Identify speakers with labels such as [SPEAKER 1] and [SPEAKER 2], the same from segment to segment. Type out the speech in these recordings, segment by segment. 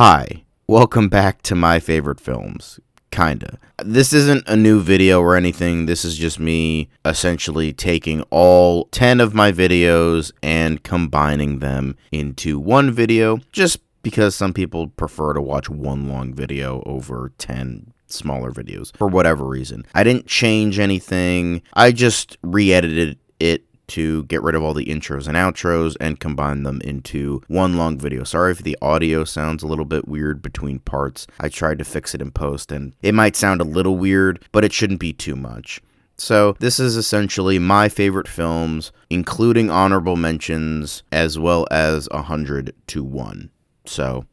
[SPEAKER 1] Hi, welcome back to my favorite films. Kinda. This isn't a new video or anything. This is just me essentially taking all 10 of my videos and combining them into one video, just because some people prefer to watch one long video over 10 smaller videos for whatever reason. I didn't change anything. I just re-edited it to get rid of all the intros and outros and combine them into one long video. Sorry if the audio sounds a little bit weird between parts. I tried to fix it in post and it might sound a little weird, but it shouldn't be too much. So this is essentially my favorite films, including honorable mentions, as well as 100 to 1. So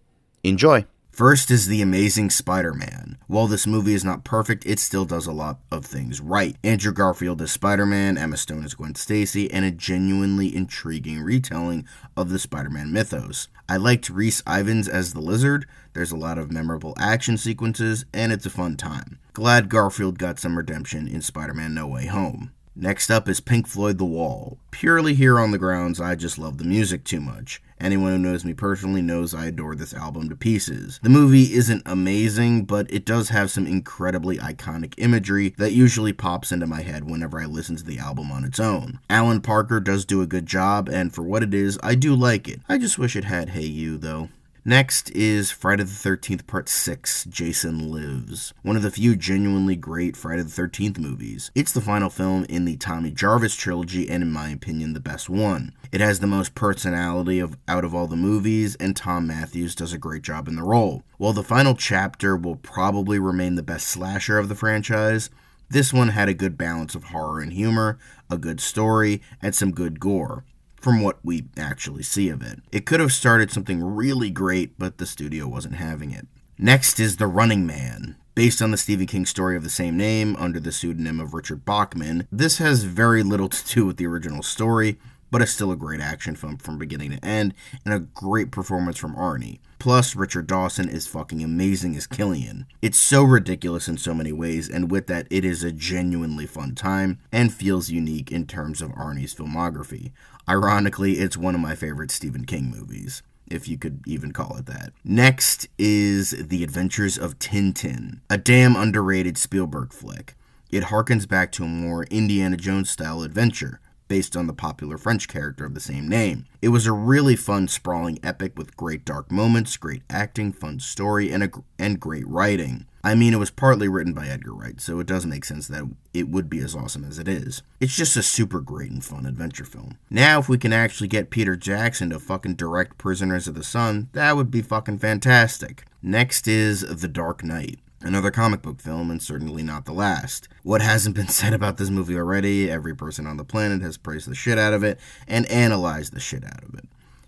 [SPEAKER 1] enjoy.
[SPEAKER 2] First is The Amazing Spider-Man. While this movie is not perfect, it still does a lot of things right. Andrew Garfield as Spider-Man, Emma Stone as Gwen Stacy, and a genuinely intriguing retelling of the Spider-Man mythos. I liked Rhys Ifans as the Lizard. There's a lot of memorable action sequences, and it's a fun time. Glad Garfield got some redemption in Spider-Man No Way Home. Next up is Pink Floyd The Wall. Purely here on the grounds I just love the music too much. Anyone who knows me personally knows I adore this album to pieces. The movie isn't amazing, but it does have some incredibly iconic imagery that usually pops into my head whenever I listen to the album on its own. Alan Parker does do a good job, and for what it is, I do like it. I just wish it had Hey You, though. Next is Friday the 13th Part 6, Jason Lives, one of the few genuinely great Friday the 13th movies. It's the final film in the Tommy Jarvis trilogy and in my opinion the best one. It has the most personality out of all the movies and Tom Matthews does a great job in the role. While the final chapter will probably remain the best slasher of the franchise, this one had a good balance of horror and humor, a good story, and some good gore. From what we actually see of it. It could have started something really great, but the studio wasn't having it. Next is The Running Man. Based on the Stephen King story of the same name, under the pseudonym of Richard Bachman, this has very little to do with the original story, but it's still a great action film from beginning to end, and a great performance from Arnie. Plus, Richard Dawson is fucking amazing as Killian. It's so ridiculous in so many ways, and with that, it is a genuinely fun time, and feels unique in terms of Arnie's filmography. Ironically, it's one of my favorite Stephen King movies, if you could even call it that. Next is The Adventures of Tintin, a damn underrated Spielberg flick. It harkens back to a more Indiana Jones-style adventure, based on the popular French character of the same name. It was a really fun, sprawling epic with great dark moments, great acting, fun story, and great writing. I mean, it was partly written by Edgar Wright, so it does make sense that it would be as awesome as it is. It's just a super great and fun adventure film. Now, if we can actually get Peter Jackson to fucking direct Prisoners of the Sun, that would be fucking fantastic. Next is The Dark Knight. Another comic book film, and certainly not the last. What hasn't been said about this movie already? Every person on the planet has praised the shit out of it, and analyzed the shit out of it.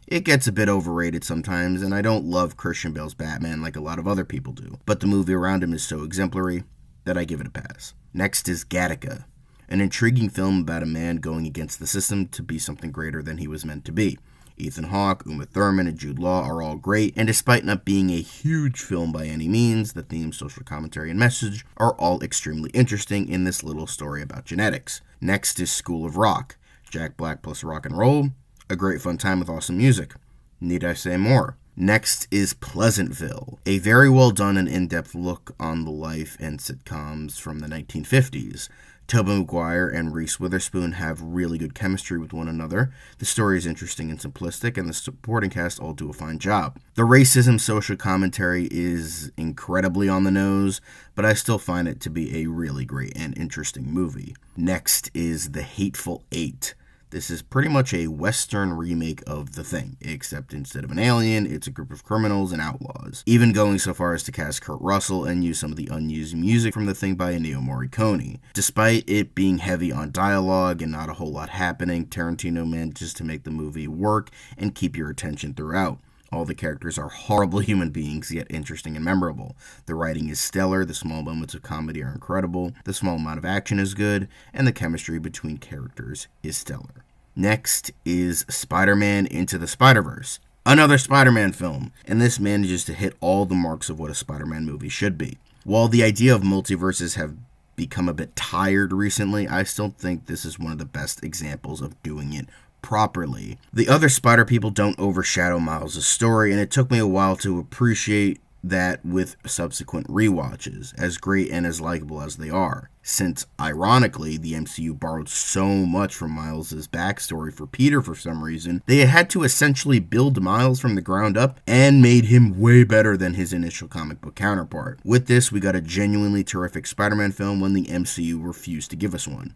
[SPEAKER 2] It gets a bit overrated sometimes, and I don't love Christian Bale's Batman like a lot of other people do, but the movie around him is so exemplary that I give it a pass. Next is Gattaca, an intriguing film about a man going against the system to be something greater than he was meant to be. Ethan Hawke, Uma Thurman, and Jude Law are all great, and despite not being a huge film by any means, the theme, social commentary, and message are all extremely interesting in this little story about genetics. Next is School of Rock, Jack Black plus rock and roll, a great fun time with awesome music. Need I say more? Next is Pleasantville, a very well done and in-depth look on the life and sitcoms from the 1950s. Tobey Maguire and Reese Witherspoon have really good chemistry with one another. The story is interesting and simplistic, and the supporting cast all do a fine job. The racism social commentary is incredibly on the nose, but I still find it to be a really great and interesting movie. Next is The Hateful Eight. This is pretty much a Western remake of The Thing, except instead of an alien, it's a group of criminals and outlaws. Even going so far as to cast Kurt Russell and use some of the unused music from The Thing by Ennio Morricone. Despite it being heavy on dialogue and not a whole lot happening, Tarantino manages to make the movie work and keep your attention throughout. All the characters are horrible human beings, yet interesting and memorable. The writing is stellar, the small moments of comedy are incredible, the small amount of action is good, and the chemistry between characters is stellar. Next is Spider-Man Into the Spiderverse, another Spider-Man film, and this manages to hit all the marks of what a Spider-Man movie should be. While the idea of multiverses have become a bit tired recently, I still think this is one of the best examples of doing it properly. The other Spider people don't overshadow Miles' story, and it took me a while to appreciate that with subsequent rewatches, as great and as likable as they are. Since, ironically, the MCU borrowed so much from Miles' backstory for Peter for some reason, they had to essentially build Miles from the ground up and made him way better than his initial comic book counterpart. With this, we got a genuinely terrific Spider-Man film when the MCU refused to give us one.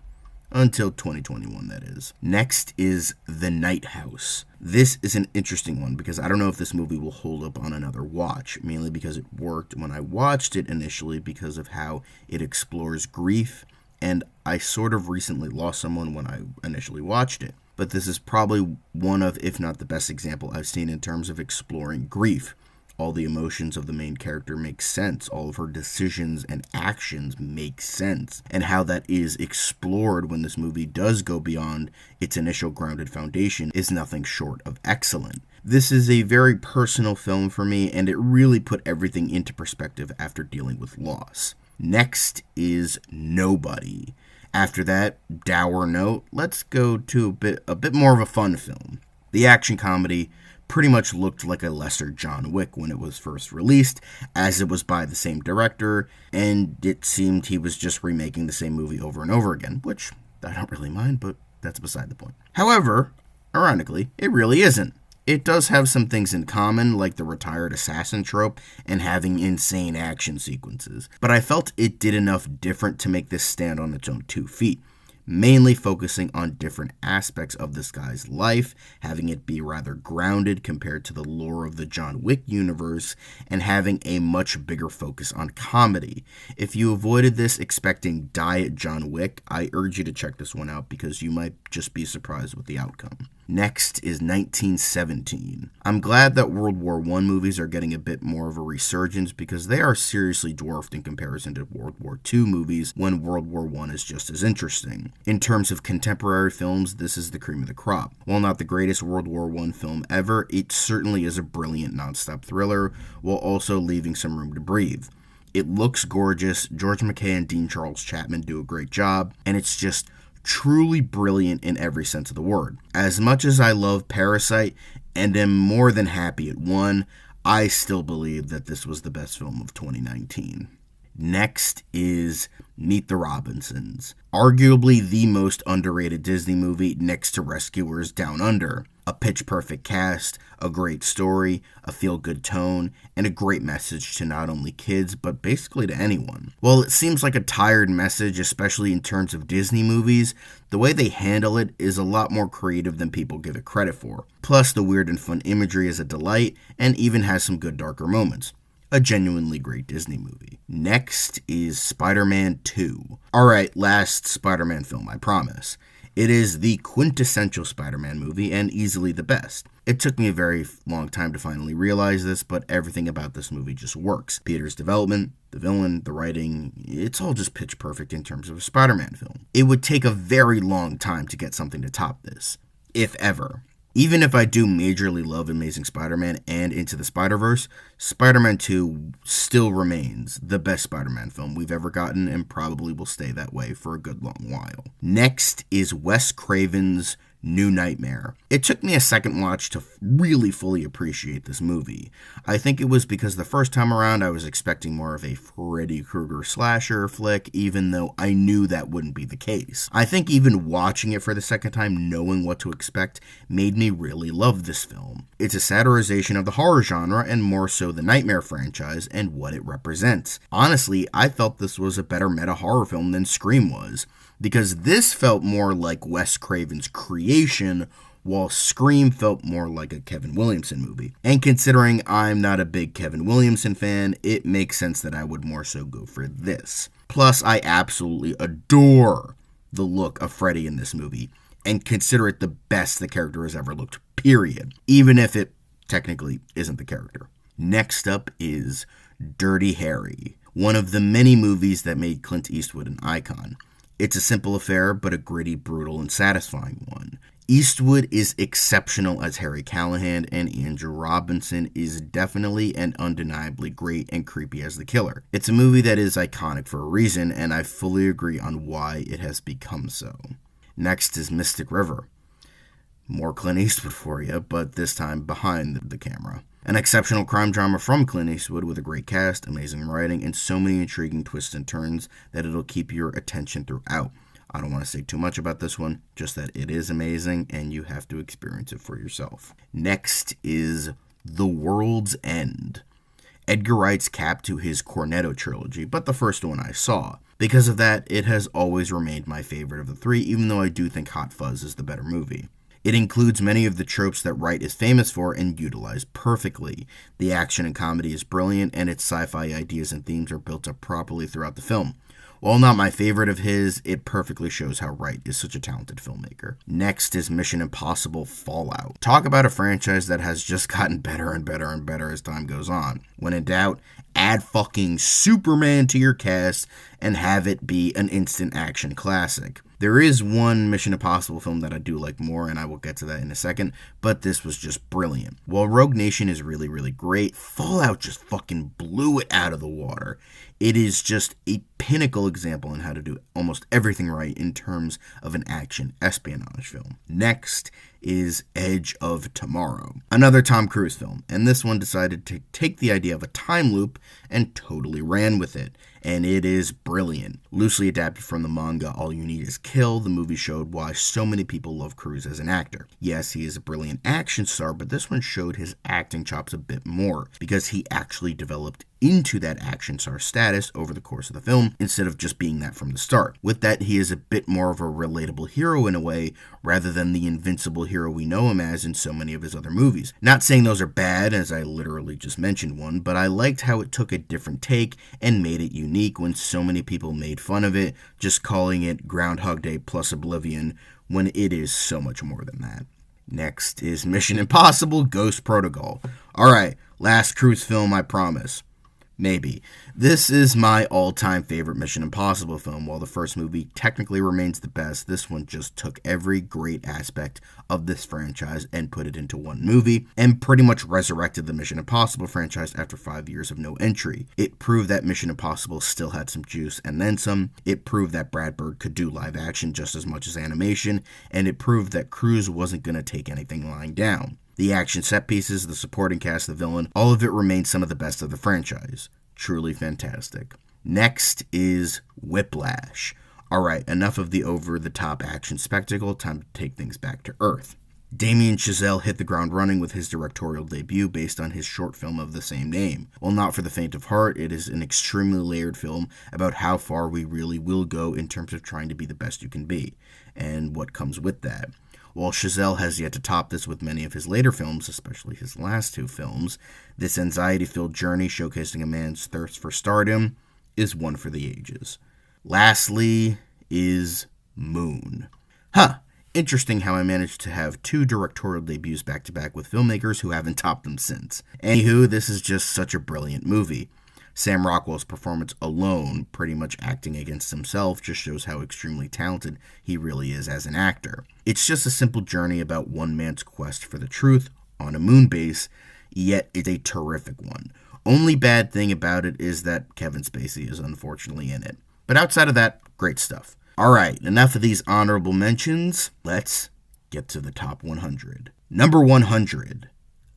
[SPEAKER 2] Until 2021, that is. Next is The Lighthouse. This is an interesting one because I don't know if this movie will hold up on another watch, mainly because it worked when I watched it initially because of how it explores grief, and I sort of recently lost someone when I initially watched it. But this is probably one of, if not the best example I've seen in terms of exploring grief. All the emotions of the main character make sense. All of her decisions and actions make sense. And how that is explored when this movie does go beyond its initial grounded foundation is nothing short of excellent. This is a very personal film for me, and it really put everything into perspective after dealing with loss. Next is Nobody. After that dour note, let's go to a bit more of a fun film. The action comedy pretty much looked like a lesser John Wick when it was first released, as it was by the same director, and it seemed he was just remaking the same movie over and over again, which I don't really mind, but that's beside the point. However, ironically, it really isn't. It does have some things in common, like the retired assassin trope and having insane action sequences, but I felt it did enough different to make this stand on its own 2 feet. Mainly focusing on different aspects of this guy's life, having it be rather grounded compared to the lore of the John Wick universe, and having a much bigger focus on comedy. If you avoided this expecting diet John Wick, I urge you to check this one out because you might just be surprised with the outcome. Next is 1917. I'm glad that World War I movies are getting a bit more of a resurgence because they are seriously dwarfed in comparison to World War II movies when World War I is just as interesting. In terms of contemporary films, this is the cream of the crop. While not the greatest World War I film ever, it certainly is a brilliant non-stop thriller while also leaving some room to breathe. It looks gorgeous, George McKay and Dean Charles Chapman do a great job, and it's just truly brilliant in every sense of the word. As much as I love Parasite and am more than happy it won, I still believe that this was the best film of 2019. Next is Meet the Robinsons, arguably the most underrated Disney movie next to Rescuers Down Under. A pitch-perfect cast, a great story, a feel-good tone, and a great message to not only kids, but basically to anyone. While it seems like a tired message, especially in terms of Disney movies, the way they handle it is a lot more creative than people give it credit for. Plus, the weird and fun imagery is a delight, and even has some good darker moments. A genuinely great Disney movie. Next is Spider-Man 2. Alright, last Spider-Man film, I promise. It is the quintessential Spider-Man movie and easily the best. It took me a very long time to finally realize this, but everything about this movie just works. Peter's development, the villain, the writing, it's all just pitch perfect in terms of a Spider-Man film. It would take a very long time to get something to top this, if ever. Even if I do majorly love Amazing Spider-Man and Into the Spiderverse, Spider-Man 2 still remains the best Spider-Man film we've ever gotten and probably will stay that way for a good long while. Next is Wes Craven's New Nightmare. It took me a second watch to really fully appreciate this movie. I think it was because the first time around I was expecting more of a Freddy Krueger slasher flick, even though I knew that wouldn't be the case. I think even watching it for the second time, knowing what to expect, made me really love this film. It's a satirization of the horror genre and more so the Nightmare franchise and what it represents. Honestly, I felt this was a better meta-horror film than Scream was, because this felt more like Wes Craven's creation, while Scream felt more like a Kevin Williamson movie. And considering I'm not a big Kevin Williamson fan, it makes sense that I would more so go for this. Plus, I absolutely adore the look of Freddy in this movie, and consider it the best the character has ever looked, period. Even if it technically isn't the character. Next up is Dirty Harry, one of the many movies that made Clint Eastwood an icon. It's a simple affair, but a gritty, brutal, and satisfying one. Eastwood is exceptional as Harry Callahan, and Andrew Robinson is definitely and undeniably great and creepy as the killer. It's a movie that is iconic for a reason, and I fully agree on why it has become so. Next is Mystic River. More Clint Eastwood for you, but this time behind the camera. An exceptional crime drama from Clint Eastwood with a great cast, amazing writing, and so many intriguing twists and turns that it'll keep your attention throughout. I don't want to say too much about this one, just that it is amazing and you have to experience it for yourself. Next is The World's End. Edgar Wright's cap to his Cornetto trilogy, but the first one I saw. Because of that, it has always remained my favorite of the three, even though I do think Hot Fuzz is the better movie. It includes many of the tropes that Wright is famous for and utilized perfectly. The action and comedy is brilliant, and its sci-fi ideas and themes are built up properly throughout the film. While not my favorite of his, it perfectly shows how Wright is such a talented filmmaker. Next is Mission Impossible Fallout. Talk about a franchise that has just gotten better and better and better as time goes on. When in doubt, add fucking Superman to your cast and have it be an instant action classic. There is one Mission Impossible film that I do like more, and I will get to that in a second, but this was just brilliant. While Rogue Nation is really, really great, Fallout just fucking blew it out of the water. It is just a pinnacle example on how to do almost everything right in terms of an action espionage film. Next is Edge of Tomorrow, another Tom Cruise film, and this one decided to take the idea of a time loop and totally ran with it, and it is brilliant. Loosely adapted from the manga All You Need Is Kill, the movie showed why so many people love Cruise as an actor. Yes, he is a brilliant action star, but this one showed his acting chops a bit more, because he actually developed into that action star status over the course of the film, instead of just being that from the start. With that, he is a bit more of a relatable hero in a way, rather than the invincible hero we know him as in so many of his other movies. Not saying those are bad, as I literally just mentioned one, but I liked how it took a different take and made it unique when so many people made fun of it, just calling it Groundhog Day plus Oblivion, when it is so much more than that. Next is Mission Impossible Ghost Protocol. Alright, last Cruise film, I promise. Maybe. This is my all-time favorite Mission Impossible film. While the first movie technically remains the best, this one just took every great aspect of this franchise and put it into one movie, and pretty much resurrected the Mission Impossible franchise after 5 years of no entry. It proved that Mission Impossible still had some juice and then some. It proved that Brad Bird could do live action just as much as animation, and it proved that Cruise wasn't going to take anything lying down. The action set pieces, the supporting cast, the villain, all of it remains some of the best of the franchise. Truly fantastic. Next is Whiplash. Alright, enough of the over-the-top action spectacle, time to take things back to earth. Damien Chazelle hit the ground running with his directorial debut based on his short film of the same name. While not for the faint of heart, it is an extremely layered film about how far we really will go in terms of trying to be the best you can be, and what comes with that. While Chazelle has yet to top this with many of his later films, especially his last two films, this anxiety-filled journey showcasing a man's thirst for stardom is one for the ages. Lastly is Moon. Interesting how I managed to have two directorial debuts back-to-back with filmmakers who haven't topped them since. Anywho, this is just such a brilliant movie. Sam Rockwell's performance alone, pretty much acting against himself, just shows how extremely talented he really is as an actor. It's just a simple journey about one man's quest for the truth on a moon base, yet it's a terrific one. Only bad thing about it is that Kevin Spacey is unfortunately in it. But outside of that, great stuff. Alright, enough of these honorable mentions. Let's get to the top 100. Number 100,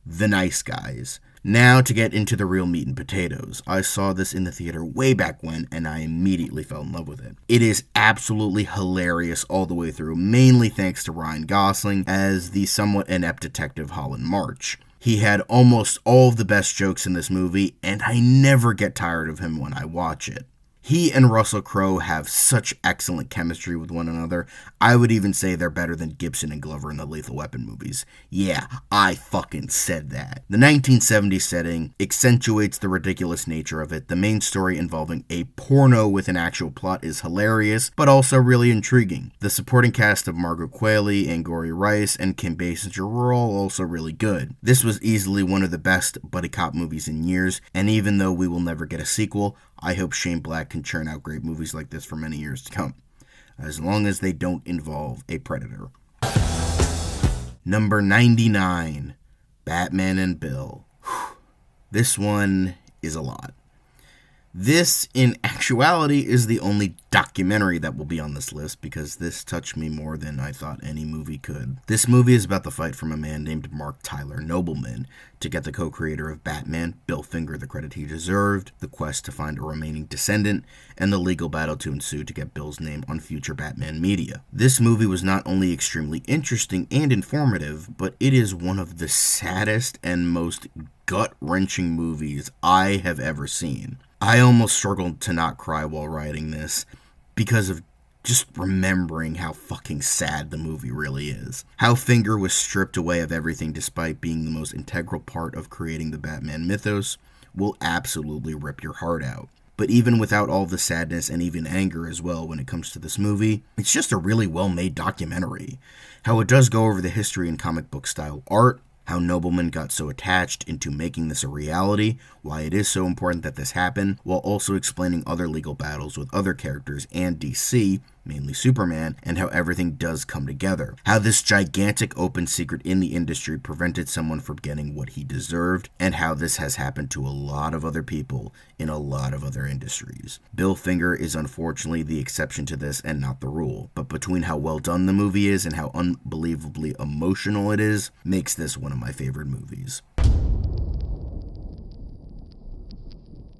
[SPEAKER 2] The Nice Guys. Now to get into the real meat and potatoes. I saw this in the theater way back when, and I immediately fell in love with it. It is absolutely hilarious all the way through, mainly thanks to Ryan Gosling as the somewhat inept detective Holland March. He had almost all of the best jokes in this movie, and I never get tired of him when I watch it. He and Russell Crowe have such excellent chemistry with one another. I would even say they're better than Gibson and Glover in the Lethal Weapon movies. Yeah, I fucking said that. The 1970s setting accentuates the ridiculous nature of it. The main story involving a porno with an actual plot is hilarious, but also really intriguing. The supporting cast of Margaret Qualley, Angourie Rice, and Kim Basinger were all also really good. This was easily one of the best buddy cop movies in years, and even though we will never get a sequel, I hope Shane Black can churn out great movies like this for many years to come, as long as they don't involve a predator. Number 99, Batman and Bill. This one is a lot. This, in actuality, is the only documentary that will be on this list because this touched me more than I thought any movie could. This movie is about the fight from a man named Mark Tyler Nobleman to get the co-creator of Batman, Bill Finger, the credit he deserved, the quest to find a remaining descendant, and the legal battle to ensue to get Bill's name on future Batman media. This movie was not only extremely interesting and informative, but it is one of the saddest and most gut-wrenching movies I have ever seen. I almost struggled to not cry while writing this because of just remembering how fucking sad the movie really is. How Finger was stripped away of everything despite being the most integral part of creating the Batman mythos will absolutely rip your heart out. But even without all the sadness and even anger as well when it comes to this movie, it's just a really well-made documentary. How it does go over the history and comic book style art, how Nobleman got so attached into making this a reality, why it is so important that this happen, while also explaining other legal battles with other characters and DC, mainly Superman, and how everything does come together. How this gigantic open secret in the industry prevented someone from getting what he deserved, and how this has happened to a lot of other people in a lot of other industries. Bill Finger is unfortunately the exception to this and not the rule, but between how well done the movie is and how unbelievably emotional it is, makes this one of my favorite movies.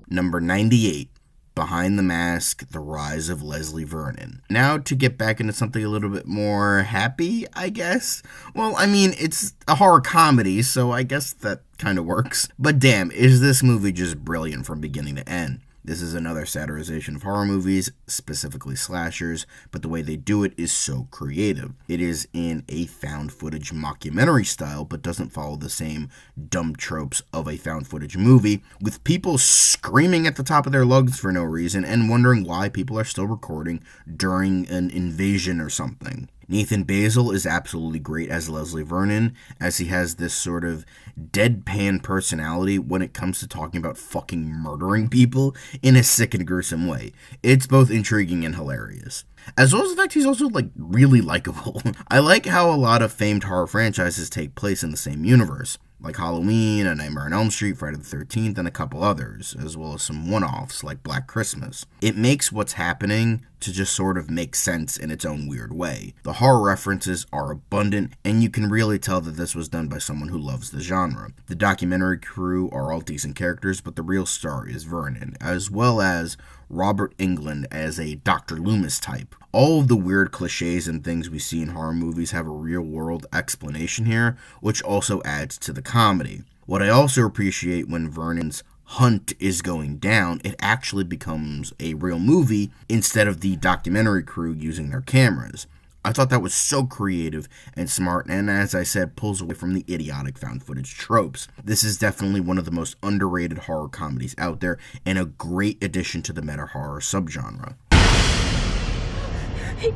[SPEAKER 2] Number 98. Behind the Mask, The Rise of Leslie Vernon. Now to get back into something a little bit more happy, I guess. Well, I mean, it's a horror comedy, so I guess that kind of works. But damn, is this movie just brilliant from beginning to end. This is another satirization of horror movies, specifically slashers, but the way they do it is so creative. It is in a found footage mockumentary style, but doesn't follow the same dumb tropes of a found footage movie, with people screaming at the top of their lungs for no reason and wondering why people are still recording during an invasion or something. Nathan Basil is absolutely great as Leslie Vernon, as he has this sort of deadpan personality when it comes to talking about fucking murdering people in a sick and gruesome way. It's both intriguing and hilarious. As well as the fact he's also, really likable. I like how a lot of famed horror franchises take place in the same universe, like Halloween, A Nightmare on Elm Street, Friday the 13th, and a couple others, as well as some one-offs like Black Christmas. It makes what's happening to just sort of make sense in its own weird way. The horror references are abundant, and you can really tell that this was done by someone who loves the genre. The documentary crew are all decent characters, but the real star is Vernon, as well as Robert Englund as a Dr. Loomis type. All of the weird cliches and things we see in horror movies have a real-world explanation here, which also adds to the comedy. What I also appreciate when Vernon's hunt is going down, it actually becomes a real movie instead of the documentary crew using their cameras. I thought that was so creative and smart, and as I said, pulls away from the idiotic found footage tropes. This is definitely one of the most underrated horror comedies out there, and a great addition to the meta horror subgenre.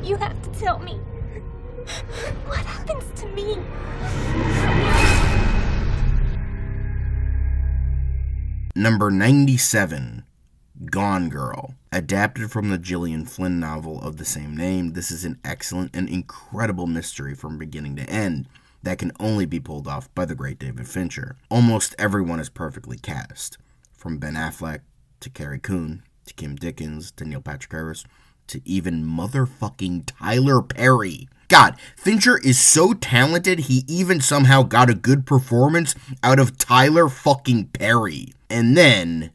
[SPEAKER 3] You have to tell me. What happens to me?
[SPEAKER 2] Number 97. Gone Girl. Adapted from the Gillian Flynn novel of the same name, this is an excellent and incredible mystery from beginning to end that can only be pulled off by the great David Fincher. Almost everyone is perfectly cast, from Ben Affleck to Carrie Coon to Kim Dickens to Neil Patrick Harris to even motherfucking Tyler Perry. God, Fincher is so talented, he even somehow got a good performance out of Tyler fucking Perry. And then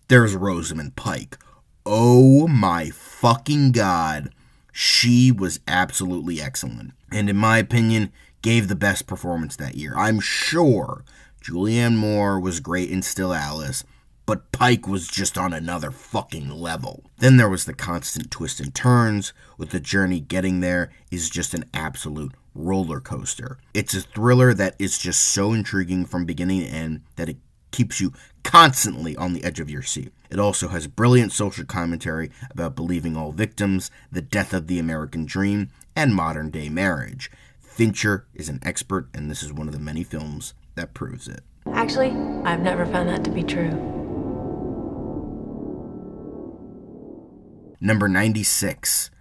[SPEAKER 2] there's Rosamund Pike. Oh my fucking god. She was absolutely excellent. And in my opinion, gave the best performance that year. I'm sure Julianne Moore was great in Still Alice, but Pike was just on another fucking level. Then there was the constant twists and turns, with the journey getting there is just an absolute roller coaster. It's a thriller that is just so intriguing from beginning to end that it keeps you constantly on the edge of your seat. It also has brilliant social commentary about believing all victims, the death of the American dream, and modern day marriage. Fincher is an expert, and this is one of the many films that proves it.
[SPEAKER 4] Actually, I've never found that to be true.
[SPEAKER 2] Number 96.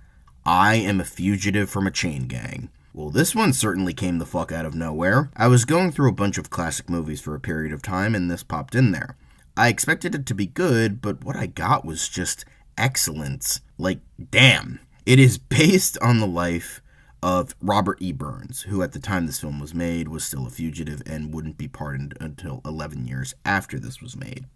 [SPEAKER 2] I Am a Fugitive from a Chain Gang. Well, this one certainly came the fuck out of nowhere. I was going through a bunch of classic movies for a period of time, and this popped in there. I expected it to be good, but what I got was just excellence. Like, damn. It is based on the life of Robert E. Burns, who at the time this film was made was still a fugitive and wouldn't be pardoned until 11 years after this was made.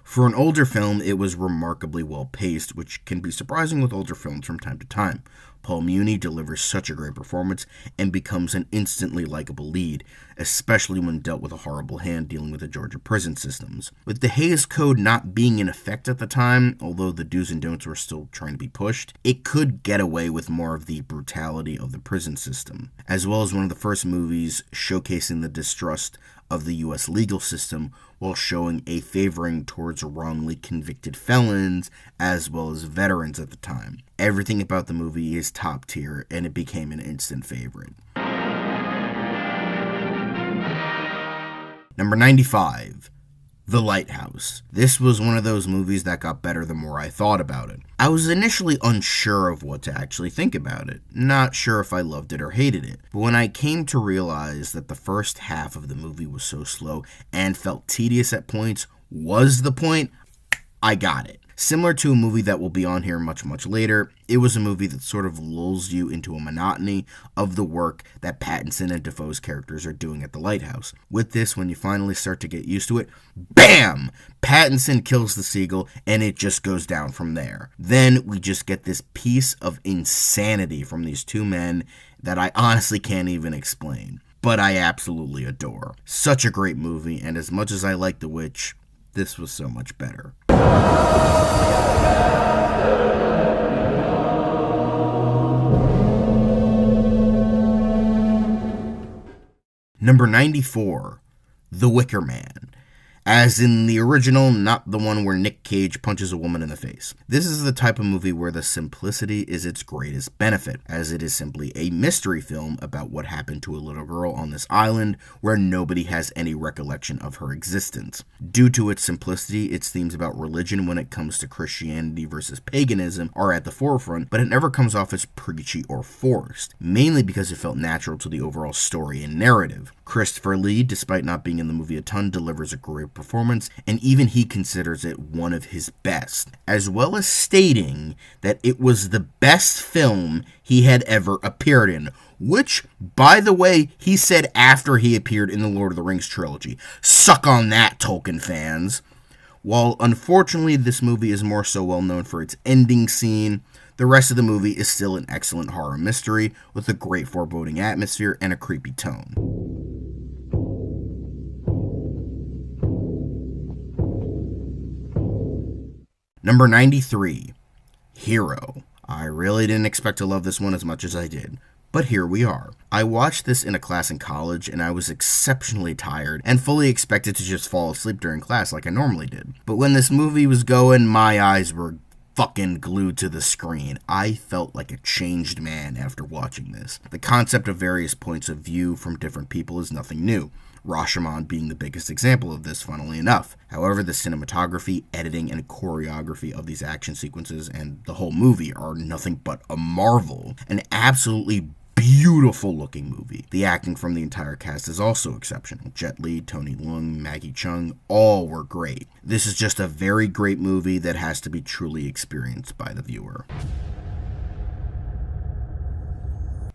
[SPEAKER 2] For an older film, it was remarkably well paced, which can be surprising with older films from time to time. Paul Muni delivers such a great performance and becomes an instantly likable lead, especially when dealt with a horrible hand dealing with the Georgia prison systems. With the Hays Code not being in effect at the time, although the do's and don'ts were still trying to be pushed, it could get away with more of the brutality of the prison system, as well as one of the first movies showcasing the distrust of the U.S. legal system while showing a favoring towards wrongly convicted felons as well as veterans at the time. Everything about the movie is top tier, and it became an instant favorite. Number 95. The Lighthouse. This was one of those movies that got better the more I thought about it. I was initially unsure of what to actually think about it, not sure if I loved it or hated it, but when I came to realize that the first half of the movie was so slow and felt tedious at points was the point, I got it. Similar to a movie that will be on here much, much later, it was a movie that sort of lulls you into a monotony of the work that Pattinson and Dafoe's characters are doing at the Lighthouse. With this, when you finally start to get used to it, BAM! Pattinson kills the seagull, and it just goes down from there. Then we just get this piece of insanity from these two men that I honestly can't even explain, but I absolutely adore. Such a great movie, and as much as I like The Witch, this was so much better. Number 94, The Wicker Man. As in the original, not the one where Nick Cage punches a woman in the face. This is the type of movie where the simplicity is its greatest benefit, as it is simply a mystery film about what happened to a little girl on this island where nobody has any recollection of her existence. Due to its simplicity, its themes about religion when it comes to Christianity versus paganism are at the forefront, but it never comes off as preachy or forced, mainly because it felt natural to the overall story and narrative. Christopher Lee, despite not being in the movie a ton, delivers a great performance, and even he considers it one of his best, as well as stating that it was the best film he had ever appeared in, which, by the way, he said after he appeared in the Lord of the Rings trilogy. Suck on that, Tolkien fans. While unfortunately this movie is more so well known for its ending scene, the rest of the movie is still an excellent horror mystery with a great foreboding atmosphere and a creepy tone. Number 93, Hero. I really didn't expect to love this one as much as I did, but here we are. I watched this in a class in college, and I was exceptionally tired and fully expected to just fall asleep during class like I normally did. But when this movie was going, my eyes were fucking glued to the screen. I felt like a changed man after watching this. The concept of various points of view from different people is nothing new, Rashomon being the biggest example of this, funnily enough. However, the cinematography, editing, and choreography of these action sequences and the whole movie are nothing but a marvel. An absolutely beautiful looking movie. The acting from the entire cast is also exceptional. Jet Li, Tony Leung, Maggie Chung, all were great. This is just a very great movie that has to be truly experienced by the viewer.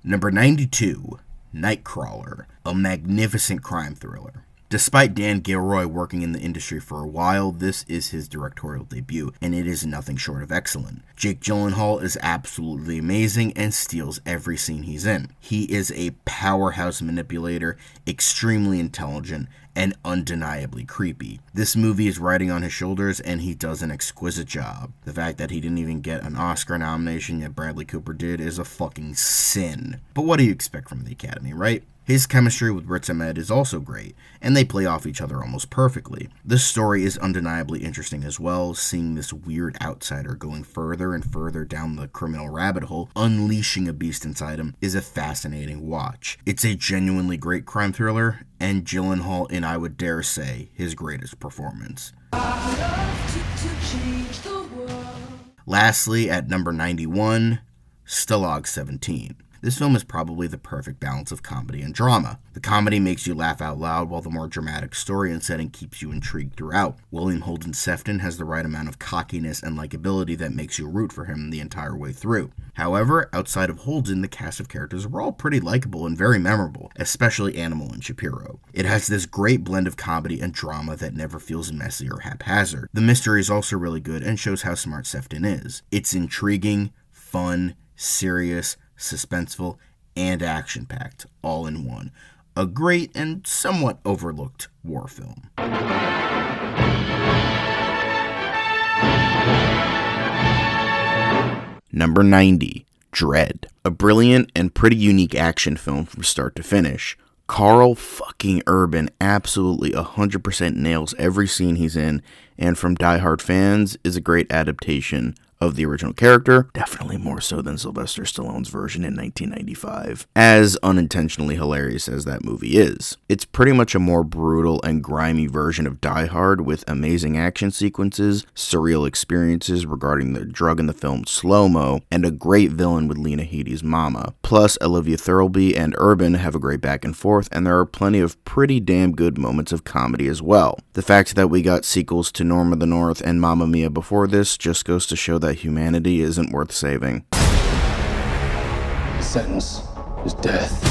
[SPEAKER 2] Number 92, Nightcrawler, a magnificent crime thriller. Despite Dan Gilroy working in the industry for a while, this is his directorial debut, and it is nothing short of excellent. Jake Gyllenhaal is absolutely amazing and steals every scene he's in. He is a powerhouse manipulator, extremely intelligent, and undeniably creepy. This movie is riding on his shoulders, and he does an exquisite job. The fact that he didn't even get an Oscar nomination, yet Bradley Cooper did, is a fucking sin. But what do you expect from the Academy, right? His chemistry with Riz Ahmed is also great, and they play off each other almost perfectly. The story is undeniably interesting as well, seeing this weird outsider going further and further down the criminal rabbit hole, unleashing a beast inside him, is a fascinating watch. It's a genuinely great crime thriller, and Gyllenhaal in, I would dare say, his greatest performance. Lastly, at number 91, Stalag 17. This film is probably the perfect balance of comedy and drama. The comedy makes you laugh out loud, while the more dramatic story and setting keeps you intrigued throughout. William Holden Sefton has the right amount of cockiness and likability that makes you root for him the entire way through. However, outside of Holden, the cast of characters were all pretty likable and very memorable, especially Animal and Shapiro. It has this great blend of comedy and drama that never feels messy or haphazard. The mystery is also really good and shows how smart Sefton is. It's intriguing, fun, serious, suspenseful, and action-packed, all in one. A great and somewhat overlooked war film.
[SPEAKER 1] Number 90, Dread. A brilliant and pretty unique action film from start to finish. Carl fucking Urban absolutely 100% nails every scene he's in, and from diehard fans is a great adaptation of the original character, definitely more so than Sylvester Stallone's version in 1995, as unintentionally hilarious as that movie is. It's pretty much a more brutal and grimy version of Die Hard with amazing action sequences, surreal experiences regarding the drug in the film slow-mo, and a great villain with Lena Headey's mama. Plus, Olivia Thirlby and Urban have a great back and forth, and there are plenty of pretty damn good moments of comedy as well. The fact that we got sequels to Norm of the North and Mamma Mia before this just goes to show that humanity isn't worth saving.
[SPEAKER 5] The sentence is death.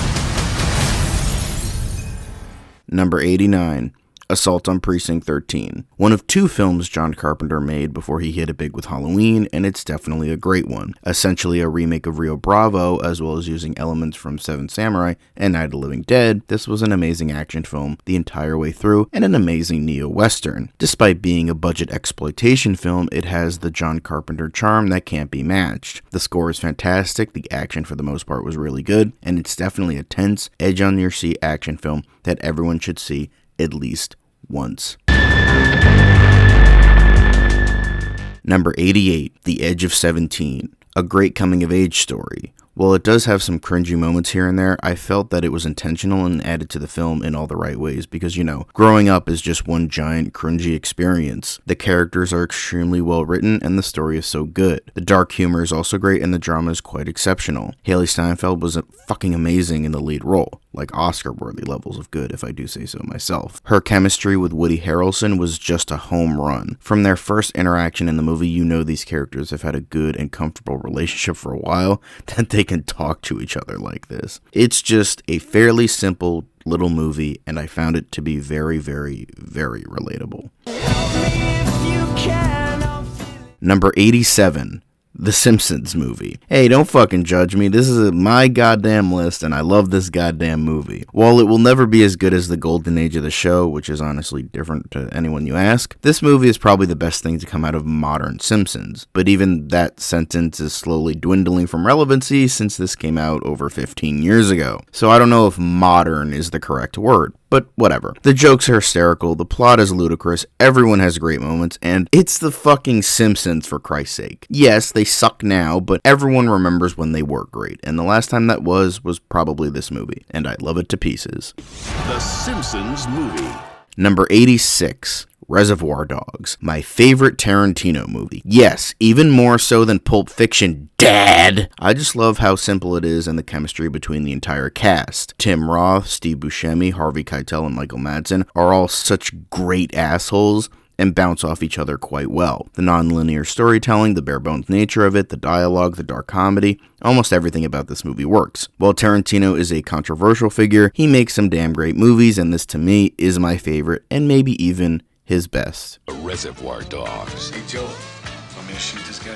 [SPEAKER 1] Number 89, Assault on Precinct 13. One of two films John Carpenter made before he hit it big with Halloween, and it's definitely a great one. Essentially a remake of Rio Bravo, as well as using elements from Seven Samurai and Night of the Living Dead. This was an amazing action film the entire way through, and an amazing neo-western. Despite being a budget exploitation film, it has the John Carpenter charm that can't be matched. The score is fantastic, the action for the most part was really good, and it's definitely a tense, edge-on-your-seat action film that everyone should see at least once. Number 88, The Edge of 17. A great coming-of-age story. While it does have some cringy moments here and there, I felt that it was intentional and added to the film in all the right ways because, growing up is just one giant cringy experience. The characters are extremely well written and the story is so good. The dark humor is also great and the drama is quite exceptional. Haley Steinfeld was fucking amazing in the lead role, like Oscar-worthy levels of good if I do say so myself. Her chemistry with Woody Harrelson was just a home run. From their first interaction in the movie, these characters have had a good and comfortable relationship for a while, that they can talk to each other like this. It's just a fairly simple little movie, and I found it to be very, very, very relatable. Number 87, The Simpsons Movie. Hey, don't fucking judge me. This is my goddamn list, and I love this goddamn movie. While it will never be as good as the golden age of the show, which is honestly different to anyone you ask, this movie is probably the best thing to come out of modern Simpsons. But even that sentence is slowly dwindling from relevancy since this came out over 15 years ago. So I don't know if modern is the correct word. But whatever. The jokes are hysterical, the plot is ludicrous, everyone has great moments, and it's the fucking Simpsons for Christ's sake. Yes, they suck now, but everyone remembers when they were great, and the last time that was probably this movie, and I love it to pieces.
[SPEAKER 6] The Simpsons Movie.
[SPEAKER 1] Number 86. Reservoir Dogs, my favorite Tarantino movie. Yes, even more so than Pulp Fiction, Dad! I just love how simple it is and the chemistry between the entire cast. Tim Roth, Steve Buscemi, Harvey Keitel, and Michael Madsen are all such great assholes and bounce off each other quite well. The non-linear storytelling, the bare-bones nature of it, the dialogue, the dark comedy, almost everything about this movie works. While Tarantino is a controversial figure, he makes some damn great movies, and this to me is my favorite, and maybe even his best.
[SPEAKER 6] Reservoir Dogs.
[SPEAKER 5] Hey, Joe, want me to shoot this guy?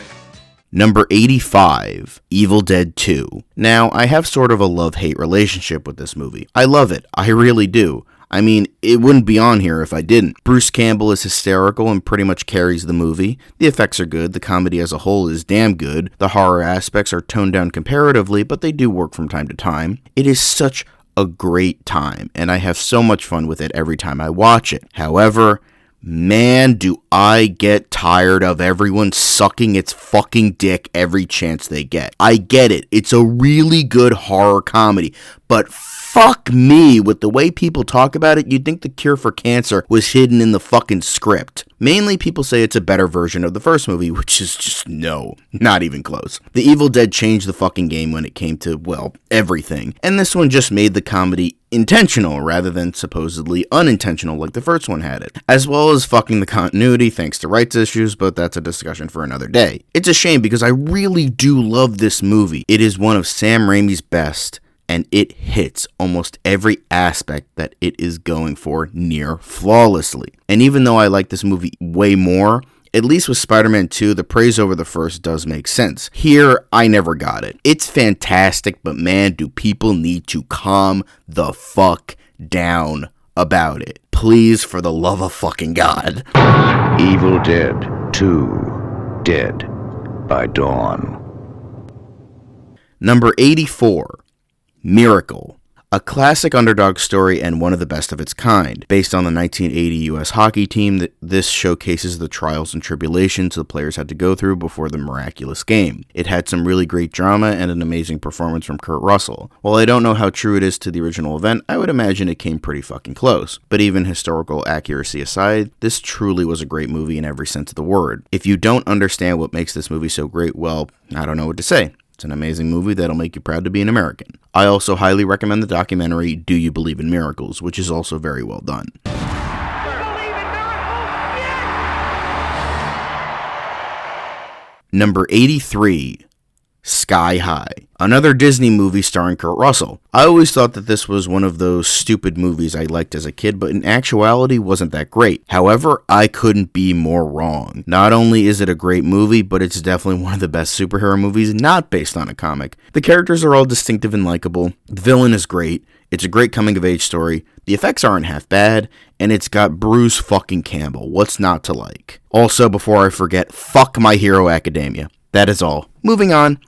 [SPEAKER 1] Number 85, Evil Dead 2. Now, I have sort of a love-hate relationship with this movie. I love it. I really do. I mean, it wouldn't be on here if I didn't. Bruce Campbell is hysterical and pretty much carries the movie. The effects are good, the comedy as a whole is damn good, the horror aspects are toned down comparatively, but they do work from time to time. It is such a great time, and I have so much fun with it every time I watch it. However, man, do I get tired of everyone sucking its fucking dick every chance they get. I get it. It's a really good horror comedy, but fuck me, with the way people talk about it, you'd think the cure for cancer was hidden in the fucking script. Mainly people say it's a better version of the first movie, which is just no, not even close. The Evil Dead changed the fucking game when it came to, well, everything. And this one just made the comedy intentional rather than supposedly unintentional like the first one had it. As well as fucking the continuity thanks to rights issues, but that's a discussion for another day. It's a shame because I really do love this movie. It is one of Sam Raimi's best, and it hits almost every aspect that it is going for near flawlessly. And even though I like this movie way more, at least with Spider-Man 2, the praise over the first does make sense. Here, I never got it. It's fantastic, but man, do people need to calm the fuck down about it. Please, for the love of fucking God.
[SPEAKER 6] Evil Dead 2, Dead by Dawn.
[SPEAKER 1] Number 84. Miracle. A classic underdog story and one of the best of its kind. Based on the 1980 U.S. hockey team, this showcases the trials and tribulations the players had to go through before the miraculous game. It had some really great drama and an amazing performance from Kurt Russell. While I don't know how true it is to the original event, I would imagine it came pretty fucking close. But even historical accuracy aside, this truly was a great movie in every sense of the word. If you don't understand what makes this movie so great, well, I don't know what to say. It's an amazing movie that'll make you proud to be an American. I also highly recommend the documentary Do You Believe in Miracles, which is also very well done. Number 83, Sky High. Another Disney movie starring Kurt Russell. I always thought that this was one of those stupid movies I liked as a kid, but in actuality wasn't that great. However, I couldn't be more wrong. Not only is it a great movie, but it's definitely one of the best superhero movies not based on a comic. The characters are all distinctive and likable. The villain is great. It's a great coming-of-age story. The effects aren't half bad, and it's got Bruce fucking Campbell. What's not to like? Also, before I forget, fuck My Hero Academia. That is all. Moving on.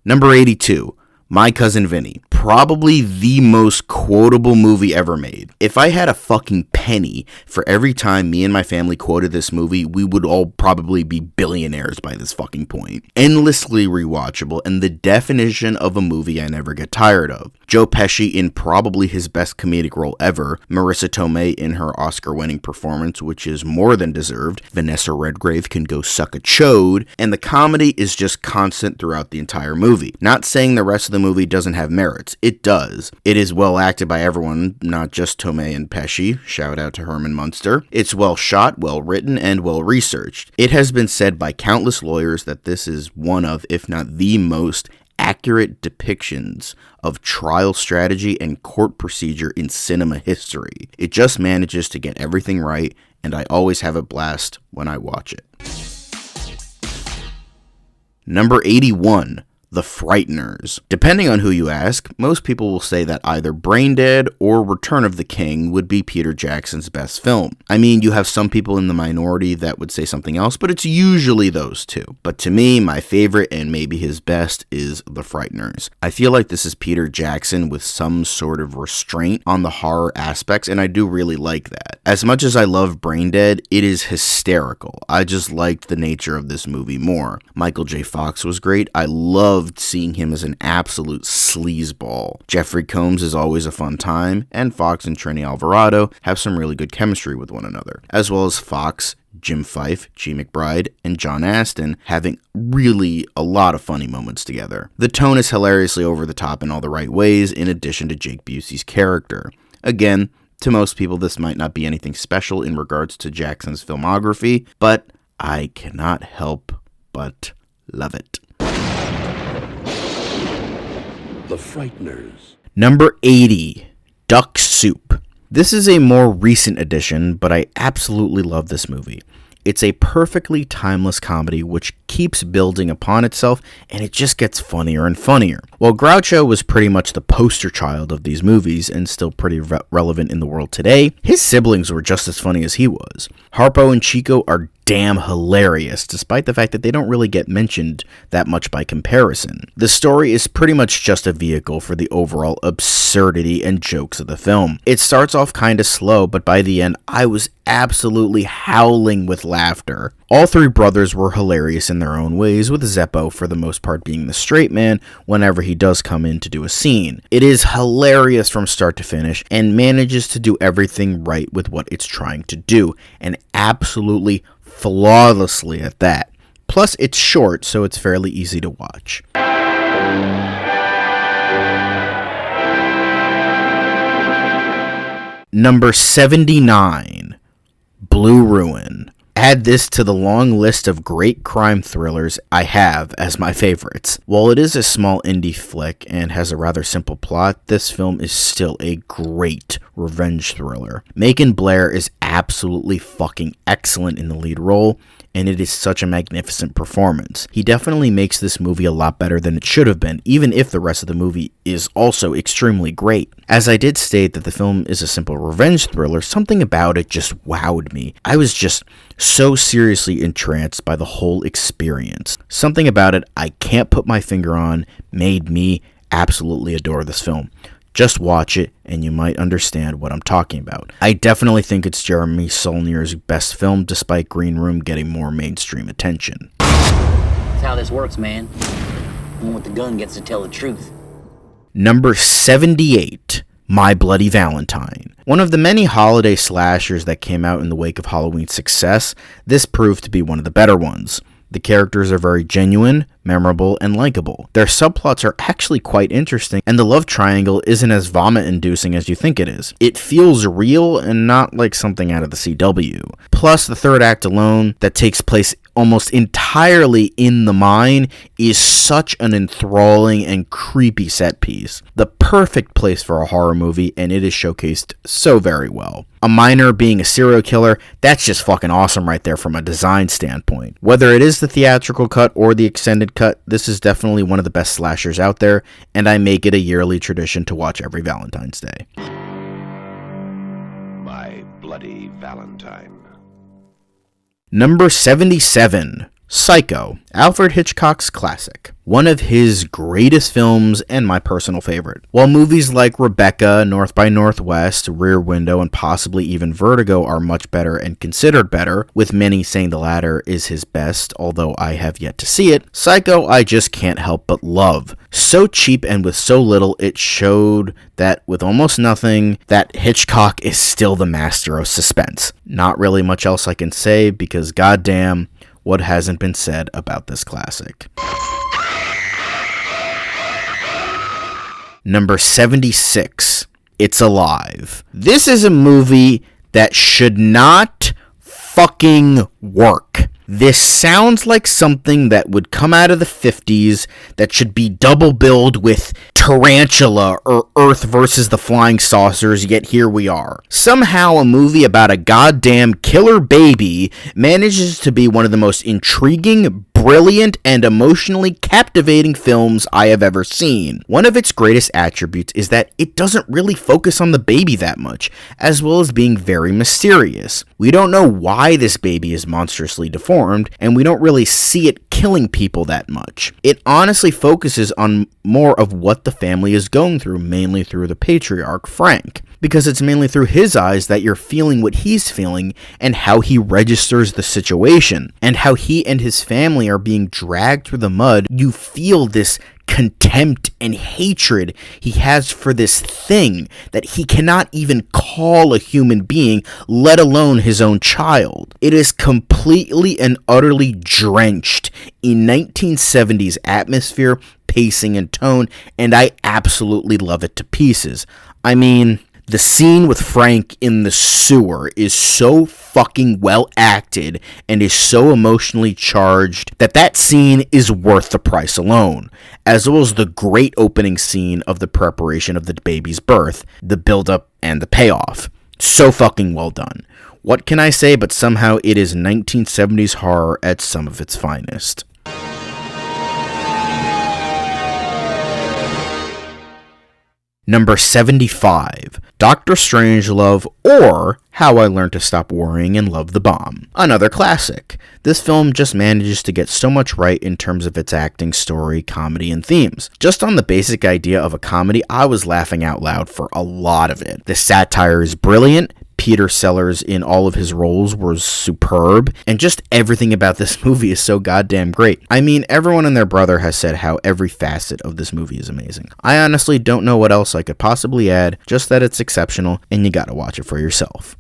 [SPEAKER 1] Number 82, My Cousin Vinnie. Probably the most quotable movie ever made. If I had a fucking penny for every time me and my family quoted this movie, we would all probably be billionaires by this fucking point. Endlessly rewatchable and the definition of a movie I never get tired of. Joe Pesci in probably his best comedic role ever, Marissa Tomei in her Oscar-winning performance, which is more than deserved, Vanessa Redgrave can go suck a chode, and the comedy is just constant throughout the entire movie. Not saying the rest of the movie doesn't have merits. It does. It is well acted by everyone, not just Tomei and Pesci. Shout out to Herman Munster. It's well shot, well written, and well researched. It has been said by countless lawyers that this is one of, if not the most accurate depictions of trial strategy and court procedure in cinema history. It just manages to get everything right, and I always have a blast when I watch it. Number 81. The Frighteners. Depending on who you ask, most people will say that either Braindead or Return of the King would be Peter Jackson's best film. I mean, you have some people in the minority that would say something else, but it's usually those two. But to me, my favorite and maybe his best is The Frighteners. I feel like this is Peter Jackson with some sort of restraint on the horror aspects, and I do really like that. As much as I love Braindead, it is hysterical. I just liked the nature of this movie more. Michael J. Fox was great. I loved seeing him as an absolute sleazeball. Jeffrey Combs is always a fun time, and Fox and Trini Alvarado have some really good chemistry with one another, as well as Fox, Jim Fife, G. McBride, and John Astin having really a lot of funny moments together. The tone is hilariously over the top in all the right ways, in addition to Jake Busey's character. Again, to most people this might not be anything special in regards to Jackson's filmography, but I cannot help but love it.
[SPEAKER 6] The Frighteners.
[SPEAKER 1] Number 80, Duck Soup. This is a more recent addition, but I absolutely love this movie. It's a perfectly timeless comedy which keeps building upon itself, and it just gets funnier and funnier. While Groucho was pretty much the poster child of these movies and still pretty relevant in the world today, his siblings were just as funny as he was. Harpo and Chico are damn hilarious, despite the fact that they don't really get mentioned that much by comparison. The story is pretty much just a vehicle for the overall absurdity and jokes of the film. It starts off kinda slow, but by the end, I was absolutely howling with laughter. All three brothers were hilarious in their own ways, with Zeppo for the most part being the straight man whenever he does come in to do a scene. It is hilarious from start to finish and manages to do everything right with what it's trying to do, and absolutely flawlessly at that. Plus, it's short, so it's fairly easy to watch. Number 79, Blue Ruin. Add this to the long list of great crime thrillers I have as my favorites. While it is a small indie flick and has a rather simple plot, this film is still a great revenge thriller. Macon Blair is absolutely fucking excellent in the lead role, and it is such a magnificent performance. He definitely makes this movie a lot better than it should have been, even if the rest of the movie is also extremely great. As I did state that the film is a simple revenge thriller, something about it just wowed me. I was just so seriously entranced by the whole experience. Something about it I can't put my finger on made me absolutely adore this film. Just watch it and you might understand what I'm talking about. I definitely think it's Jeremy Saulnier's best film, despite Green Room getting more mainstream attention.
[SPEAKER 7] That's how this works, man. The one with the gun gets to tell the truth.
[SPEAKER 1] Number 78, My Bloody Valentine. One of the many holiday slashers that came out in the wake of Halloween's success, this proved to be one of the better ones. The characters are very genuine, memorable, and likable. Their subplots are actually quite interesting, and the love triangle isn't as vomit-inducing as you think it is. It feels real and not like something out of the CW. Plus, the third act alone, that takes place almost entirely in the mine, is such an enthralling and creepy set piece. The perfect place for a horror movie, and it is showcased so very well. A miner being a serial killer, that's just fucking awesome right there from a design standpoint. Whether it is the theatrical cut or the extended cut, this is definitely one of the best slashers out there, and I make it a yearly tradition to watch every Valentine's Day.
[SPEAKER 6] My Bloody Valentine.
[SPEAKER 1] Number 77, Psycho, Alfred Hitchcock's classic. One of his greatest films and my personal favorite. While movies like Rebecca, North by Northwest, Rear Window, and possibly even Vertigo are much better and considered better, with many saying the latter is his best, although I have yet to see it, Psycho I just can't help but love. So cheap and with so little, it showed that with almost nothing, that Hitchcock is still the master of suspense. Not really much else I can say, because goddamn, what hasn't been said about this classic. Number 76, It's Alive. This is a movie that should not fucking work. This sounds like something that would come out of the 50s that should be double billed with Tarantula or Earth versus the Flying Saucers, yet here we are. Somehow a movie about a goddamn killer baby manages to be one of the most intriguing, brilliant, and emotionally captivating films I have ever seen. One of its greatest attributes is that it doesn't really focus on the baby that much, as well as being very mysterious. We don't know why this baby is monstrously deformed, and we don't really see it killing people that much. It honestly focuses on more of what the family is going through, mainly through the patriarch, Frank. Because it's mainly through his eyes that you're feeling what he's feeling and how he registers the situation, and how he and his family are being dragged through the mud. You feel this contempt and hatred he has for this thing that he cannot even call a human being, let alone his own child. It is completely and utterly drenched in 1970s atmosphere, pacing, and tone, and I absolutely love it to pieces. I mean, the scene with Frank in the sewer is so fucking well acted and is so emotionally charged that scene is worth the price alone, as well as the great opening scene of the preparation of the baby's birth, the build-up, and the payoff. So fucking well done. What can I say, but somehow it is 1970s horror at some of its finest. Number 75, Doctor Strangelove, or How I Learned to Stop Worrying and Love the Bomb. Another classic. This film just manages to get so much right in terms of its acting, story, comedy, and themes. Just on the basic idea of a comedy, I was laughing out loud for a lot of it. The satire is brilliant. Peter Sellers in all of his roles was superb, and just everything about this movie is so goddamn great. I mean, everyone and their brother has said how every facet of this movie is amazing. I honestly don't know what else I could possibly add, just that it's exceptional, and you gotta watch it for yourself.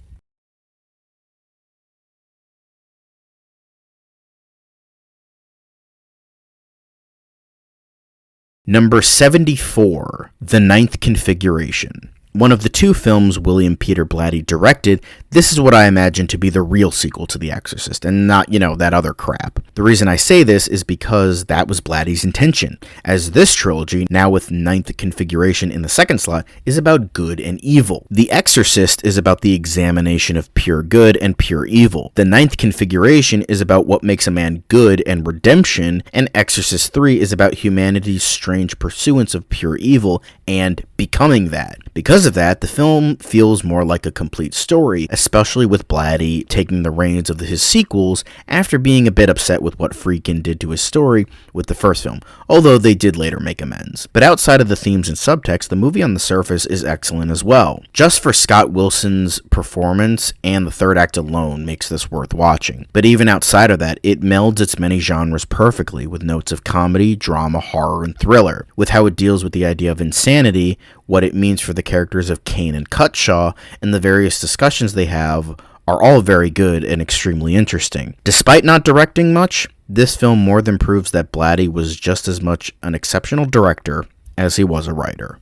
[SPEAKER 1] Number 74, The Ninth Configuration. One of the two films Willy and Peter Blatty directed, this is what I imagine to be the real sequel to The Exorcist, and not, that other crap. The reason I say this is because that was Blatty's intention, as this trilogy, now with Ninth Configuration in the second slot, is about good and evil. The Exorcist is about the examination of pure good and pure evil. The Ninth Configuration is about what makes a man good and redemption, and Exorcist 3 is about humanity's strange pursuance of pure evil and becoming that. Because of that, the film feels more like a complete story, especially with Blatty taking the reins of his sequels after being a bit upset with what Friedkin did to his story with the first film, although they did later make amends. But outside of the themes and subtext, the movie on the surface is excellent as well. Just for Scott Wilson's performance and the third act alone makes this worth watching. But even outside of that, it melds its many genres perfectly, with notes of comedy, drama, horror, and thriller, with how it deals with the idea of insanity, what it means for the characters of Kane and Cutshaw, and the various discussions they have are all very good and extremely interesting. Despite not directing much, this film more than proves that Blatty was just as much an exceptional director as he was a writer.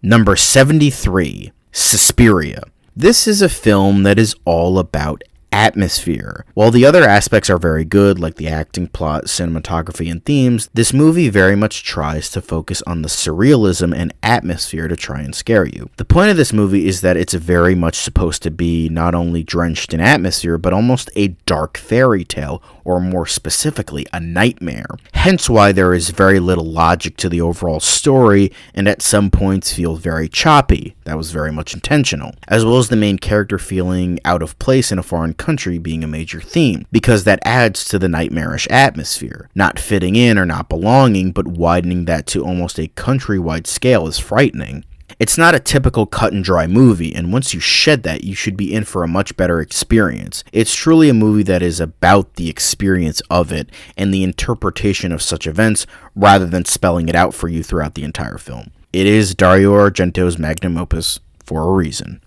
[SPEAKER 1] Number 73, Suspiria. This is a film that is all about atmosphere. While the other aspects are very good, like the acting, plot, cinematography, and themes, this movie very much tries to focus on the surrealism and atmosphere to try and scare you. The point of this movie is that it's very much supposed to be not only drenched in atmosphere, but almost a dark fairy tale, or more specifically, a nightmare. Hence why there is very little logic to the overall story, and at some points feels very choppy. That was very much intentional. As well as the main character feeling out of place in a foreign country being a major theme, because that adds to the nightmarish atmosphere. Not fitting in or not belonging, but widening that to almost a countrywide scale is frightening. It's not a typical cut and dry movie, and once you shed that, you should be in for a much better experience. It's truly a movie that is about the experience of it, and the interpretation of such events, rather than spelling it out for you throughout the entire film. It is Dario Argento's magnum opus for a reason.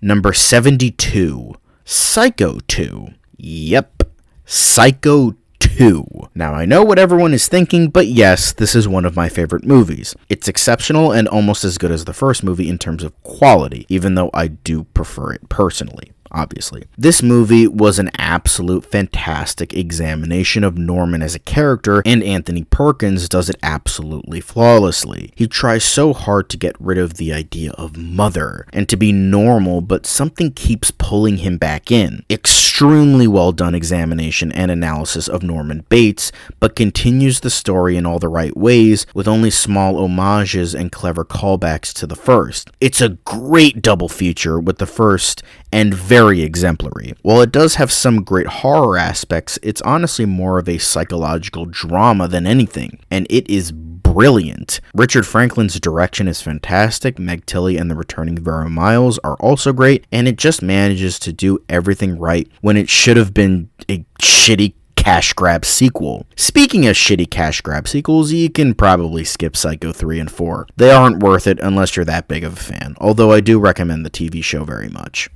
[SPEAKER 1] Number 72, Psycho 2. Yep, Psycho 2. Now, I know what everyone is thinking, but yes, this is one of my favorite movies. It's exceptional and almost as good as the first movie in terms of quality, even though I do prefer it personally. Obviously. This movie was an absolute fantastic examination of Norman as a character, and Anthony Perkins does it absolutely flawlessly. He tries so hard to get rid of the idea of mother, and to be normal, but something keeps pulling him back in. Extremely well done examination and analysis of Norman Bates, but continues the story in all the right ways, with only small homages and clever callbacks to the first. It's a great double feature, with the first and very exemplary. While it does have some great horror aspects, it's honestly more of a psychological drama than anything, and it is brilliant. Richard Franklin's direction is fantastic, Meg Tilly and the returning Vera Miles are also great, and it just manages to do everything right when it should have been a shitty cash grab sequel. Speaking of shitty cash grab sequels, you can probably skip Psycho 3 and 4. They aren't worth it unless you're that big of a fan, although I do recommend the TV show very much.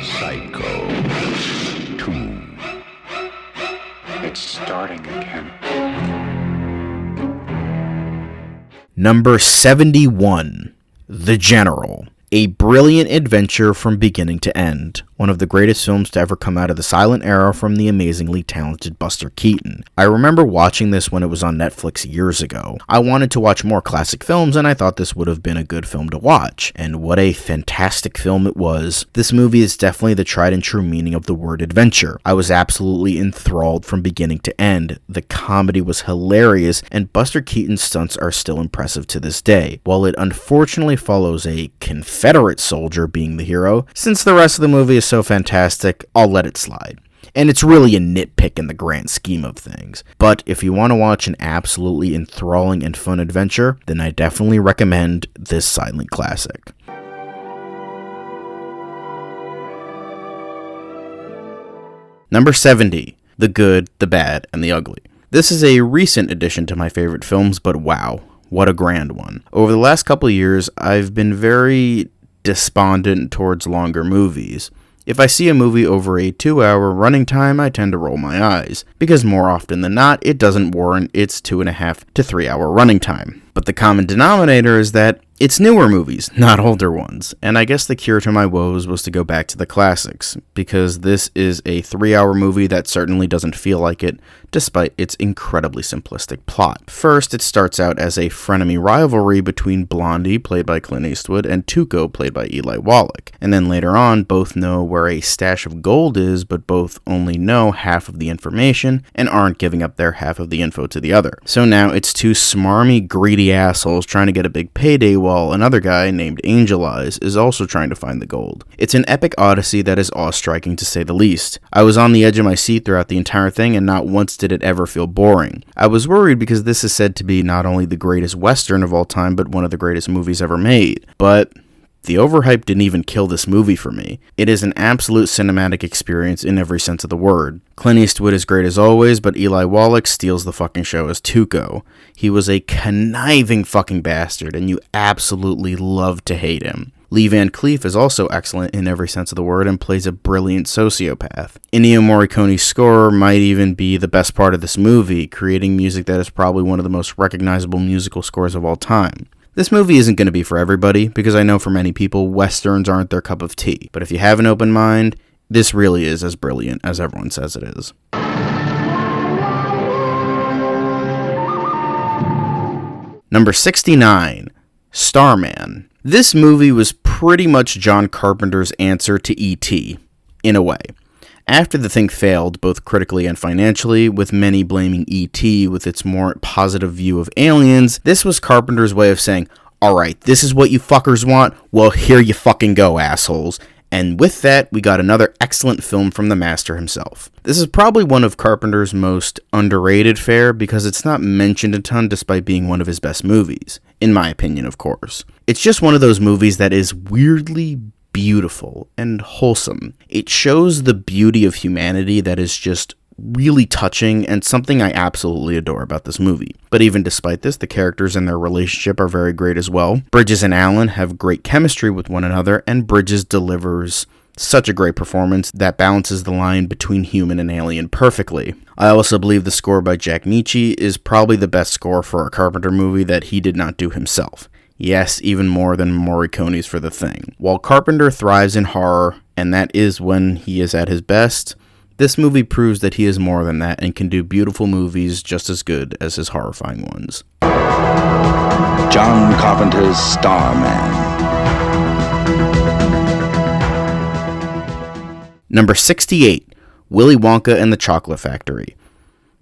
[SPEAKER 6] Psycho 2. It's starting again.
[SPEAKER 1] Number 71, The General. A brilliant adventure from beginning to end. one of the greatest films to ever come out of the silent era from the amazingly talented Buster Keaton. I remember watching this when it was on Netflix years ago. I wanted to watch more classic films, and I thought this would have been a good film to watch. And what a fantastic film it was. This movie is definitely the tried and true meaning of the word adventure. I was absolutely enthralled from beginning to end. The comedy was hilarious, and Buster Keaton's stunts are still impressive to this day. While it unfortunately follows a Confederate soldier being the hero, since the rest of the movie is so fantastic, I'll let it slide. And it's really a nitpick in the grand scheme of things. But if you want to watch an absolutely enthralling and fun adventure, then I definitely recommend this silent classic. Number 70, The Good, the Bad, and the Ugly. This is a recent addition to my favorite films, but wow, what a grand one. Over the last couple of years, I've been very despondent towards longer movies. If I see a movie over a 2-hour running time, I tend to roll my eyes, because more often than not, it doesn't warrant its 2.5 to 3 hour running time. But the common denominator is that it's newer movies, not older ones, and I guess the cure to my woes was to go back to the classics, because this is a 3-hour movie that certainly doesn't feel like it, despite its incredibly simplistic plot. First, it starts out as a frenemy rivalry between Blondie, played by Clint Eastwood, and Tuco, played by Eli Wallach, and then later on, both know where a stash of gold is, but both only know half of the information, and aren't giving up their half of the info to the other. So now it's two smarmy, greedy assholes trying to get a big payday while another guy named Angel Eyes is also trying to find the gold. It's an epic odyssey that is awe-striking to say the least. I was on the edge of my seat throughout the entire thing, and not once did it ever feel boring. I was worried because this is said to be not only the greatest Western of all time, but one of the greatest movies ever made. But the overhype didn't even kill this movie for me. It is an absolute cinematic experience in every sense of the word. Clint Eastwood is great as always, but Eli Wallach steals the fucking show as Tuco. He was a conniving fucking bastard, and you absolutely love to hate him. Lee Van Cleef is also excellent in every sense of the word and plays a brilliant sociopath. Ennio Morricone's score might even be the best part of this movie, creating music that is probably one of the most recognizable musical scores of all time. This movie isn't going to be for everybody, because I know for many people, Westerns aren't their cup of tea. But if you have an open mind, this really is as brilliant as everyone says it is. Number 69, Starman. This movie was pretty much John Carpenter's answer to E.T., in a way. After the thing failed, both critically and financially, with many blaming E.T. with its more positive view of aliens, this was Carpenter's way of saying, alright, this is what you fuckers want? Well, here you fucking go, assholes. And with that, we got another excellent film from the master himself. This is probably one of Carpenter's most underrated fare because it's not mentioned a ton despite being one of his best movies. In my opinion, of course. It's just one of those movies that is weirdly beautiful and wholesome. It shows the beauty of humanity that is just really touching and something I absolutely adore about this movie. But even despite this, the characters and their relationship are very great as well. Bridges and Allen have great chemistry with one another, and Bridges delivers such a great performance that balances the line between human and alien perfectly. I also believe the score by Jack Nitzsche is probably the best score for a Carpenter movie that he did not do himself. Yes, even more than Morricone's for The Thing. While Carpenter thrives in horror, and that is when he is at his best, this movie proves that he is more than that and can do beautiful movies just as good as his horrifying ones.
[SPEAKER 8] John Carpenter's Starman.
[SPEAKER 1] Number 68, Willy Wonka and the Chocolate Factory.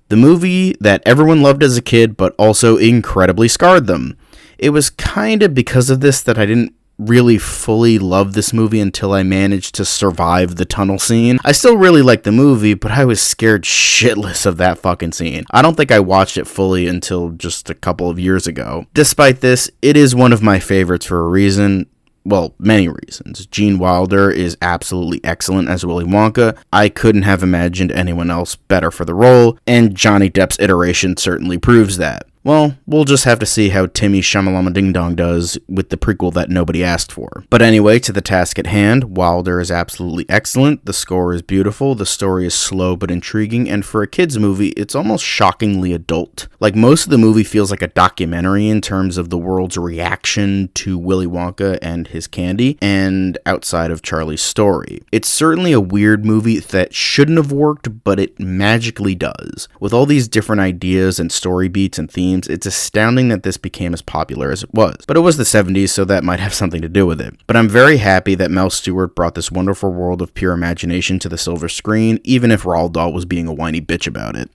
[SPEAKER 1] The movie that everyone loved as a kid, but also incredibly scarred them. It was kind of because of this that I didn't really fully love this movie until I managed to survive the tunnel scene. I still really liked the movie, but I was scared shitless of that fucking scene. I don't think I watched it fully until just a couple of years ago. Despite this, it is one of my favorites for a reason. Well, many reasons. Gene Wilder is absolutely excellent as Willy Wonka. I couldn't have imagined anyone else better for the role, and Johnny Depp's iteration certainly proves that. Well, we'll just have to see how Timmy Shamalama Ding Dong does with the prequel that nobody asked for. But anyway, to the task at hand, Wilder is absolutely excellent, the score is beautiful, the story is slow but intriguing, and for a kid's movie, it's almost shockingly adult. Like, most of the movie feels like a documentary in terms of the world's reaction to Willy Wonka and his candy, and outside of Charlie's story. It's certainly a weird movie that shouldn't have worked, but it magically does. With all these different ideas and story beats and themes, it's astounding that this became as popular as it was. But it was the 70s, so that might have something to do with it. But I'm very happy that Mel Stewart brought this wonderful world of pure imagination to the silver screen, even if Roald Dahl was being a whiny bitch about it.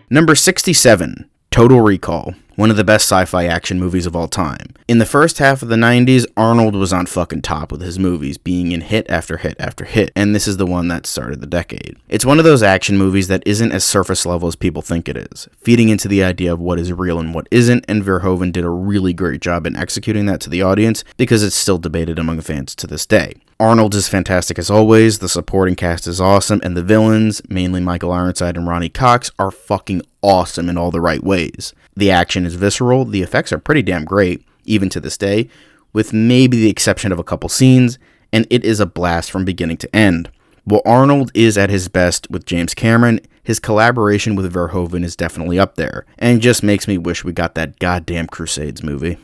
[SPEAKER 1] Number 67, Total Recall. One of the best sci-fi action movies of all time. In the first half of the 90s, Arnold was on fucking top with his movies, being in hit after hit after hit, and this is the one that started the decade. It's one of those action movies that isn't as surface level as people think it is, feeding into the idea of what is real and what isn't, and Verhoeven did a really great job in executing that to the audience, because it's still debated among fans to this day. Arnold is fantastic as always, the supporting cast is awesome, and the villains, mainly Michael Ironside and Ronnie Cox, are fucking awesome in all the right ways. The action is visceral, the effects are pretty damn great, even to this day, with maybe the exception of a couple scenes, and it is a blast from beginning to end. While Arnold is at his best with James Cameron, his collaboration with Verhoeven is definitely up there, and just makes me wish we got that goddamn Crusades movie.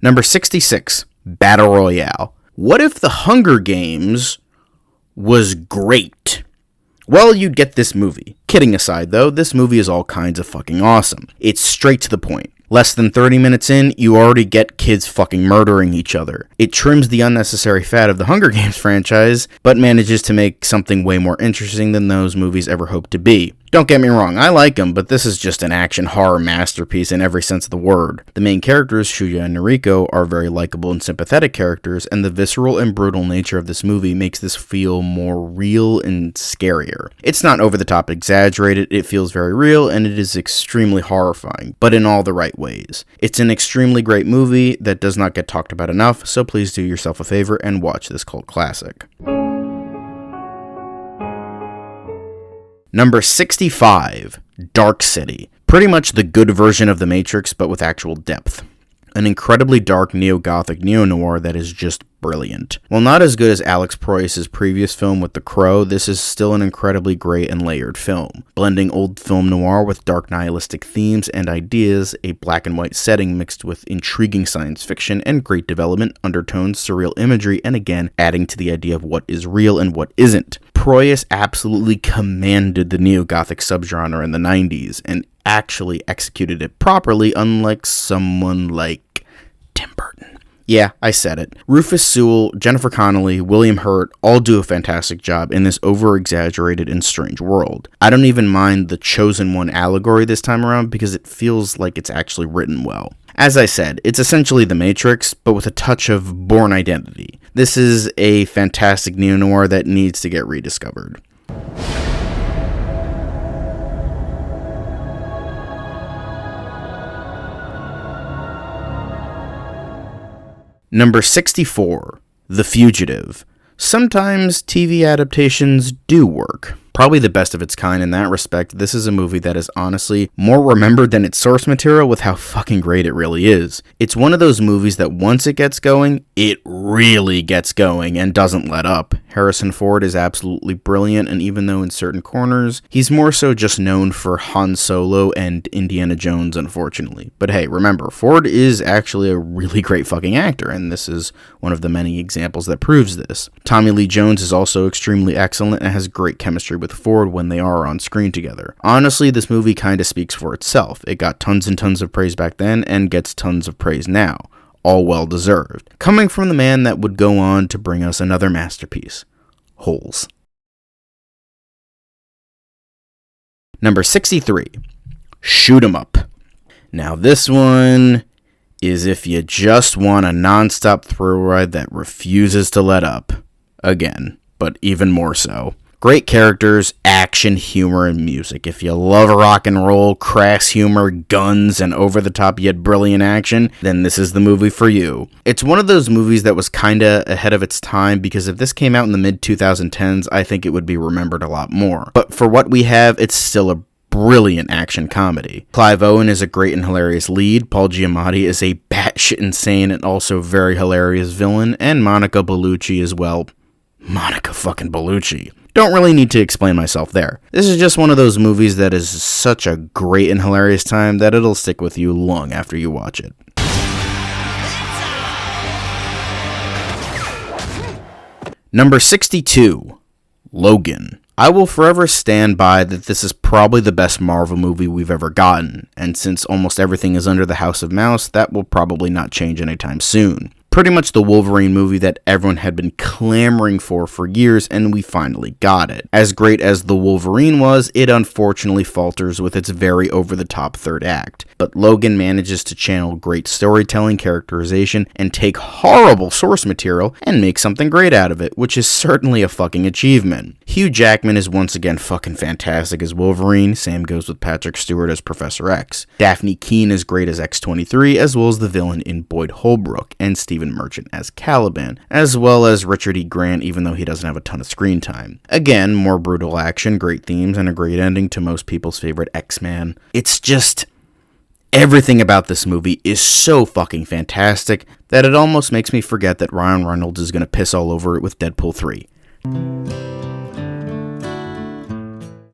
[SPEAKER 1] Number 66, Battle Royale. What if The Hunger Games was great? Well, you'd get this movie. Kidding aside though, this movie is all kinds of fucking awesome. It's straight to the point. Less than 30 minutes in, you already get kids fucking murdering each other. It trims the unnecessary fat of the Hunger Games franchise, but manages to make something way more interesting than those movies ever hoped to be. Don't get me wrong, I like them, but this is just an action horror masterpiece in every sense of the word. The main characters, Shuya and Noriko, are very likable and sympathetic characters, and the visceral and brutal nature of this movie makes this feel more real and scarier. It's not over the top exaggerated, it feels very real, and it is extremely horrifying, but in all the right ways. It's an extremely great movie that does not get talked about enough, so please do yourself a favor and watch this cult classic. Number 65, Dark City. Pretty much the good version of The Matrix, but with actual depth. An incredibly dark neo-gothic neo-noir that is just brilliant. While not as good as Alex Proyas' previous film with The Crow, this is still an incredibly great and layered film. Blending old film noir with dark nihilistic themes and ideas, a black and white setting mixed with intriguing science fiction and great development, undertones, surreal imagery, and again, adding to the idea of what is real and what isn't. Proyas absolutely commanded the neo-gothic subgenre in the 90s, and actually executed it properly, unlike someone like Tim Burton. Yeah, I said it. Rufus Sewell, Jennifer Connelly, William Hurt all do a fantastic job in this over-exaggerated and strange world. I don't even mind the Chosen One allegory this time around because it feels like it's actually written well. As I said, it's essentially The Matrix, but with a touch of Bourne Identity. This is a fantastic neo-noir that needs to get rediscovered. Number 64, The Fugitive. Sometimes TV adaptations do work. Probably the best of its kind in that respect, this is a movie that is honestly more remembered than its source material with how fucking great it really is. It's one of those movies that once it gets going, it really gets going and doesn't let up. Harrison Ford is absolutely brilliant, and even though in certain corners, he's more so just known for Han Solo and Indiana Jones, unfortunately. But hey, remember, Ford is actually a really great fucking actor, and this is one of the many examples that proves this. Tommy Lee Jones is also extremely excellent and has great chemistry with Ford when they are on screen together. Honestly, this movie kinda speaks for itself. It got tons and tons of praise back then, and gets tons of praise now. All well deserved. Coming from the man that would go on to bring us another masterpiece, Holes. Number 63, Shoot 'em Up. Now this one is if you just want a non-stop thrill ride that refuses to let up. Again, but even more so. Great characters, action, humor, and music. If you love rock and roll, crass humor, guns, and over-the-top yet brilliant action, then this is the movie for you. It's one of those movies that was kinda ahead of its time, because if this came out in the mid-2010s, I think it would be remembered a lot more. But for what we have, it's still a brilliant action comedy. Clive Owen is a great and hilarious lead, Paul Giamatti is a batshit insane and also very hilarious villain, and Monica Bellucci as well. Monica fucking Bellucci. Don't really need to explain myself there. This is just one of those movies that is such a great and hilarious time that it'll stick with you long after you watch it. Number 62, Logan. I will forever stand by that this is probably the best Marvel movie we've ever gotten, and since almost everything is under the House of Mouse, that will probably not change anytime soon. Pretty much the Wolverine movie that everyone had been clamoring for years, and we finally got it. As great as the Wolverine was, it unfortunately falters with its very over-the-top third act. But Logan manages to channel great storytelling, characterization, and take horrible source material and make something great out of it, which is certainly a fucking achievement. Hugh Jackman is once again fucking fantastic as Wolverine, same goes with Patrick Stewart as Professor X. Daphne Keane is great as X-23, as well as the villain in Boyd Holbrook, and Stephen Merchant as Caliban, as well as Richard E. Grant, even though he doesn't have a ton of screen time. Again, more brutal action, great themes, and a great ending to most people's favorite X-Man. It's just, everything about this movie is so fucking fantastic that it almost makes me forget that Ryan Reynolds is going to piss all over it with Deadpool 3.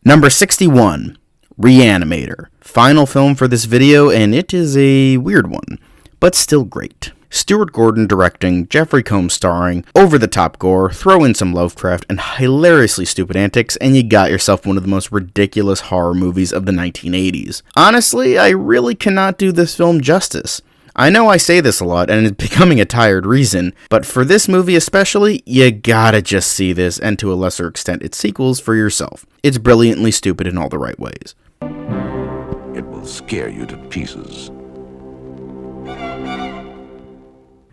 [SPEAKER 1] Number 61, Reanimator. Final film for this video, and it is a weird one, but still great. Stuart Gordon directing, Jeffrey Combs starring, over-the-top gore, throw in some Lovecraft, and hilariously stupid antics, and you got yourself one of the most ridiculous horror movies of the 1980s. Honestly, I really cannot do this film justice. I know I say this a lot, and it's becoming a tired reason, but for this movie especially, you gotta just see this, and to a lesser extent its sequels, for yourself. It's brilliantly stupid in all the right ways.
[SPEAKER 9] It will scare you to pieces.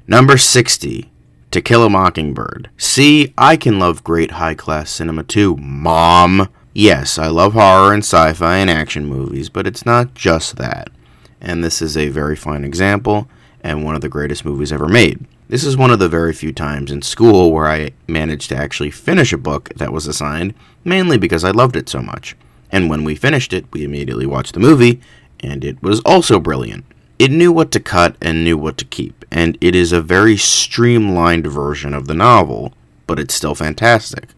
[SPEAKER 1] Number 60, To Kill a Mockingbird. See, I can love great high-class cinema too, Mom. Yes, I love horror and sci-fi and action movies, but it's not just that. And this is a very fine example, and one of the greatest movies ever made. This is one of the very few times in school where I managed to actually finish a book that was assigned, mainly because I loved it so much. And when we finished it, we immediately watched the movie, and it was also brilliant. It knew what to cut and knew what to keep, and it is a very streamlined version of the novel, but it's still fantastic.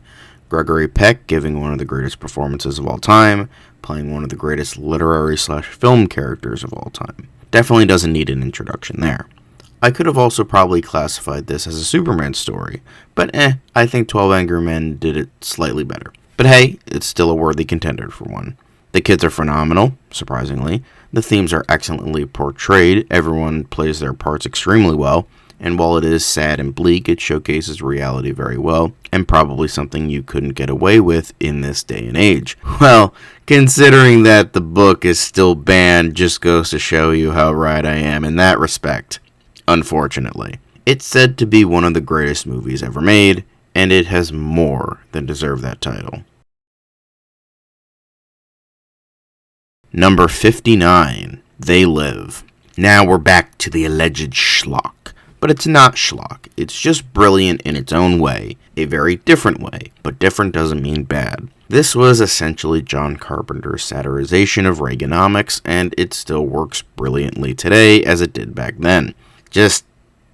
[SPEAKER 1] Gregory Peck giving one of the greatest performances of all time, playing one of the greatest literary/film characters of all time. Definitely doesn't need an introduction there. I could have also probably classified this as a Superman story, but I think 12 Angry Men did it slightly better. But hey, it's still a worthy contender for one. The kids are phenomenal, surprisingly. The themes are excellently portrayed, everyone plays their parts extremely well, and while it is sad and bleak, it showcases reality very well, and probably something you couldn't get away with in this day and age. Well, considering that the book is still banned just goes to show you how right I am in that respect, unfortunately. It's said to be one of the greatest movies ever made, and it has more than deserved that title. Number 59, They Live. Now we're back to the alleged schlock. But it's not schlock, it's just brilliant in its own way, a very different way, but different doesn't mean bad. This was essentially John Carpenter's satirization of Reaganomics, and it still works brilliantly today as it did back then. Just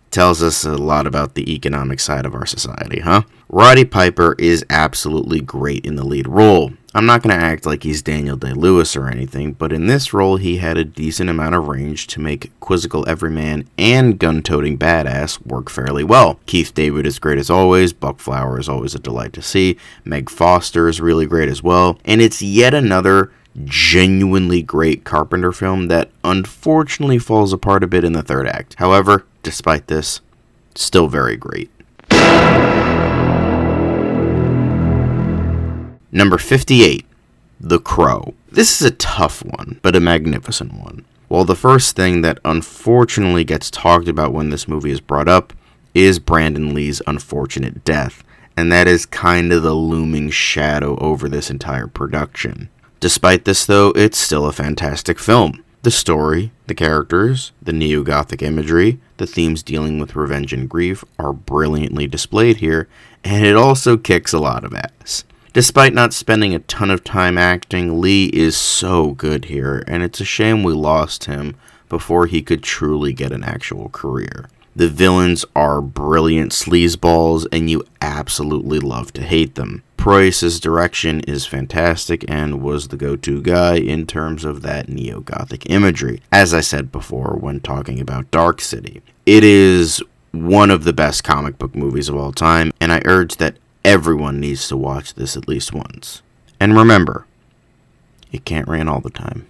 [SPEAKER 1] tells us a lot about the economic side of our society, huh? Roddy Piper is absolutely great in the lead role. I'm not going to act like he's Daniel Day-Lewis or anything, but in this role he had a decent amount of range to make quizzical everyman and gun-toting badass work fairly well. Keith David is great as always, Buck Flower is always a delight to see, Meg Foster is really great as well, and it's yet another genuinely great Carpenter film that unfortunately falls apart a bit in the third act. However, despite this, still very great. Number 58, The Crow. This is a tough one, but a magnificent one. Well, the first thing that unfortunately gets talked about when this movie is brought up is Brandon Lee's unfortunate death, and that is kind of the looming shadow over this entire production. Despite this though, it's still a fantastic film. The story, the characters, the neo-Gothic imagery, the themes dealing with revenge and grief are brilliantly displayed here, and it also kicks a lot of ass. Despite not spending a ton of time acting, Lee is so good here, and it's a shame we lost him before he could truly get an actual career. The villains are brilliant sleazeballs, and you absolutely love to hate them. Preuss's direction is fantastic and was the go-to guy in terms of that neo-Gothic imagery, as I said before when talking about Dark City. It is one of the best comic book movies of all time, and I urge that everyone needs to watch this at least once. And remember, it can't rain all the time.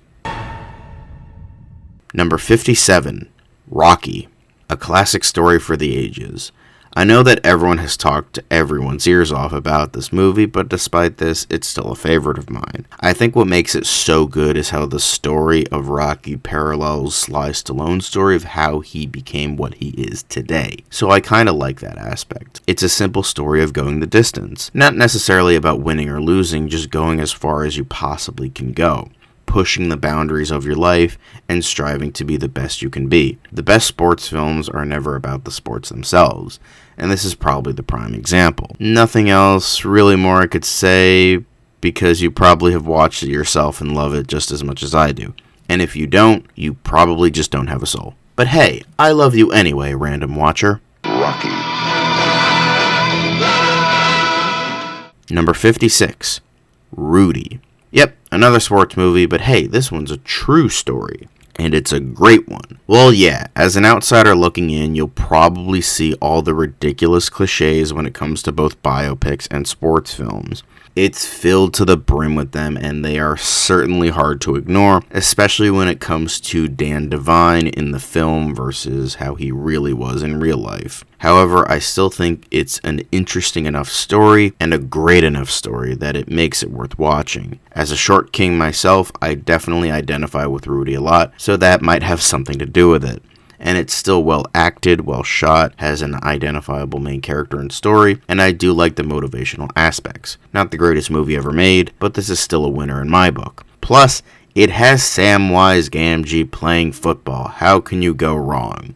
[SPEAKER 1] Number 57, Rocky, a classic story for the ages. I know that everyone has talked everyone's ears off about this movie, but despite this, it's still a favorite of mine. I think what makes it so good is how the story of Rocky parallels Sly Stallone's story of how he became what he is today. So I kinda like that aspect. It's a simple story of going the distance. Not necessarily about winning or losing, just going as far as you possibly can go. Pushing the boundaries of your life and striving to be the best you can be. The best sports films are never about the sports themselves, and this is probably the prime example. Nothing else really more I could say, because you probably have watched it yourself and love it just as much as I do. And if you don't, you probably just don't have a soul. But hey, I love you anyway, random watcher.
[SPEAKER 9] Rocky.
[SPEAKER 1] Number 56, Rudy. Yep, another sports movie, but hey, this one's a true story, and it's a great one. Well, yeah, as an outsider looking in, you'll probably see all the ridiculous cliches when it comes to both biopics and sports films. It's filled to the brim with them, and they are certainly hard to ignore, especially when it comes to Dan Devine in the film versus how he really was in real life. However, I still think it's an interesting enough story and a great enough story that it makes it worth watching. As a short king myself, I definitely identify with Rudy a lot, so that might have something to do with it. And it's still well acted, well shot, has an identifiable main character and story, and I do like the motivational aspects. Not the greatest movie ever made, but this is still a winner in my book. Plus, it has Samwise Gamgee playing football. How can you go wrong?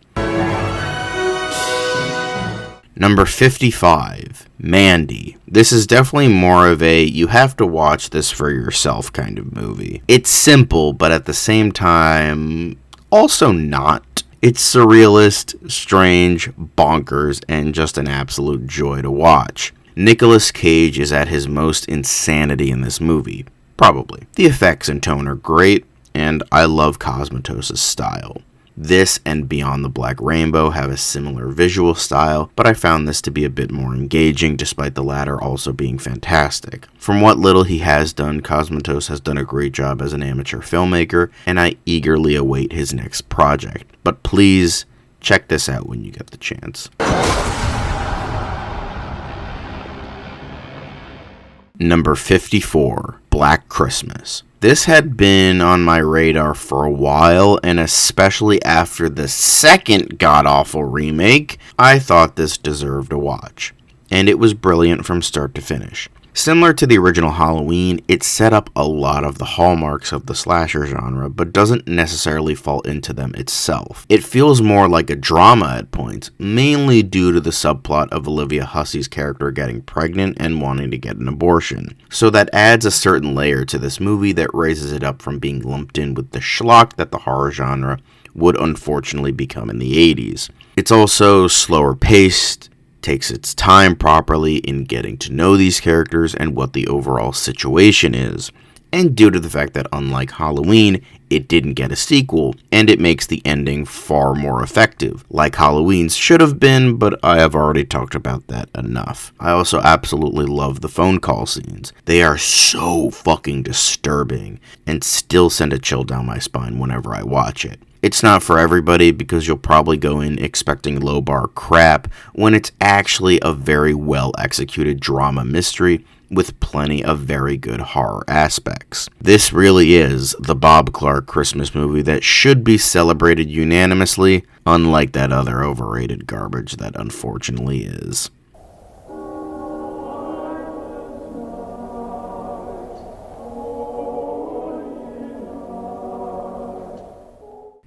[SPEAKER 1] Number 55, Mandy. This is definitely more of a you have to watch this for yourself kind of movie. It's simple, but at the same time, also not. It's surrealist, strange, bonkers, and just an absolute joy to watch. Nicolas Cage is at his most insanity in this movie. Probably. The effects and tone are great, and I love Cosmatos' style. This and Beyond the Black Rainbow have a similar visual style, but I found this to be a bit more engaging, despite the latter also being fantastic. From what little he has done, Cosmatos has done a great job as an amateur filmmaker, and I eagerly await his next project. But please, check this out when you get the chance. Number 54, Black Christmas. This had been on my radar for a while, and especially after the second god-awful remake, I thought this deserved a watch. And it was brilliant from start to finish. Similar to the original Halloween, it set up a lot of the hallmarks of the slasher genre, but doesn't necessarily fall into them itself. It feels more like a drama at points, mainly due to the subplot of Olivia Hussey's character getting pregnant and wanting to get an abortion. So that adds a certain layer to this movie that raises it up from being lumped in with the schlock that the horror genre would unfortunately become in the 80s. It's also slower paced, takes its time properly in getting to know these characters and what the overall situation is, and due to the fact that unlike Halloween, it didn't get a sequel, and it makes the ending far more effective, like Halloween's should have been, but I have already talked about that enough. I also absolutely love the phone call scenes. They are so fucking disturbing, and still send a chill down my spine whenever I watch it. It's not for everybody because you'll probably go in expecting low bar crap when it's actually a very well executed drama mystery with plenty of very good horror aspects. This really is the Bob Clark Christmas movie that should be celebrated unanimously, unlike that other overrated garbage that unfortunately is.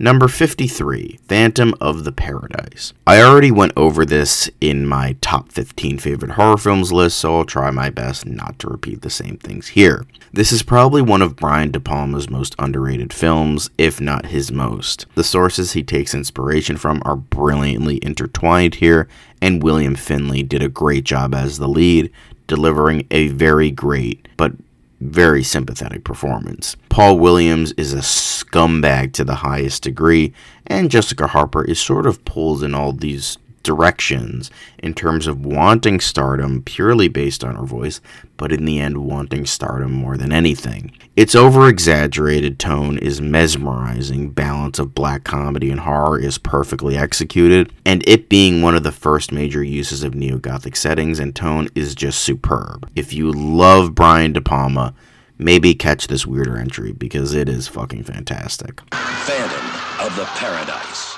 [SPEAKER 1] Number 53, Phantom of the Paradise. I already went over this in my top 15 favorite horror films list, so I'll try my best not to repeat the same things here. This is probably one of Brian De Palma's most underrated films, if not his most. The sources he takes inspiration from are brilliantly intertwined here, and William Finley did a great job as the lead, delivering a very great, but very sympathetic performance. Paul Williams is a scumbag to the highest degree, and Jessica Harper is sort of pulled in all these directions in terms of wanting stardom purely based on her voice, but in the end wanting stardom more than anything. Its over-exaggerated tone is mesmerizing, balance of black comedy and horror is perfectly executed, and it being one of the first major uses of neo-gothic settings and tone is just superb. If you love Brian De Palma, maybe catch this weirder entry because it is fucking fantastic.
[SPEAKER 10] Phantom of the Paradise.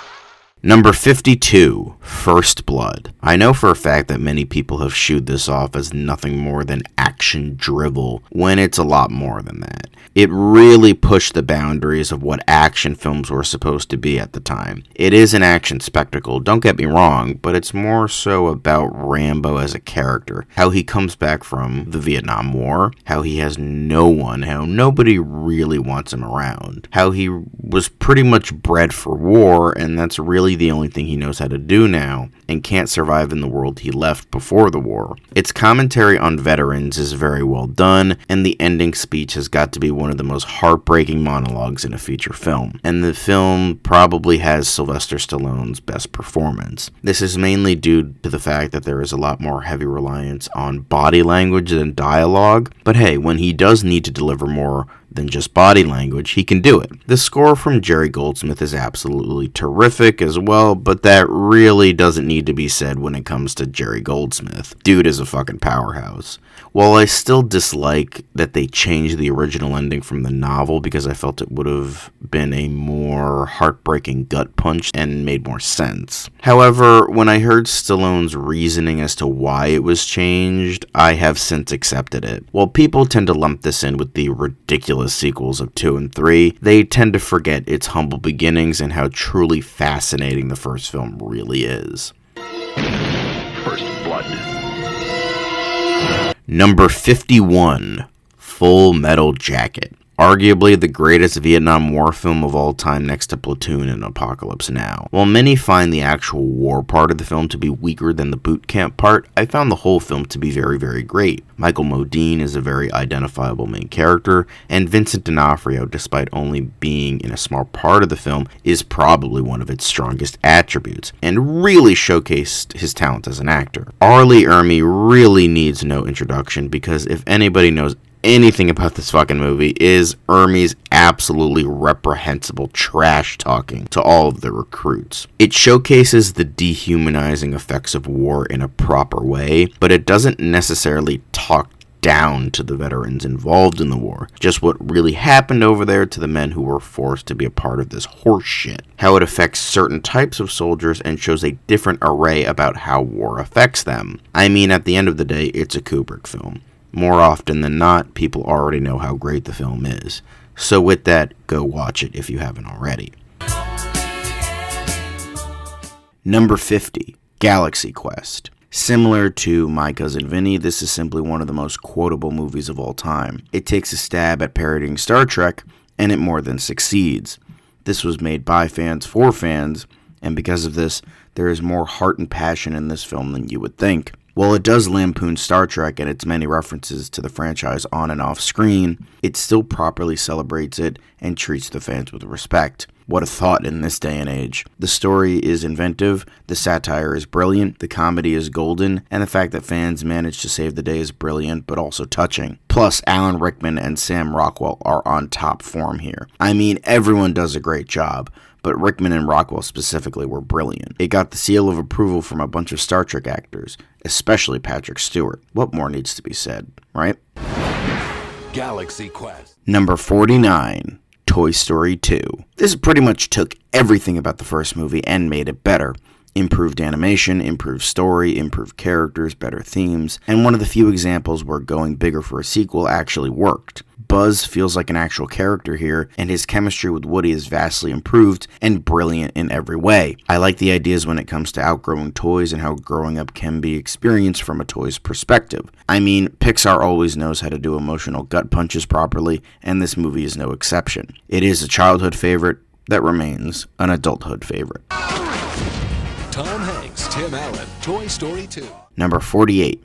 [SPEAKER 1] Number 52, First Blood. I know for a fact that many people have shooed this off as nothing more than action drivel, when it's a lot more than that. It really pushed the boundaries of what action films were supposed to be at the time. It is an action spectacle, don't get me wrong, but it's more so about Rambo as a character, how he comes back from the Vietnam War, how he has no one, how nobody really wants him around, how he was pretty much bred for war, and that's really the only thing he knows how to do now, and can't survive in the world he left before the war. Its commentary on veterans is very well done, and the ending speech has got to be one of the most heartbreaking monologues in a feature film, and the film probably has Sylvester Stallone's best performance. This is mainly due to the fact that there is a lot more heavy reliance on body language than dialogue, but hey, when he does need to deliver more than just body language, he can do it. The score from Jerry Goldsmith is absolutely terrific as well, but that really doesn't need to be said when it comes to Jerry Goldsmith. Dude is a fucking powerhouse. While I still dislike that they changed the original ending from the novel because I felt it would have been a more heartbreaking gut punch and made more sense. However, when I heard Stallone's reasoning as to why it was changed, I have since accepted it. While people tend to lump this in with the ridiculous sequels of 2 and 3, they tend to forget its humble beginnings and how truly fascinating the first film really is.
[SPEAKER 6] First Blood.
[SPEAKER 1] Number 51, Full Metal Jacket. Arguably the greatest Vietnam War film of all time next to Platoon and Apocalypse Now. While many find the actual war part of the film to be weaker than the boot camp part, I found the whole film to be very, very great. Michael Modine is a very identifiable main character, and Vincent D'Onofrio, despite only being in a small part of the film, is probably one of its strongest attributes, and really showcased his talent as an actor. R. Lee Ermey really needs no introduction, because if anybody knows anything about this fucking movie, is Ermey's absolutely reprehensible trash talking to all of the recruits. It showcases the dehumanizing effects of war in a proper way, but it doesn't necessarily talk down to the veterans involved in the war, just what really happened over there to the men who were forced to be a part of this horse shit, how it affects certain types of soldiers and shows a different array about how war affects them. I mean, at the end of the day, it's a Kubrick film. More often than not, people already know how great the film is. So with that, go watch it if you haven't already. Number 50, Galaxy Quest. Similar to My Cousin Vinnie, this is simply one of the most quotable movies of all time. It takes a stab at parodying Star Trek, and it more than succeeds. This was made by fans for fans, and because of this, there is more heart and passion in this film than you would think. While it does lampoon Star Trek and its many references to the franchise on and off screen, it still properly celebrates it and treats the fans with respect. What a thought in this day and age. The story is inventive, the satire is brilliant, the comedy is golden, and the fact that fans manage to save the day is brilliant but also touching. Plus, Alan Rickman and Sam Rockwell are on top form here. I mean, everyone does a great job, but Rickman and Rockwell specifically were brilliant. It got the seal of approval from a bunch of Star Trek actors, especially Patrick Stewart. What more needs to be said, right?
[SPEAKER 10] Galaxy Quest.
[SPEAKER 1] Number 49, Toy Story 2. This pretty much took everything about the first movie and made it better. Improved animation, improved story, improved characters, better themes, and one of the few examples where going bigger for a sequel actually worked. Buzz feels like an actual character here, and his chemistry with Woody is vastly improved and brilliant in every way. I like the ideas when it comes to outgrowing toys and how growing up can be experienced from a toy's perspective. I mean, Pixar always knows how to do emotional gut punches properly, and this movie is no exception. It is a childhood favorite that remains an adulthood favorite.
[SPEAKER 10] Tom Hanks, Tim Allen, Toy Story 2.
[SPEAKER 1] Number 48.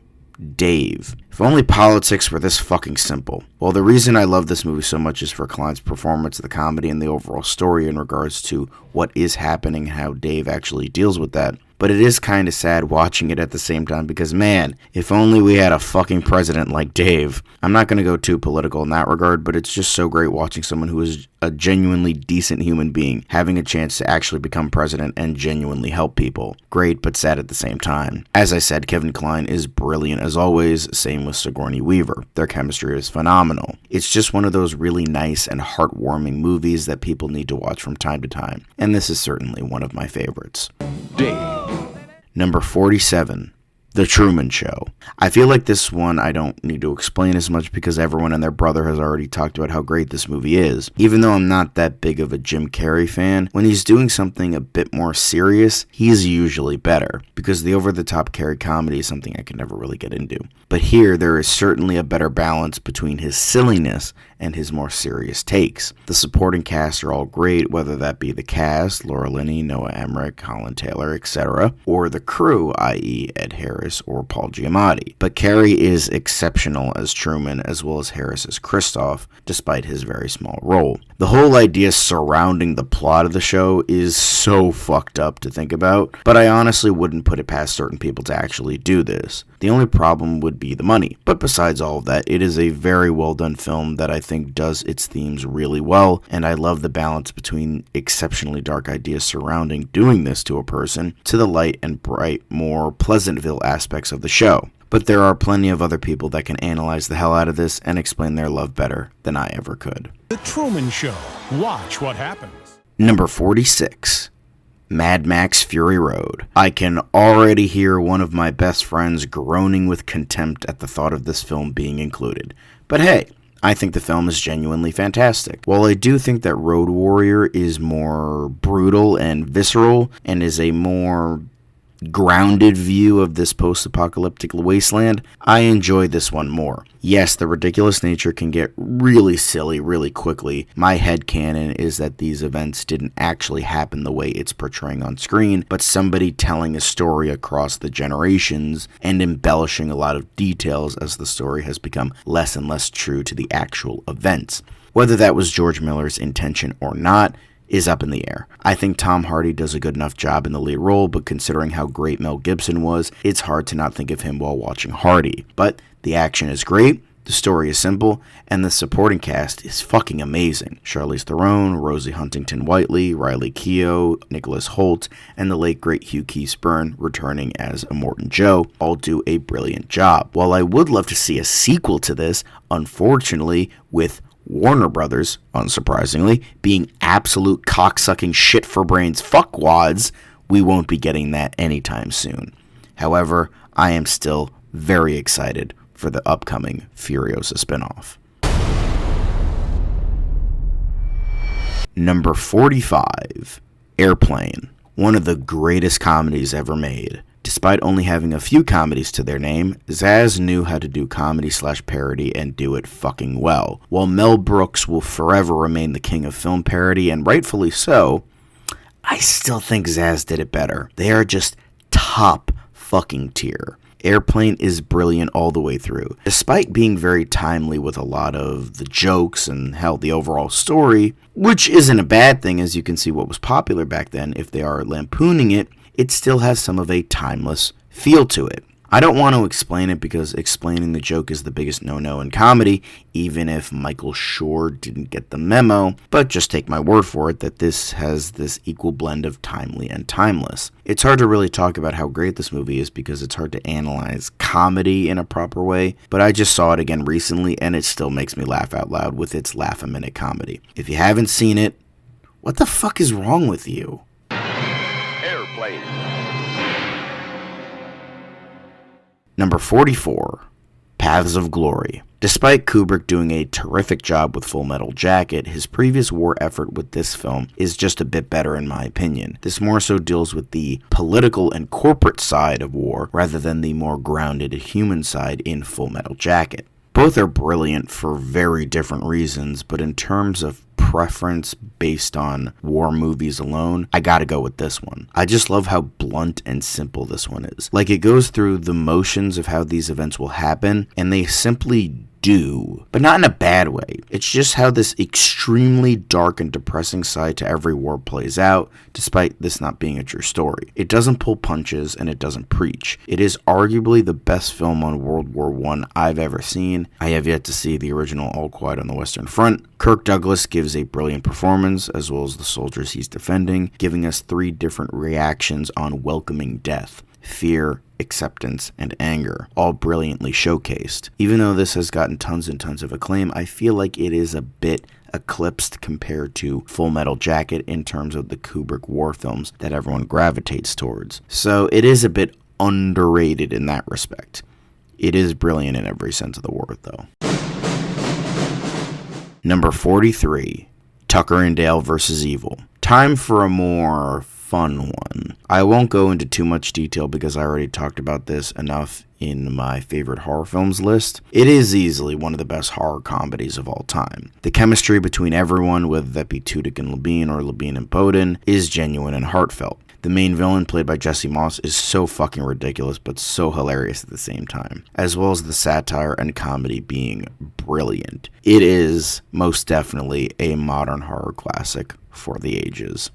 [SPEAKER 1] Dave. If only politics were this fucking simple. Well, the reason I love this movie so much is for Klein's performance, the comedy, and the overall story in regards to what is happening, how Dave actually deals with that. But it is kind of sad watching it at the same time because, man, if only we had a fucking president like Dave. I'm not going to go too political in that regard, but it's just so great watching someone who is a genuinely decent human being having a chance to actually become president and genuinely help people. Great, but sad at the same time. As I said, Kevin Kline is brilliant as always, same with Sigourney Weaver. Their chemistry is phenomenal. It's just one of those really nice and heartwarming movies that people need to watch from time to time, and this is certainly one of my favorites.
[SPEAKER 10] Dave.
[SPEAKER 1] Number 47, The Truman Show. I feel like this one I don't need to explain as much because everyone and their brother has already talked about how great this movie is. Even though I'm not that big of a Jim Carrey fan, when he's doing something a bit more serious, he's usually better, because the over-the-top Carrey comedy is something I can never really get into. But here, there is certainly a better balance between his silliness and his more serious takes. The supporting cast are all great, whether that be the cast, Laura Linney, Noah Emmerich, Holland Taylor, etc., or the crew, i.e. Ed Harris or Paul Giamatti. But Carrey is exceptional as Truman, as well as Harris as Kristoff, despite his very small role. The whole idea surrounding the plot of the show is so fucked up to think about, but I honestly wouldn't put it past certain people to actually do this. The only problem would be the money. But besides all of that, it is a very well done film that I think does its themes really well, and I love the balance between exceptionally dark ideas surrounding doing this to a person to the light and bright, more Pleasantville aspects of the show. But there are plenty of other people that can analyze the hell out of this and explain their love better than I ever could.
[SPEAKER 11] The Truman Show. Watch what happens.
[SPEAKER 1] Number 46. Mad Max Fury Road. I can already hear one of my best friends groaning with contempt at the thought of this film being included. But hey, I think the film is genuinely fantastic. While I do think that Road Warrior is more brutal and visceral and is a more grounded view of this post-apocalyptic wasteland, I enjoy this one more. Yes, the ridiculous nature can get really silly really quickly. My headcanon is that these events didn't actually happen the way it's portraying on screen, but somebody telling a story across the generations and embellishing a lot of details as the story has become less and less true to the actual events. Whether that was George Miller's intention or not is up in the air. I think Tom Hardy does a good enough job in the lead role, but considering how great Mel Gibson was, it's hard to not think of him while watching Hardy. But the action is great, the story is simple, and the supporting cast is fucking amazing. Charlize Theron, Rosie Huntington-Whiteley, Riley Keough, Nicholas Hoult, and the late great Hugh Keith-Byrne returning as Immortan Joe all do a brilliant job. While I would love to see a sequel to this, unfortunately, with Warner Brothers, unsurprisingly, being absolute cocksucking shit-for-brains fuckwads, we won't be getting that anytime soon. However, I am still very excited for the upcoming Furiosa spinoff. Number 45, Airplane. One of the greatest comedies ever made. Despite only having a few comedies to their name, Zaz knew how to do comedy/parody and do it fucking well. While Mel Brooks will forever remain the king of film parody, and rightfully so, I still think Zaz did it better. They are just top fucking tier. Airplane is brilliant all the way through. Despite being very timely with a lot of the jokes and hell, the overall story, which isn't a bad thing as you can see what was popular back then if they are lampooning it, it still has some of a timeless feel to it. I don't want to explain it because explaining the joke is the biggest no-no in comedy, even if Michael Schur didn't get the memo, but just take my word for it that this has this equal blend of timely and timeless. It's hard to really talk about how great this movie is because it's hard to analyze comedy in a proper way, but I just saw it again recently and it still makes me laugh out loud with its laugh-a-minute comedy. If you haven't seen it, what the fuck is wrong with you?
[SPEAKER 6] Airplane.
[SPEAKER 1] Number 44, Paths of Glory. Despite Kubrick doing a terrific job with Full Metal Jacket, his previous war effort with this film is just a bit better in my opinion. This more so deals with the political and corporate side of war rather than the more grounded human side in Full Metal Jacket. Both are brilliant for very different reasons, but in terms of preference based on war movies alone, I gotta go with this one. I just love how blunt and simple this one is. Like, it goes through the motions of how these events will happen, and they simply do, but not in a bad way. It's just how this extremely dark and depressing side to every war plays out, despite this not being a true story. It doesn't pull punches, and it doesn't preach. It is arguably the best film on World War I I've ever seen. I have yet to see the original All Quiet on the Western Front. Kirk Douglas gives a brilliant performance, as well as the soldiers he's defending, giving us 3 different reactions on welcoming death: fear, acceptance, and anger, all brilliantly showcased. Even though this has gotten tons and tons of acclaim, I feel like it is a bit eclipsed compared to Full Metal Jacket in terms of the Kubrick war films that everyone gravitates towards. So it is a bit underrated in that respect. It is brilliant in every sense of the word, though. Number 43, Tucker and Dale vs. Evil. Time for a more fun one. I won't go into too much detail because I already talked about this enough in my favorite horror films list. It is easily one of the best horror comedies of all time. The chemistry between everyone, whether that be Tudyk and Labine or Labine and Bowden, is genuine and heartfelt. The main villain, played by Jesse Moss, is so fucking ridiculous but so hilarious at the same time, as well as the satire and comedy being brilliant. It is most definitely a modern horror classic for the ages.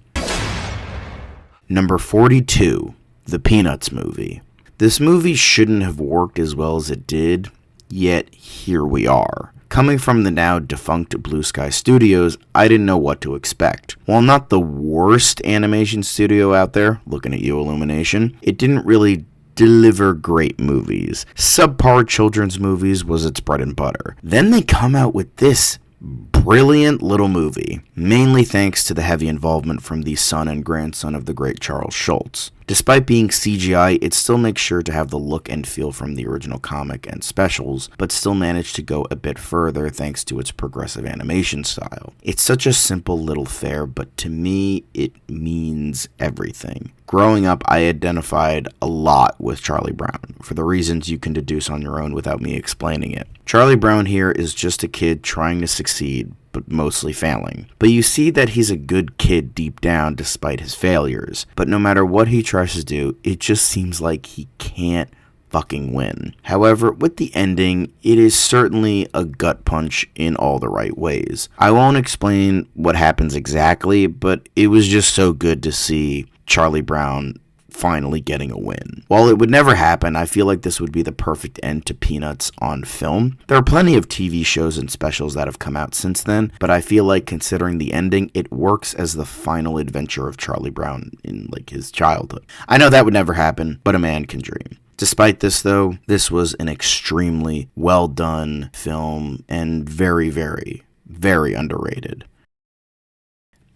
[SPEAKER 1] Number 42, The Peanuts Movie. This movie shouldn't have worked as well as it did, yet here we are. Coming from the now defunct Blue Sky Studios, I didn't know what to expect. While not the worst animation studio out there, looking at you Illumination, it didn't really deliver great movies. Subpar children's movies was its bread and butter. Then they come out with this brilliant little movie, mainly thanks to the heavy involvement from the son and grandson of the great Charles Schulz. Despite being CGI, it still makes sure to have the look and feel from the original comic and specials, but still managed to go a bit further thanks to its progressive animation style. It's such a simple little fare, but to me, it means everything. Growing up, I identified a lot with Charlie Brown, for the reasons you can deduce on your own without me explaining it. Charlie Brown here is just a kid trying to succeed, but mostly failing. But you see that he's a good kid deep down despite his failures. But no matter what he tries to do, it just seems like he can't fucking win. However, with the ending, it is certainly a gut punch in all the right ways. I won't explain what happens exactly, but it was just so good to see Charlie Brown finally getting a win. While it would never happen, I feel like this would be the perfect end to Peanuts on film. There are plenty of TV shows and specials that have come out since then, but I feel like considering the ending, it works as the final adventure of Charlie Brown in his childhood. I know that would never happen, but a man can dream. Despite this though, this was an extremely well done film and very, very, very underrated.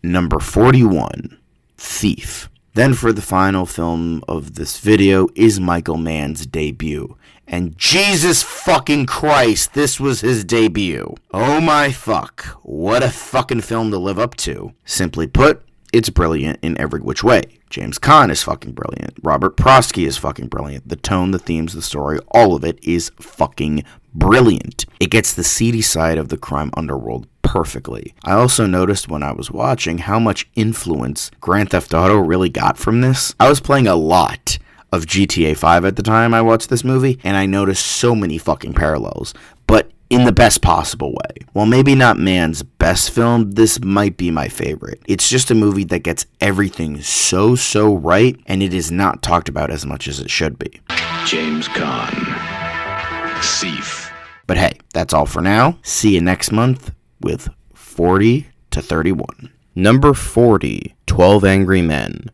[SPEAKER 1] Number 41, Thief. Then for the final film of this video is Michael Mann's debut. And Jesus fucking Christ, this was his debut. Oh my fuck, what a fucking film to live up to. Simply put, it's brilliant in every which way. James Caan is fucking brilliant. Robert Prosky is fucking brilliant. The tone, the themes, the story, all of it is fucking brilliant. It gets the seedy side of the crime underworld perfectly. I also noticed when I was watching how much influence Grand Theft Auto really got from this. I was playing a lot of GTA 5 at the time I watched this movie, and I noticed so many fucking parallels, but in the best possible way. While maybe not Mann's best film, this might be my favorite. It's just a movie that gets everything so right, and it is not talked about as much as it should be.
[SPEAKER 5] James Caan. Thief.
[SPEAKER 1] But hey, that's all for now. See you next month with 40 to 31. Number 40, 12 Angry Men.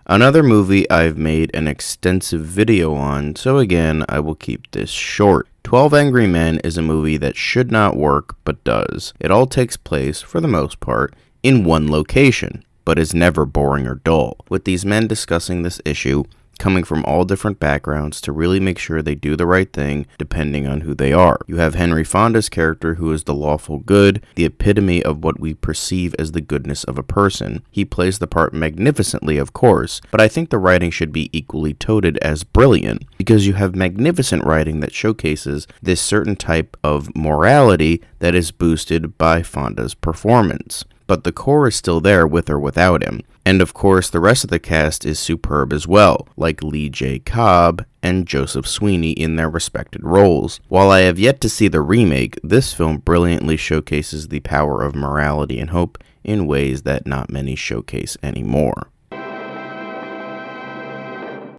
[SPEAKER 1] Another movie I've made an extensive video on, so again, I will keep this short. 12 Angry Men is a movie that should not work, but does. It all takes place, for the most part, in one location, but is never boring or dull. With these men discussing this issue, coming from all different backgrounds to really make sure they do the right thing depending on who they are. You have Henry Fonda's character, who is the lawful good, the epitome of what we perceive as the goodness of a person. He plays the part magnificently, of course, but I think the writing should be equally touted as brilliant, because you have magnificent writing that showcases this certain type of morality that is boosted by Fonda's performance. But the core is still there with or without him. And of course, the rest of the cast is superb as well, like Lee J. Cobb and Joseph Sweeney in their respected roles. While I have yet to see the remake, this film brilliantly showcases the power of morality and hope in ways that not many showcase anymore.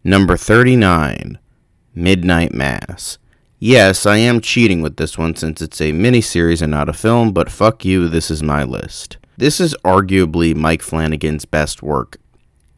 [SPEAKER 1] Number 39, Midnight Mass. Yes, I am cheating with this one since it's a miniseries and not a film, but fuck you, this is my list. This is arguably Mike Flanagan's best work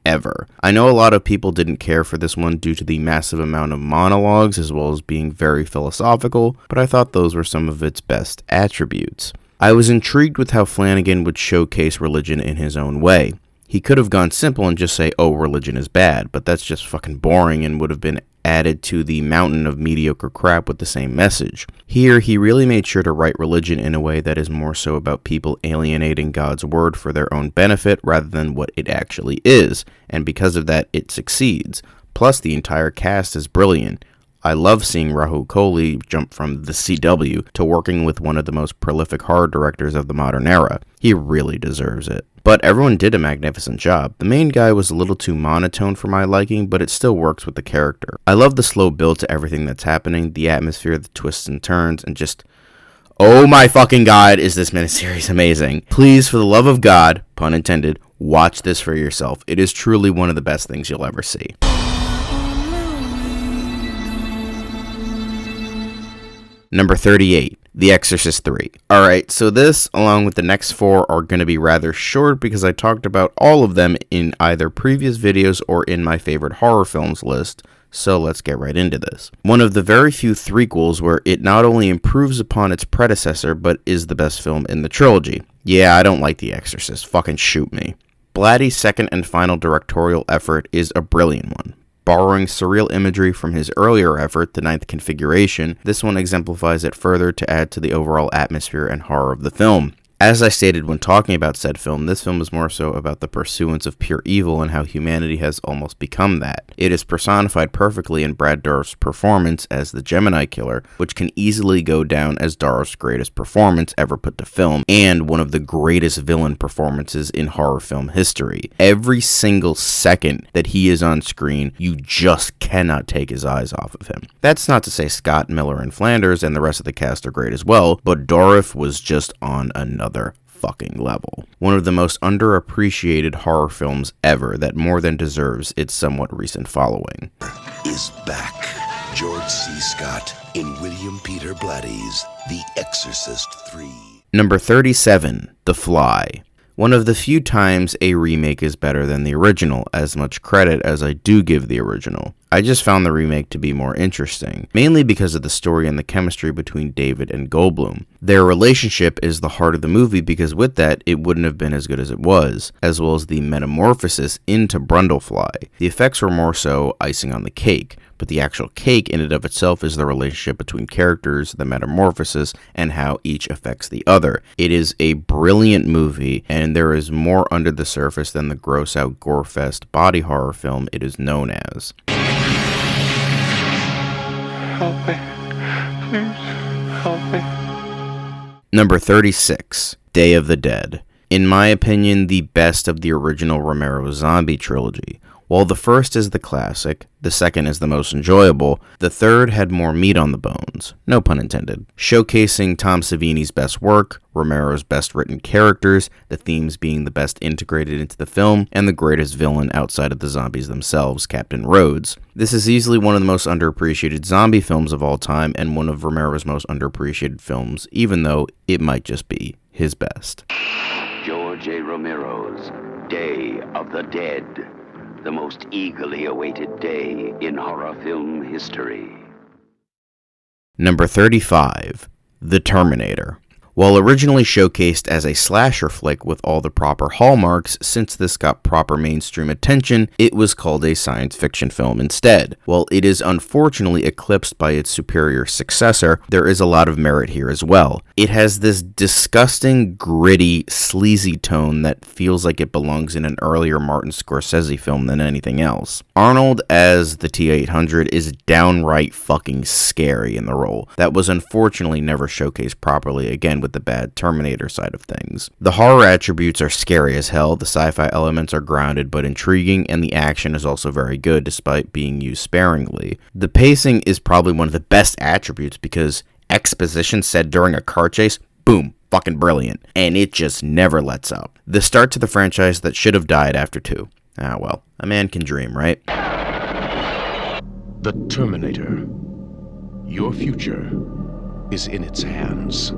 [SPEAKER 1] ever. I know a lot of people didn't care for this one due to the massive amount of monologues as well as being very philosophical, but I thought those were some of its best attributes. I was intrigued with how Flanagan would showcase religion in his own way. He could have gone simple and just say, oh, religion is bad, but that's just fucking boring and would have been added to the mountain of mediocre crap with the same message. Here, he really made sure to write religion in a way that is more so about people alienating God's word for their own benefit rather than what it actually is, and because of that, it succeeds. Plus, the entire cast is brilliant. I love seeing Rahul Kohli jump from the CW to working with one of the most prolific horror directors of the modern era. He really deserves it. But everyone did a magnificent job. The main guy was a little too monotone for my liking, but it still works with the character. I love the slow build to everything that's happening, the atmosphere, the twists and turns, and just, oh my fucking god, is this miniseries amazing. Please, for the love of God, pun intended, watch this for yourself. It is truly one of the best things you'll ever see. Number 38, The Exorcist 3. Alright, so this, along with the next 4, are going to be rather short because I talked about all of them in either previous videos or in my favorite horror films list, so let's get right into this. One of the very few threequels where it not only improves upon its predecessor, but is the best film in the trilogy. Yeah, I don't like The Exorcist, fucking shoot me. Blatty's second and final directorial effort is a brilliant one. Borrowing surreal imagery from his earlier effort, The Ninth Configuration, this one exemplifies it further to add to the overall atmosphere and horror of the film. As I stated when talking about said film, this film is more so about the pursuance of pure evil and how humanity has almost become that. It is personified perfectly in Brad Dourif's performance as the Gemini Killer, which can easily go down as Dourif's greatest performance ever put to film, and one of the greatest villain performances in horror film history. Every single second that he is on screen, you just cannot take his eyes off of him. That's not to say Scott, Miller, and Flanders and the rest of the cast are great as well, but Dourif was just on another fucking level. One of the most underappreciated horror films ever that more than deserves its somewhat recent following.
[SPEAKER 12] Is back. George C. Scott in William Peter Blatty's The Exorcist 3.
[SPEAKER 1] Number 37, The Fly. One of the few times a remake is better than the original, as much credit as I do give the original. I just found the remake to be more interesting, mainly because of the story and the chemistry between David and Goldblum. Their relationship is the heart of the movie because with that, it wouldn't have been as good as it was, as well as the metamorphosis into Brundlefly. The effects were more so icing on the cake, but the actual cake in and of itself is the relationship between characters, the metamorphosis, and how each affects the other. It is a brilliant movie, and there is more under the surface than the gross-out gore-fest body horror film it is known as.
[SPEAKER 13] Help me. Please, help me.
[SPEAKER 1] Number 36, Day of the Dead. In my opinion, the best of the original Romero zombie trilogy. While the first is the classic, the second is the most enjoyable, the third had more meat on the bones, no pun intended, showcasing Tom Savini's best work, Romero's best written characters, the themes being the best integrated into the film, and the greatest villain outside of the zombies themselves, Captain Rhodes. This is easily one of the most underappreciated zombie films of all time, and one of Romero's most underappreciated films, even though it might just be his best.
[SPEAKER 14] George A. Romero's Day of the Dead. The most eagerly awaited day in horror film history.
[SPEAKER 1] Number 35, The Terminator. While originally showcased as a slasher flick with all the proper hallmarks, since this got proper mainstream attention, it was called a science fiction film instead. While it is unfortunately eclipsed by its superior successor, there is a lot of merit here as well. It has this disgusting, gritty, sleazy tone that feels like it belongs in an earlier Martin Scorsese film than anything else. Arnold as the T-800 is downright fucking scary in the role. That was unfortunately never showcased properly, again with the bad Terminator side of things. The horror attributes are scary as hell, the sci-fi elements are grounded but intriguing, and the action is also very good despite being used sparingly. The pacing is probably one of the best attributes because exposition said during a car chase, boom, fucking brilliant, and it just never lets up. The start to the franchise that should have died after 2. Ah well, a man can dream, right?
[SPEAKER 9] The Terminator. Your future is in its hands.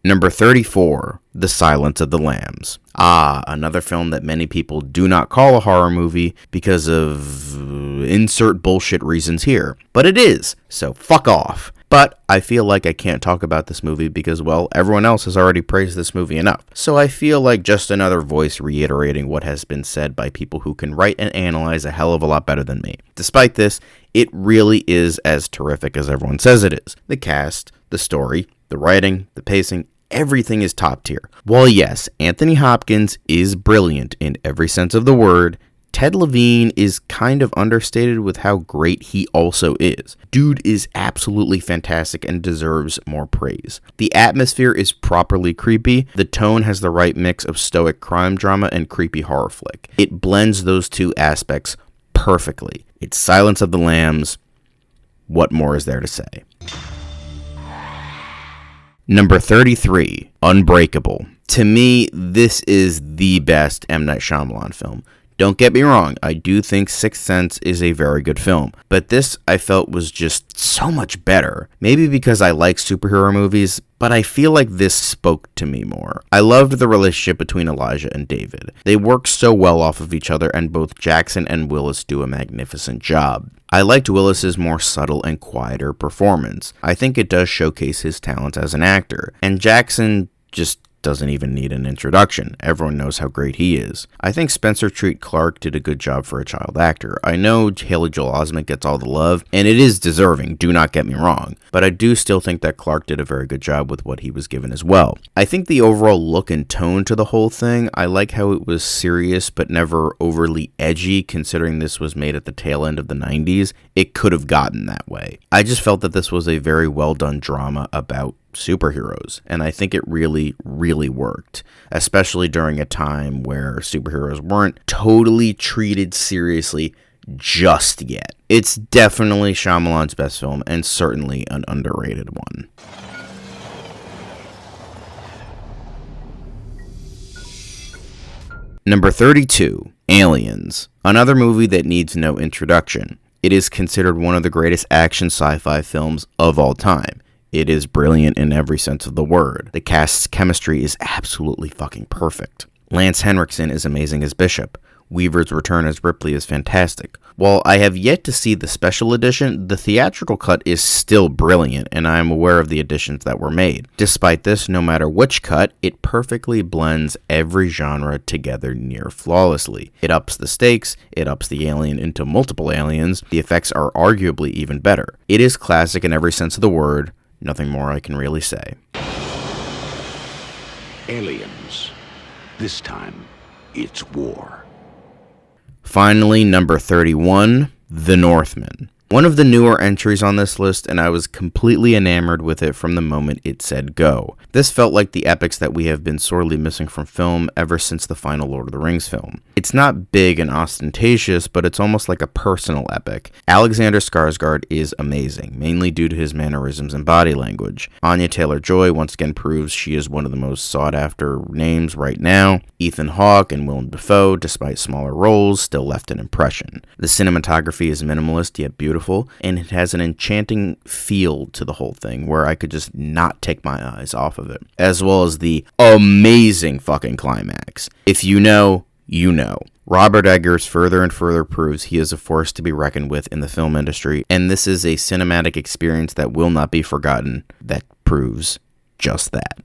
[SPEAKER 1] Number 34, The Silence of the Lambs. Another film that many people do not call a horror movie because of insert bullshit reasons here. But it is, so fuck off. But I feel like I can't talk about this movie because, well, everyone else has already praised this movie enough. So I feel like just another voice reiterating what has been said by people who can write and analyze a hell of a lot better than me. Despite this, it really is as terrific as everyone says it is. The cast, the story, the writing, the pacing, everything is top tier. While yes, Anthony Hopkins is brilliant in every sense of the word, Ted Levine is kind of understated with how great he also is. Dude is absolutely fantastic and deserves more praise. The atmosphere is properly creepy. The tone has the right mix of stoic crime drama and creepy horror flick. It blends those two aspects perfectly. It's Silence of the Lambs. What more is there to say? Number 33, Unbreakable. To me, this is the best M. Night Shyamalan film. Don't get me wrong, I do think Sixth Sense is a very good film, but this I felt was just so much better. Maybe because I like superhero movies, but I feel like this spoke to me more. I loved the relationship between Elijah and David. They work so well off of each other, and both Jackson and Willis do a magnificent job. I liked Willis's more subtle and quieter performance. I think it does showcase his talents as an actor, and Jackson just doesn't even need an introduction. Everyone knows how great he is. I think Spencer Treat Clark did a good job for a child actor. I know Haley Joel Osment gets all the love, and it is deserving, do not get me wrong, but I do still think that Clark did a very good job with what he was given as well. I think the overall look and tone to the whole thing, I like how it was serious but never overly edgy considering this was made at the tail end of the 90s. It could have gotten that way. I just felt that this was a very well done drama about superheroes, and I think it really, really worked, especially during a time where superheroes weren't totally treated seriously just yet. It's definitely Shyamalan's best film, and certainly an underrated one. Number 32, Aliens. Another movie that needs no introduction. It is considered one of the greatest action sci-fi films of all time. It is brilliant in every sense of the word. The cast's chemistry is absolutely fucking perfect. Lance Henriksen is amazing as Bishop. Weaver's return as Ripley is fantastic. While I have yet to see the special edition, the theatrical cut is still brilliant, and I am aware of the additions that were made. Despite this, no matter which cut, it perfectly blends every genre together near flawlessly. It ups the stakes, it ups the alien into multiple aliens, the effects are arguably even better. It is classic in every sense of the word. Nothing more I can really say.
[SPEAKER 9] Aliens. This time, it's war.
[SPEAKER 1] Finally, number 31, The Northman. One of the newer entries on this list, and I was completely enamored with it from the moment it said go. This felt like the epics that we have been sorely missing from film ever since the final Lord of the Rings film. It's not big and ostentatious, but it's almost like a personal epic. Alexander Skarsgård is amazing, mainly due to his mannerisms and body language. Anya Taylor-Joy once again proves she is one of the most sought-after names right now. Ethan Hawke and Willem Dafoe, despite smaller roles, still left an impression. The cinematography is minimalist yet beautiful, and it has an enchanting feel to the whole thing where I could just not take my eyes off of it, as well as the amazing fucking climax. If you know, you know. Robert Eggers further and further proves he is a force to be reckoned with in the film industry, and this is a cinematic experience that will not be forgotten that proves just that.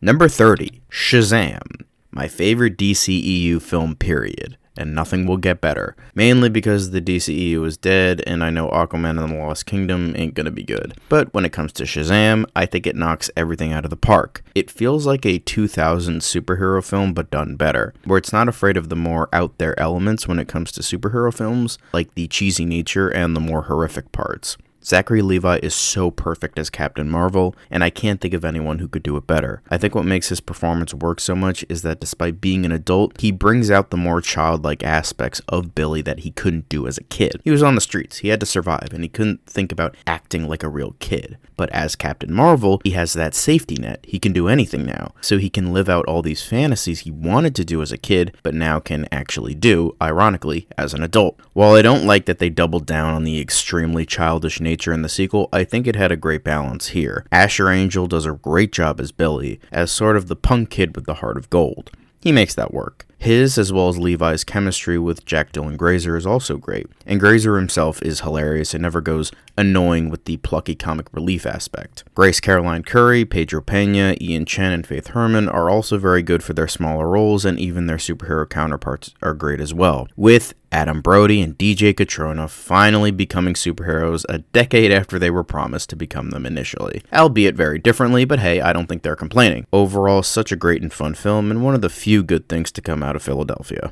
[SPEAKER 1] Number 30, Shazam, my favorite DCEU film period, and nothing will get better, mainly because the DCEU is dead, and I know Aquaman and the Lost Kingdom ain't gonna be good. But when it comes to Shazam, I think it knocks everything out of the park. It feels like a 2000 superhero film, but done better, where it's not afraid of the more out there elements when it comes to superhero films, like the cheesy nature and the more horrific parts. Zachary Levi is so perfect as Captain Marvel, and I can't think of anyone who could do it better. I think what makes his performance work so much is that despite being an adult, he brings out the more childlike aspects of Billy that he couldn't do as a kid. He was on the streets, he had to survive, and he couldn't think about acting like a real kid. But as Captain Marvel, he has that safety net. He can do anything now, so he can live out all these fantasies he wanted to do as a kid, but now can actually do, ironically, as an adult. While I don't like that they doubled down on the extremely childish nature in the sequel, I think it had a great balance here. Asher Angel does a great job as Billy, as sort of the punk kid with the heart of gold. He makes that work. His, as well as Levi's chemistry with Jack Dylan Grazer is also great, and Grazer himself is hilarious and never goes annoying with the plucky comic relief aspect. Grace Caroline Curry, Pedro Pena, Ian Chen, and Faith Herman are also very good for their smaller roles, and even their superhero counterparts are great as well, with Adam Brody and DJ Catrona finally becoming superheroes a decade after they were promised to become them initially. Albeit very differently, but hey, I don't think they're complaining. Overall, such a great and fun film, and one of the few good things to come out of Philadelphia.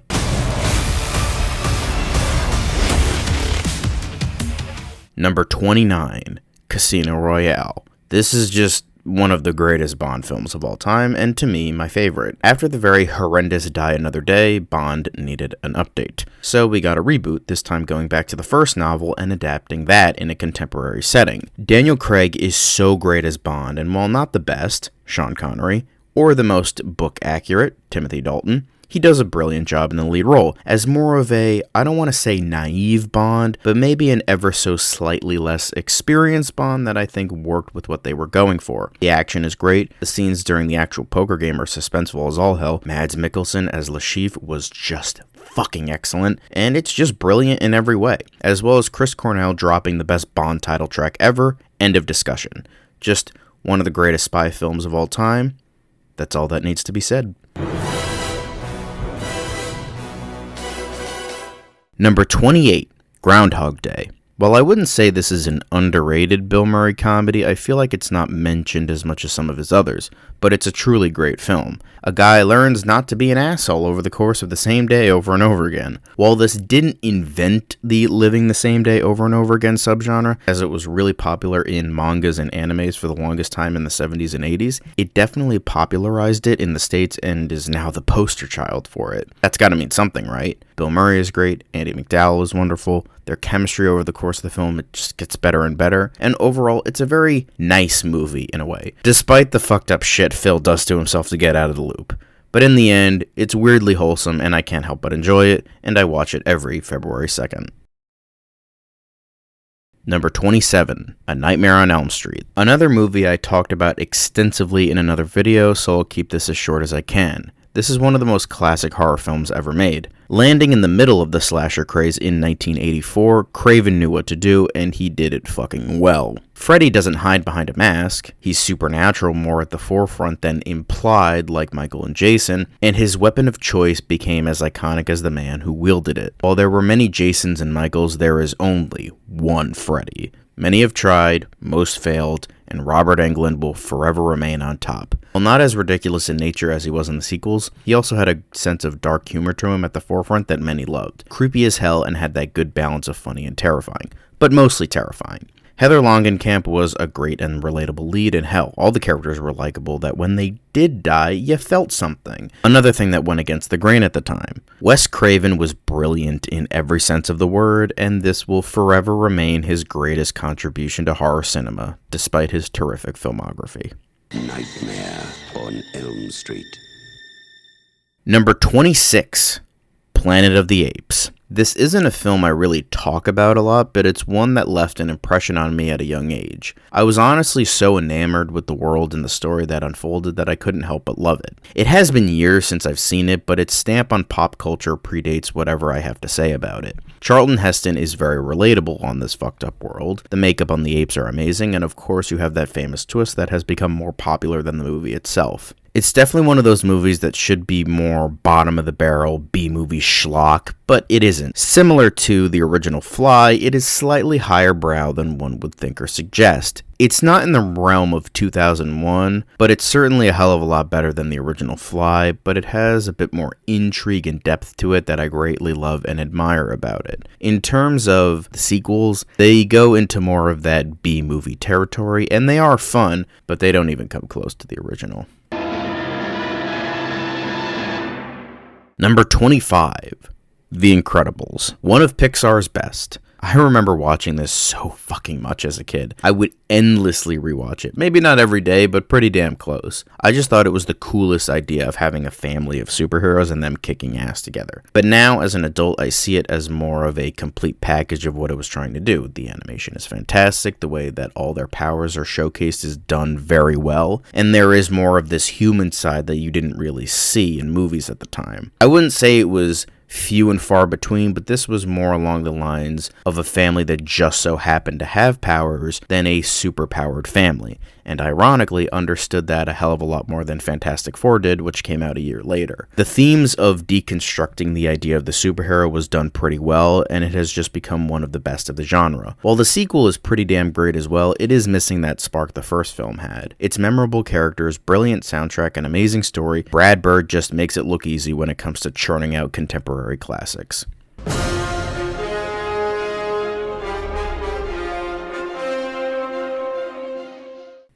[SPEAKER 1] Number 29, Casino Royale. This is just one of the greatest Bond films of all time, and to me, my favorite. After the very horrendous Die Another Day, Bond needed an update. So we got a reboot, this time going back to the first novel and adapting that in a contemporary setting. Daniel Craig is so great as Bond, and while not the best, Sean Connery, or the most book-accurate, Timothy Dalton, he does a brilliant job in the lead role, as more of a, I don't want to say naive Bond, but maybe an ever so slightly less experienced Bond that I think worked with what they were going for. The action is great, the scenes during the actual poker game are suspenseful as all hell, Mads Mikkelsen as Le Chiffre was just fucking excellent, and it's just brilliant in every way, as well as Chris Cornell dropping the best Bond title track ever, end of discussion. Just one of the greatest spy films of all time. That's all that needs to be said. Number 28, Groundhog Day. While I wouldn't say this is an underrated Bill Murray comedy, I feel like it's not mentioned as much as some of his others, but it's a truly great film. A guy learns not to be an asshole over the course of the same day over and over again. While this didn't invent the living the same day over and over again subgenre, as it was really popular in mangas and animes for the longest time in the 70s and 80s, it definitely popularized it in the States and is now the poster child for it. That's gotta mean something, right? Bill Murray is great, Andie MacDowell is wonderful, their chemistry over the course of the film, it just gets better and better, and overall, it's a very nice movie in a way, despite the fucked up shit Phil does to himself to get out of the loop. But in the end, it's weirdly wholesome, and I can't help but enjoy it, and I watch it every February 2nd. Number 27, A Nightmare on Elm Street. Another movie I talked about extensively in another video, so I'll keep this as short as I can. This is one of the most classic horror films ever made. Landing in the middle of the slasher craze in 1984, Craven knew what to do, and he did it fucking well. Freddy doesn't hide behind a mask, he's supernatural more at the forefront than implied like Michael and Jason, and his weapon of choice became as iconic as the man who wielded it. While there were many Jasons and Michaels, there is only one Freddy. Many have tried, most failed, and Robert Englund will forever remain on top. While not as ridiculous in nature as he was in the sequels, he also had a sense of dark humor to him at the forefront that many loved. Creepy as hell and had that good balance of funny and terrifying, but mostly terrifying. Heather Langenkamp was a great and relatable lead, and hell, all the characters were likable that when they did die, you felt something. Another thing that went against the grain at the time. Wes Craven was brilliant in every sense of the word, and this will forever remain his greatest contribution to horror cinema, despite his terrific filmography.
[SPEAKER 12] Nightmare on Elm Street.
[SPEAKER 1] Number 26, Planet of the Apes. This isn't a film I really talk about a lot, but it's one that left an impression on me at a young age. I was honestly so enamored with the world and the story that unfolded that I couldn't help but love it. It has been years since I've seen it, but its stamp on pop culture predates whatever I have to say about it. Charlton Heston is very relatable on this fucked up world. The makeup on the apes are amazing, and of course you have that famous twist that has become more popular than the movie itself. It's definitely one of those movies that should be more bottom of the barrel B-movie schlock, but it isn't. Similar to the original Fly, it is slightly higher brow than one would think or suggest. It's not in the realm of 2001, but it's certainly a hell of a lot better than the original Fly, but it has a bit more intrigue and depth to it that I greatly love and admire about it. In terms of the sequels, they go into more of that B-movie territory, and they are fun, but they don't even come close to the original. Number 25, The Incredibles, one of Pixar's best. I remember watching this so fucking much as a kid. I would endlessly rewatch it. Maybe not every day, but pretty damn close. I just thought it was the coolest idea of having a family of superheroes and them kicking ass together. But now, as an adult, I see it as more of a complete package of what it was trying to do. The animation is fantastic, the way that all their powers are showcased is done very well, and there is more of this human side that you didn't really see in movies at the time. I wouldn't say it was few and far between, but this was more along the lines of a family that just so happened to have powers than a super-powered family, and ironically understood that a hell of a lot more than Fantastic Four did, which came out a year later. The themes of deconstructing the idea of the superhero was done pretty well, and it has just become one of the best of the genre. While the sequel is pretty damn great as well, it is missing that spark the first film had. Its memorable characters, brilliant soundtrack, and amazing story, Brad Bird just makes it look easy when it comes to churning out contemporary classics.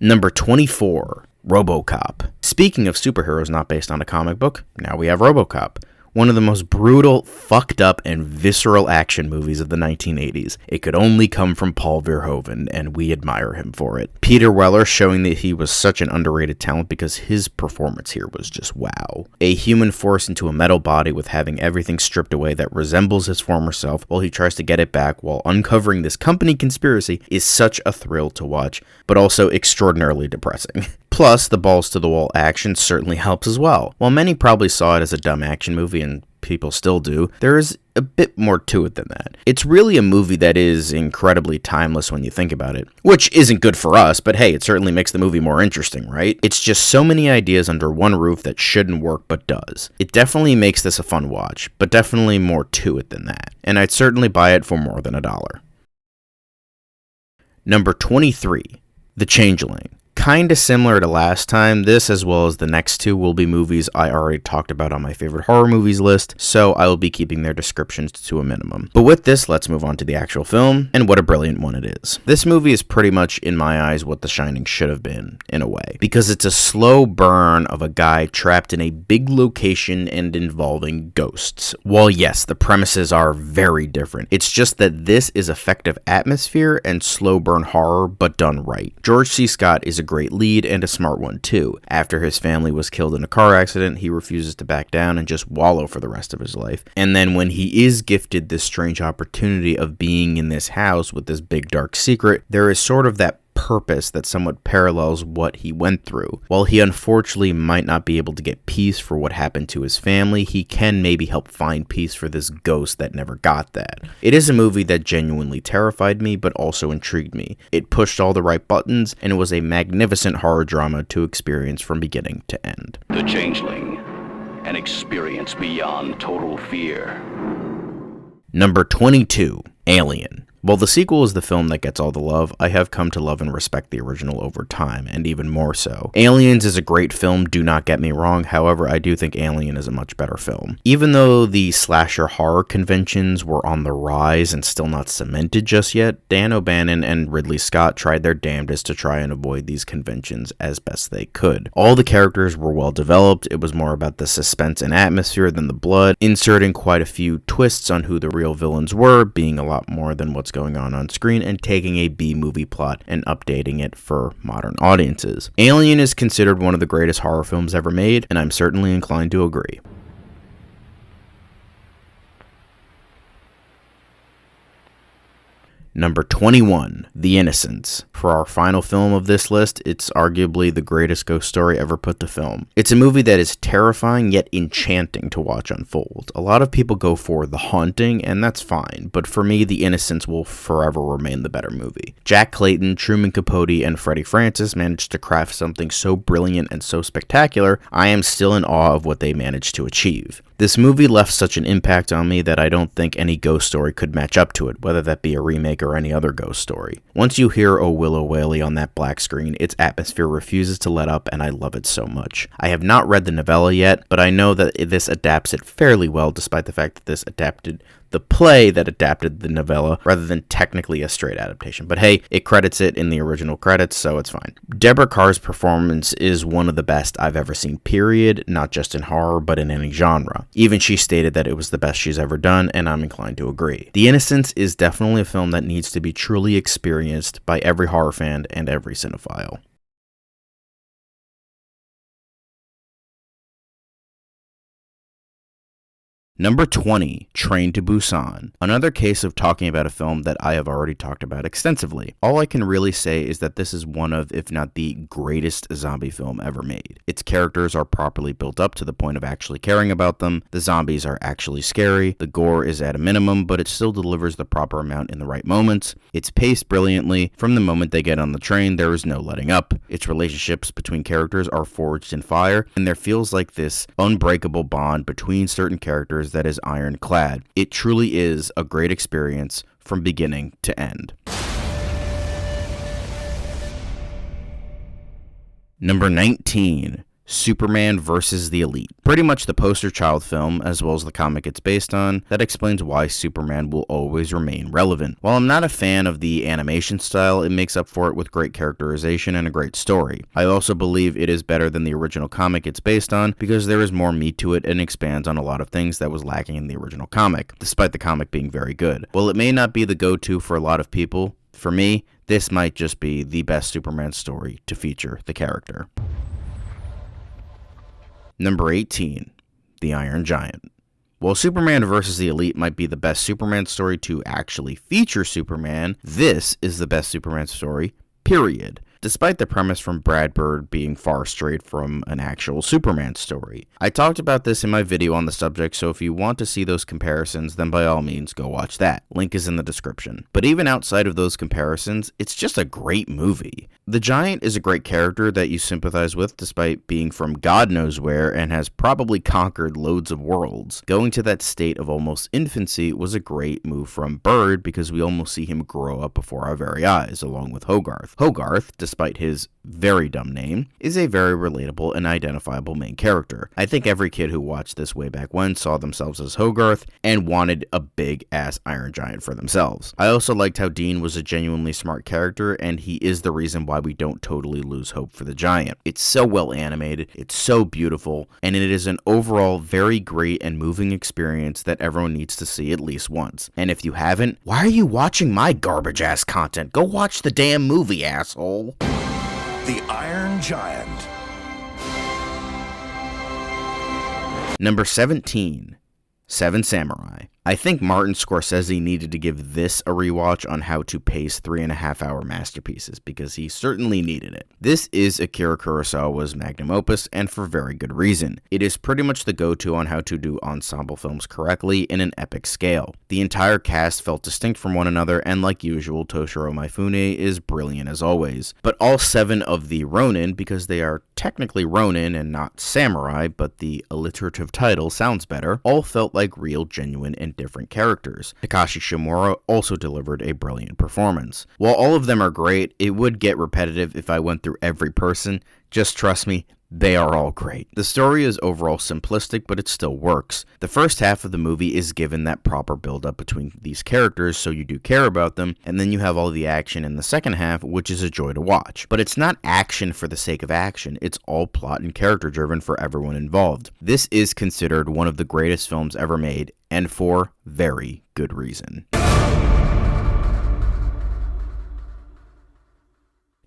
[SPEAKER 1] Number 24, RoboCop. Speaking of superheroes not based on a comic book, now we have RoboCop. One of the most brutal, fucked up, and visceral action movies of the 1980s. It could only come from Paul Verhoeven, and we admire him for it. Peter Weller showing that he was such an underrated talent because his performance here was just wow. A human forced into a metal body with having everything stripped away that resembles his former self while he tries to get it back while uncovering this company conspiracy is such a thrill to watch, but also extraordinarily depressing. Plus, the balls-to-the-wall action certainly helps as well. While many probably saw it as a dumb action movie, and people still do, there is a bit more to it than that. It's really a movie that is incredibly timeless when you think about it. Which isn't good for us, but hey, it certainly makes the movie more interesting, right? It's just so many ideas under one roof that shouldn't work but does. It definitely makes this a fun watch, but definitely more to it than that. And I'd certainly buy it for more than $1. Number 23, The Changeling. Kinda similar to last time, this as well as the next two will be movies I already talked about on my favorite horror movies list, so I will be keeping their descriptions to a minimum. But with this, let's move on to the actual film, and what a brilliant one it is. This movie is pretty much, in my eyes, what The Shining should have been, in a way, because it's a slow burn of a guy trapped in a big location and involving ghosts. While yes, the premises are very different, it's just that this is effective atmosphere and slow burn horror, but done right. George C. Scott is a great lead and a smart one too. After his family was killed in a car accident, he refuses to back down and just wallow for the rest of his life. And then when he is gifted this strange opportunity of being in this house with this big dark secret, there is sort of that purpose that somewhat parallels what he went through. While he unfortunately might not be able to get peace for what happened to his family, he can maybe help find peace for this ghost that never got that. It is a movie that genuinely terrified me, but also intrigued me. It pushed all the right buttons, and it was a magnificent horror drama to experience from beginning to end.
[SPEAKER 5] The Changeling, an experience beyond total fear.
[SPEAKER 1] Number 22, Alien. While the sequel is the film that gets all the love, I have come to love and respect the original over time, and even more so. Aliens is a great film, do not get me wrong, however, I do think Alien is a much better film. Even though the slasher horror conventions were on the rise and still not cemented just yet, Dan O'Bannon and Ridley Scott tried their damnedest to try and avoid these conventions as best they could. All the characters were well developed, it was more about the suspense and atmosphere than the blood, inserting quite a few twists on who the real villains were, being a lot more than what's going on screen, and taking a B-movie plot and updating it for modern audiences. Alien is considered one of the greatest horror films ever made, and I'm certainly inclined to agree. Number 21, The Innocents. For our final film of this list, it's arguably the greatest ghost story ever put to film. It's a movie that is terrifying yet enchanting to watch unfold. A lot of people go for The Haunting, and that's fine, but for me, The Innocents will forever remain the better movie. Jack Clayton, Truman Capote, and Freddie Francis managed to craft something so brilliant and so spectacular, I am still in awe of what they managed to achieve. This movie left such an impact on me that I don't think any ghost story could match up to it, whether that be a remake or any other ghost story. Once you hear Oh Willow Whaley on that black screen, its atmosphere refuses to let up, and I love it so much. I have not read the novella yet, but I know that this adapts it fairly well, despite the fact that this adapted the play that adapted the novella rather than technically a straight adaptation. But hey, it credits it in the original credits, so it's fine. Deborah Kerr's performance is one of the best I've ever seen, period, not just in horror, but in any genre. Even she stated that it was the best she's ever done, and I'm inclined to agree. The Innocents is definitely a film that needs to be truly experienced by every horror fan and every cinephile. Number 20, Train to Busan. Another case of talking about a film that I have already talked about extensively. All I can really say is that this is one of, if not the greatest zombie film ever made. Its characters are properly built up to the point of actually caring about them. The zombies are actually scary. The gore is at a minimum, but it still delivers the proper amount in the right moments. It's paced brilliantly. From the moment they get on the train, there is no letting up. Its relationships between characters are forged in fire, and there feels like this unbreakable bond between certain characters that is ironclad. It truly is a great experience from beginning to end. Number 19, Superman vs. the Elite. Pretty much the poster child film, as well as the comic it's based on, that explains why Superman will always remain relevant. While I'm not a fan of the animation style, it makes up for it with great characterization and a great story. I also believe it is better than the original comic it's based on because there is more meat to it and expands on a lot of things that was lacking in the original comic, despite the comic being very good. While it may not be the go-to for a lot of people, for me, this might just be the best Superman story to feature the character. Number 18, The Iron Giant. While Superman vs. the Elite might be the best Superman story to actually feature Superman, this is the best Superman story, period. Despite the premise from Brad Bird being far straight from an actual Superman story. I talked about this in my video on the subject, so if you want to see those comparisons, then by all means go watch that. Link is in the description. But even outside of those comparisons, it's just a great movie. The Giant is a great character that you sympathize with despite being from God knows where and has probably conquered loads of worlds. Going to that state of almost infancy was a great move from Bird because we almost see him grow up before our very eyes, along with Hogarth. Hogarth, despite his very dumb name, is a very relatable and identifiable main character. I think every kid who watched this way back when saw themselves as Hogarth and wanted a big-ass Iron Giant for themselves. I also liked how Dean was a genuinely smart character, and he is the reason why we don't totally lose hope for the Giant. It's so well animated, it's so beautiful, and it is an overall very great and moving experience that everyone needs to see at least once. And if you haven't, why are you watching my garbage-ass content? Go watch the damn movie, asshole!
[SPEAKER 12] The Iron Giant.
[SPEAKER 1] Number 17, Seven Samurai. I think Martin Scorsese needed to give this a rewatch on how to pace 3.5-hour masterpieces because he certainly needed it. This is Akira Kurosawa's magnum opus, and for very good reason. It is pretty much the go-to on how to do ensemble films correctly in an epic scale. The entire cast felt distinct from one another, and like usual, Toshiro Mifune is brilliant as always. But all 7 of the Ronin, because they are technically Ronin and not samurai, but the alliterative title sounds better, all felt like real, genuine, and different characters. Takashi Shimura also delivered a brilliant performance. While all of them are great, it would get repetitive if I went through every person. Just trust me, they are all great. The story is overall simplistic, but it still works. The first half of the movie is given that proper build-up between these characters, so you do care about them, and then you have all the action in the second half, which is a joy to watch. But it's not action for the sake of action, it's all plot and character-driven for everyone involved. This is considered one of the greatest films ever made, and for very good reason.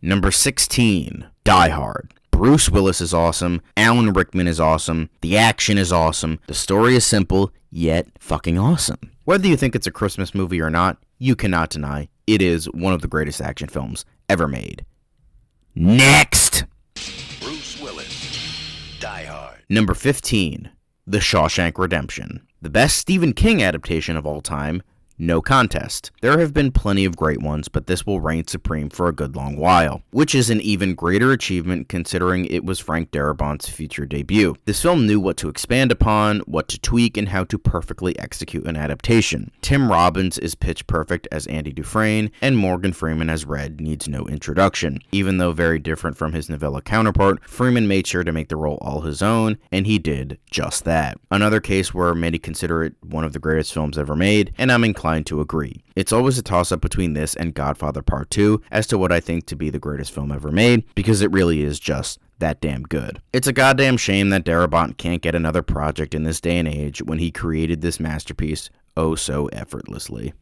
[SPEAKER 1] Number 16, Die Hard. Bruce Willis is awesome, Alan Rickman is awesome, the action is awesome, the story is simple, yet fucking awesome. Whether you think it's a Christmas movie or not, you cannot deny It is one of the greatest action films ever made. Next!
[SPEAKER 12] Bruce Willis, Die Hard.
[SPEAKER 1] Number 15, The Shawshank Redemption. The best Stephen King adaptation of all time, no contest. There have been plenty of great ones, but this will reign supreme for a good long while, which is an even greater achievement considering it was Frank Darabont's feature debut. This film knew what to expand upon, what to tweak, and how to perfectly execute an adaptation. Tim Robbins is pitch perfect as Andy Dufresne, and Morgan Freeman as Red needs no introduction. Even though very different from his novella counterpart, Freeman made sure to make the role all his own, and he did just that. Another case where many consider it one of the greatest films ever made, and I'm inclined to agree. It's always a toss-up between this and Godfather Part 2 as to what I think to be the greatest film ever made, because it really is just that damn good. It's a goddamn shame that Darabont can't get another project in this day and age when he created this masterpiece oh so effortlessly.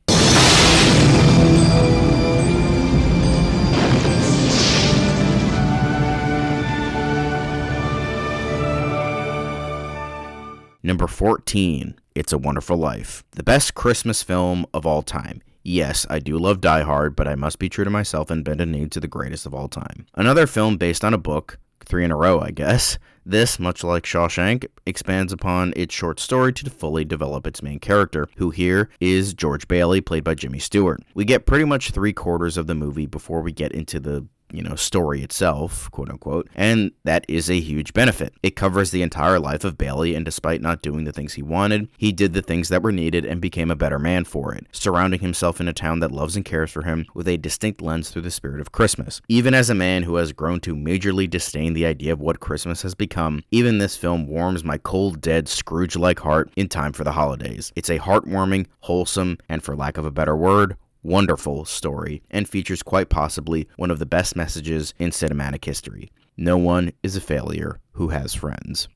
[SPEAKER 1] Number 14, It's a Wonderful Life. The best Christmas film of all time. Yes, I do love Die Hard, but I must be true to myself and bend a knee to the greatest of all time. Another film based on a book, 3 in a row, I guess. This, much like Shawshank, expands upon its short story to fully develop its main character, who here is George Bailey, played by Jimmy Stewart. We get pretty much 3/4 of the movie before we get into the story itself, quote unquote, and that is a huge benefit. It covers the entire life of Bailey, and despite not doing the things he wanted, he did the things that were needed and became a better man for it, surrounding himself in a town that loves and cares for him with a distinct lens through the spirit of Christmas. Even as a man who has grown to majorly disdain the idea of what Christmas has become, even this film warms my cold, dead, Scrooge-like heart in time for the holidays. It's a heartwarming, wholesome, and for lack of a better word, wonderful story, and features quite possibly one of the best messages in cinematic history. No one is a failure who has friends.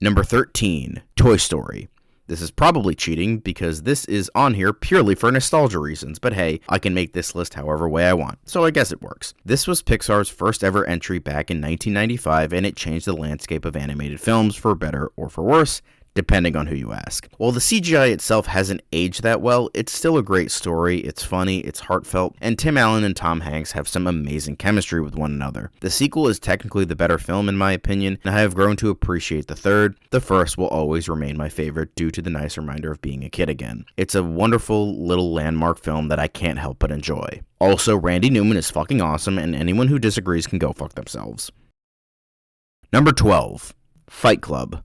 [SPEAKER 1] Number 13, Toy Story. This is probably cheating because this is on here purely for nostalgia reasons, but hey, I can make this list however way I want, so I guess it works. This was Pixar's first ever entry back in 1995, and it changed the landscape of animated films for better or for worse, depending on who you ask. While the CGI itself hasn't aged that well, it's still a great story, it's funny, it's heartfelt, and Tim Allen and Tom Hanks have some amazing chemistry with one another. The sequel is technically the better film in my opinion, and I have grown to appreciate the third. The first will always remain my favorite due to the nice reminder of being a kid again. It's a wonderful little landmark film that I can't help but enjoy. Also, Randy Newman is fucking awesome, and anyone who disagrees can go fuck themselves. Number 12, Fight Club.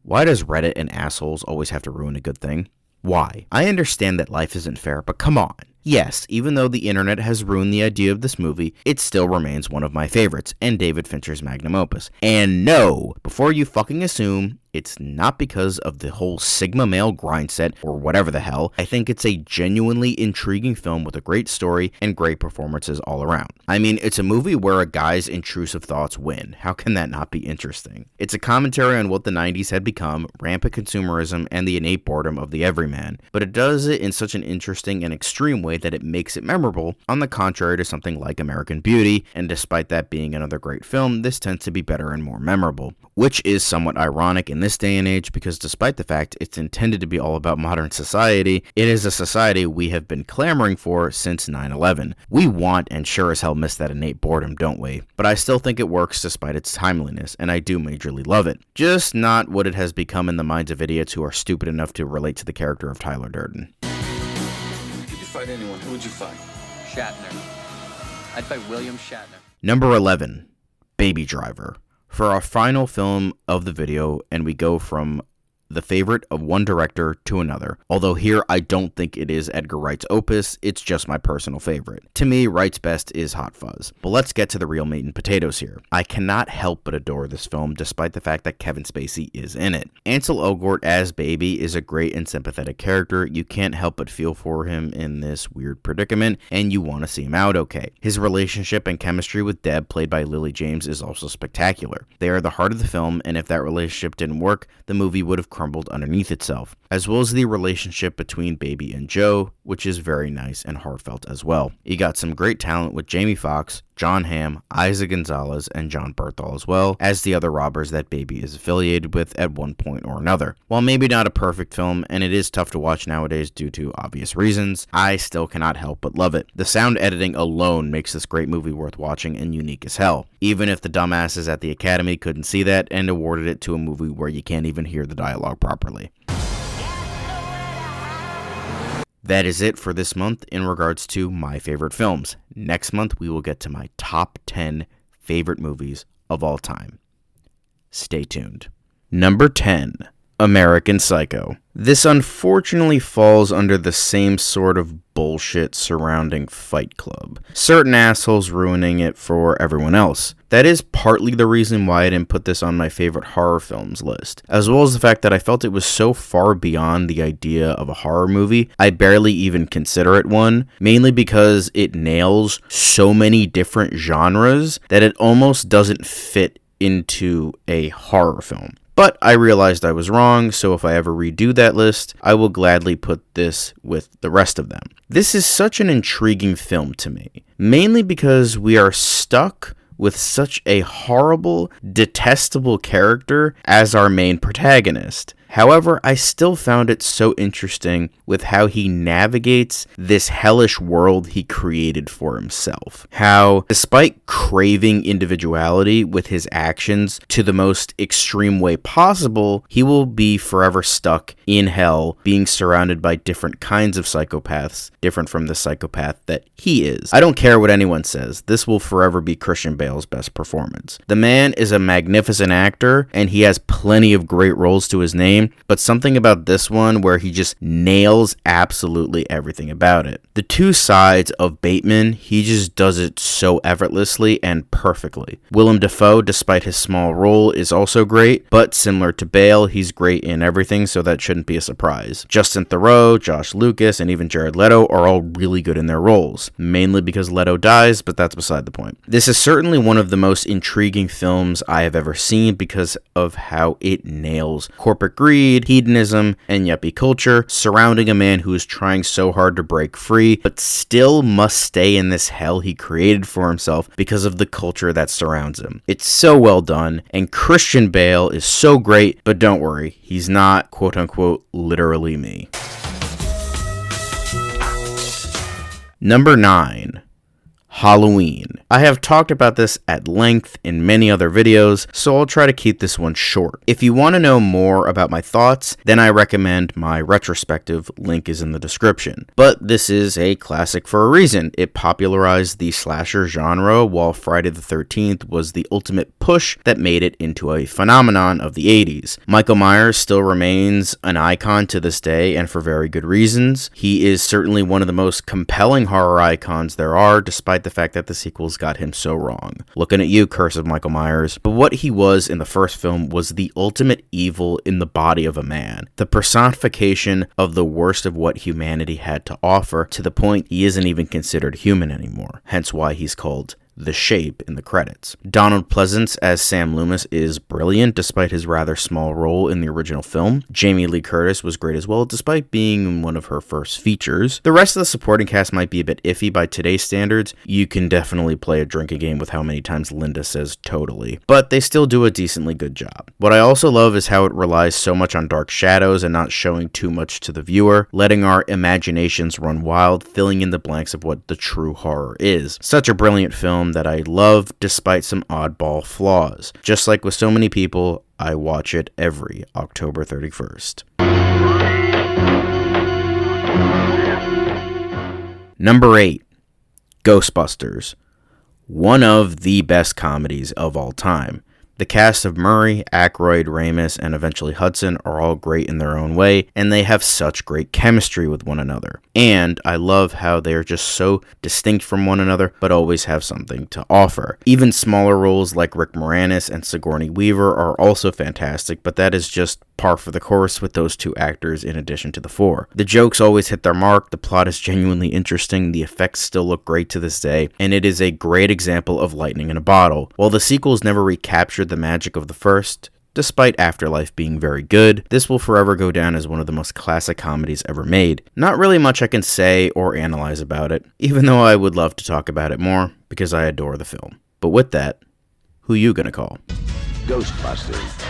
[SPEAKER 1] Why does Reddit and assholes always have to ruin a good thing? Why? I understand that life isn't fair, but come on. Yes, even though the internet has ruined the idea of this movie, it still remains one of my favorites, and David Fincher's magnum opus. And no, before you fucking assume, it's not because of the whole Sigma male grind set or whatever the hell. I think it's a genuinely intriguing film with a great story and great performances all around. I mean, it's a movie where a guy's intrusive thoughts win. How can that not be interesting? It's a commentary on what the 90s had become, rampant consumerism, and the innate boredom of the everyman, but it does it in such an interesting and extreme way that it makes it memorable, on the contrary to something like American Beauty, and despite that being another great film, this tends to be better and more memorable, which is somewhat ironic in this day and age because despite the fact it's intended to be all about modern society, it is a society we have been clamoring for since 9/11. We want and sure as hell miss that innate boredom, don't we? But I still think it works despite its timeliness, and I do majorly love it. Just not what it has become in the minds of idiots who are stupid enough to relate to the character of Tyler Durden.
[SPEAKER 15] If you could fight anyone, who would you fight?
[SPEAKER 7] Shatner. I'd fight William Shatner.
[SPEAKER 1] Number 11, Baby Driver. For our final film of the video, and we go from the favorite of one director to another. Although here I don't think it is Edgar Wright's opus, it's just my personal favorite. To me, Wright's best is Hot Fuzz. But let's get to the real meat and potatoes here. I cannot help but adore this film despite the fact that Kevin Spacey is in it. Ansel Elgort as Baby is a great and sympathetic character. You can't help but feel for him in this weird predicament, and you want to see him out okay. His relationship and chemistry with Deb, played by Lily James, is also spectacular. They are the heart of the film, and if that relationship didn't work, the movie would have crumbled underneath itself, as well as the relationship between Baby and Joe, which is very nice and heartfelt as well. You got some great talent with Jamie Foxx, John Hamm, Isa Gonzalez, and John Berthal, as well as the other robbers that Baby is affiliated with at one point or another. While maybe not a perfect film, and it is tough to watch nowadays due to obvious reasons, I still cannot help but love it. The sound editing alone makes this great movie worth watching and unique as hell, even if the dumbasses at the Academy couldn't see that and awarded it to a movie where you can't even hear the dialogue properly. That is it for this month in regards to my favorite films. Next month, we will get to my top 10 favorite movies of all time. Stay tuned. Number 10, American Psycho. This unfortunately falls under the same sort of bullshit surrounding Fight Club. Certain assholes ruining it for everyone else. That is partly the reason why I didn't put this on my favorite horror films list, as well as the fact that I felt it was so far beyond the idea of a horror movie, I barely even consider it one, mainly because it nails so many different genres that it almost doesn't fit into a horror film. But I realized I was wrong, so if I ever redo that list, I will gladly put this with the rest of them. This is such an intriguing film to me, mainly because we are stuck with such a horrible, detestable character as our main protagonist. However, I still found it so interesting with how he navigates this hellish world he created for himself. How, despite craving individuality with his actions to the most extreme way possible, he will be forever stuck in hell, being surrounded by different kinds of psychopaths, different from the psychopath that he is. I don't care what anyone says, this will forever be Christian Bale's best performance. The man is a magnificent actor, and he has plenty of great roles to his name, but something about this one where he just nails absolutely everything about it. The two sides of Bateman, he just does it so effortlessly and perfectly. Willem Dafoe, despite his small role, is also great, but similar to Bale, he's great in everything, so that shouldn't be a surprise. Justin Theroux, Josh Lucas, and even Jared Leto are all really good in their roles, mainly because Leto dies, but that's beside the point. This is certainly one of the most intriguing films I have ever seen because of how it nails corporate greed, hedonism, and yuppie culture surrounding a man who is trying so hard to break free, but still must stay in this hell he created for himself because of the culture that surrounds him. It's so well done, and Christian Bale is so great, but don't worry, he's not quote-unquote literally me. Number 9. Halloween. I have talked about this at length in many other videos, so I'll try to keep this one short. If you want to know more about my thoughts, then I recommend my retrospective, link is in the description. But this is a classic for a reason. It popularized the slasher genre, while Friday the 13th was the ultimate push that made it into a phenomenon of the 80s. Michael Myers still remains an icon to this day, and for very good reasons. He is certainly one of the most compelling horror icons there are, despite the fact that the sequels got him so wrong. Looking at you, Curse of Michael Myers. But what he was in the first film was the ultimate evil in the body of a man. The personification of the worst of what humanity had to offer, to the point he isn't even considered human anymore. Hence why he's called The Shape in the credits. Donald Pleasance as Sam Loomis is brilliant despite his rather small role in the original film. Jamie Lee Curtis was great as well despite being one of her first features. The rest of the supporting cast might be a bit iffy by today's standards. You can definitely play a drinking game with how many times Linda says totally, but they still do a decently good job. What I also love is how it relies so much on dark shadows and not showing too much to the viewer, letting our imaginations run wild, filling in the blanks of what the true horror is. Such a brilliant film that I love despite some oddball flaws. Just like with so many people, I watch it every October 31st. Number 8. Ghostbusters. One of the best comedies of all time. The cast of Murray, Aykroyd, Ramis, and eventually Hudson are all great in their own way, and they have such great chemistry with one another. And I love how they are just so distinct from one another, but always have something to offer. Even smaller roles like Rick Moranis and Sigourney Weaver are also fantastic, but that is just par for the course with those two actors in addition to the four. The jokes always hit their mark, the plot is genuinely interesting, the effects still look great to this day, and it is a great example of lightning in a bottle. While the sequels never recaptured the magic of the first, Despite Afterlife being very good, this will forever go down as one of the most classic comedies ever made. Not really much I can say or analyze about it, even though I would love to talk about it more, because I adore the film. But with that, who you gonna call?
[SPEAKER 6] Ghostbusters.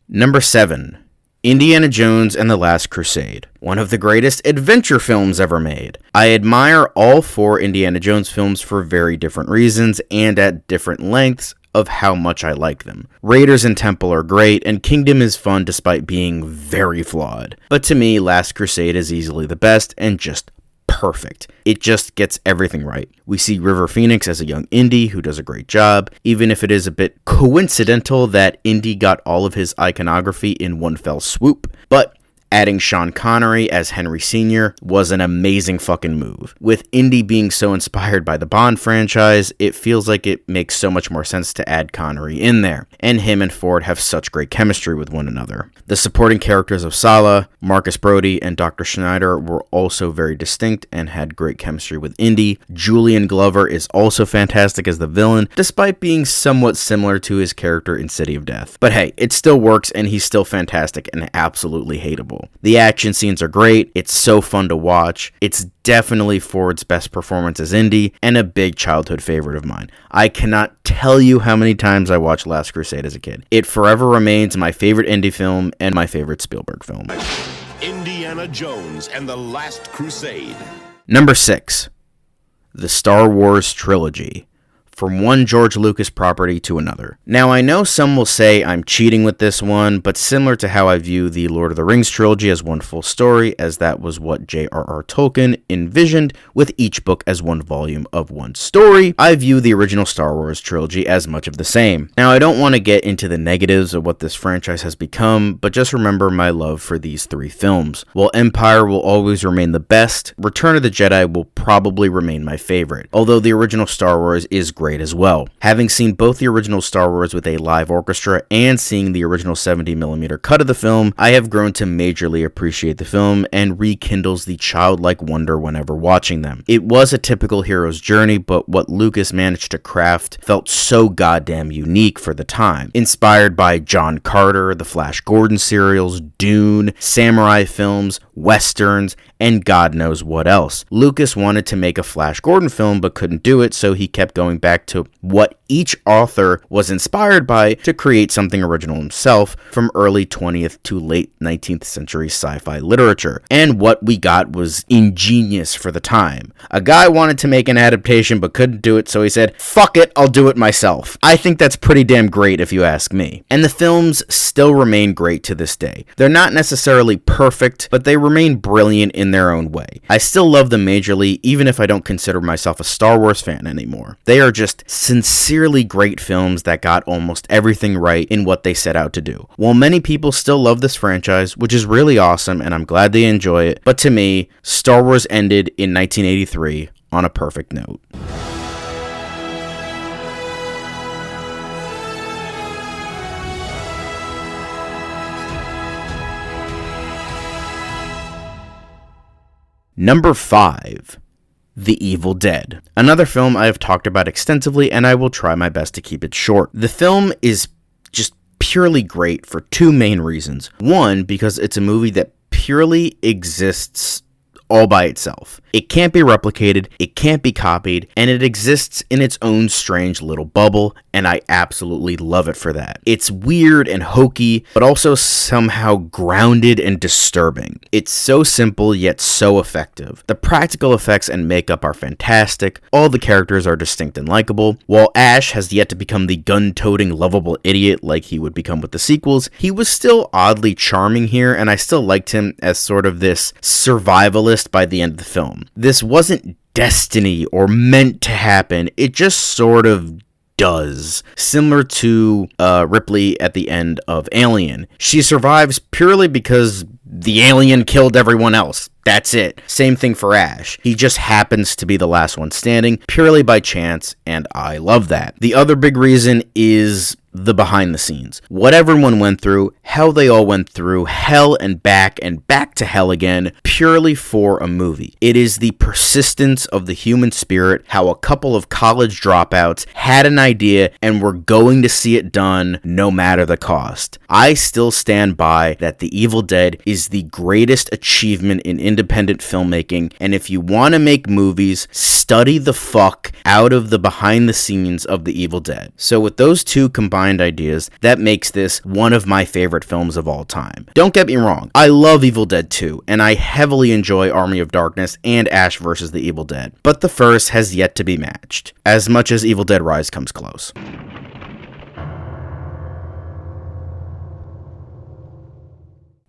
[SPEAKER 1] Number 7. Indiana Jones and the Last Crusade, one of the greatest adventure films ever made. I admire all 4 Indiana Jones films for very different reasons and at different lengths of how much I like them. Raiders and Temple are great, and Kingdom is fun despite being very flawed. But to me, Last Crusade is easily the best and just perfect. It just gets everything right. We see River Phoenix as a young Indy who does a great job, even if it is a bit coincidental that Indy got all of his iconography in one fell swoop. But adding Sean Connery as Henry Sr. was an amazing fucking move. With Indy being so inspired by the Bond franchise, it feels like it makes so much more sense to add Connery in there, and him and Ford have such great chemistry with one another. The supporting characters of Sala, Marcus Brody, and Dr. Schneider were also very distinct and had great chemistry with Indy. Julian Glover is also fantastic as the villain, despite being somewhat similar to his character in City of Death. But hey, it still works and he's still fantastic and absolutely hateable. The action scenes are great, it's so fun to watch, it's definitely Ford's best performance as Indy, and a big childhood favorite of mine. I cannot tell you how many times I watched Last Crusade as a kid. It forever remains my favorite Indy film and my favorite Spielberg film.
[SPEAKER 6] Indiana Jones and the Last Crusade.
[SPEAKER 1] Number 6. The Star Wars Trilogy. From one George Lucas property to another. Now, I know some will say I'm cheating with this one, but similar to how I view the Lord of the Rings trilogy as one full story, as that was what J.R.R. Tolkien envisioned, with each book as one volume of one story, I view the original Star Wars trilogy as much of the same. Now, I don't want to get into the negatives of what this franchise has become, but just remember my love for these 3 films. While Empire will always remain the best, Return of the Jedi will probably remain my favorite, although the original Star Wars is great as well. Having seen both the original Star Wars with a live orchestra and seeing the original 70mm cut of the film, I have grown to majorly appreciate the film and rekindles the childlike wonder whenever watching them. It was a typical hero's journey, but what Lucas managed to craft felt so goddamn unique for the time. Inspired by John Carter, the Flash Gordon serials, Dune, samurai films, westerns, and God knows what else. Lucas wanted to make a Flash Gordon film but couldn't do it, so he kept going back to what each author was inspired by to create something original himself from early 20th to late 19th century sci-fi literature. And what we got was ingenious for the time. A guy wanted to make an adaptation but couldn't do it, so he said, fuck it, I'll do it myself. I think that's pretty damn great if you ask me. And the films still remain great to this day. They're not necessarily perfect, but they remain brilliant in their own way. I still love them majorly, even if I don't consider myself a Star Wars fan anymore. They are just sincerely great films that got almost everything right in what they set out to do. While many people still love this franchise, which is really awesome and I'm glad they enjoy it, but to me, Star Wars ended in 1983 on a perfect note. Number 5. The Evil Dead. Another film I have talked about extensively, and I will try my best to keep it short. The film is just purely great for 2 main reasons. One, because it's a movie that purely exists all by itself. It can't be replicated, it can't be copied, and it exists in its own strange little bubble, and I absolutely love it for that. It's weird and hokey, but also somehow grounded and disturbing. It's so simple, yet so effective. The practical effects and makeup are fantastic, all the characters are distinct and likable. While Ash has yet to become the gun-toting, lovable idiot like he would become with the sequels, he was still oddly charming here, and I still liked him as sort of this survivalist by the end of the film. This wasn't destiny or meant to happen, it just sort of does. Similar to Ripley at the end of Alien. She survives purely because the alien killed everyone else. That's it. Same thing for Ash. He just happens to be the last one standing, purely by chance, and I love that. The other big reason is the behind the scenes. What everyone went through, how they all went through hell and back to hell again, purely for a movie. It is the persistence of the human spirit, how a couple of college dropouts had an idea and were going to see it done no matter the cost. I still stand by that The Evil Dead is the greatest achievement in independent filmmaking, and if you want to make movies, study the fuck out of the behind the scenes of The Evil Dead. So with those two combined ideas, that makes this one of my favorite films of all time. Don't get me wrong, I love Evil Dead 2, and I heavily enjoy Army of Darkness and Ash vs. the Evil Dead, but the first has yet to be matched, as much as Evil Dead Rise comes close.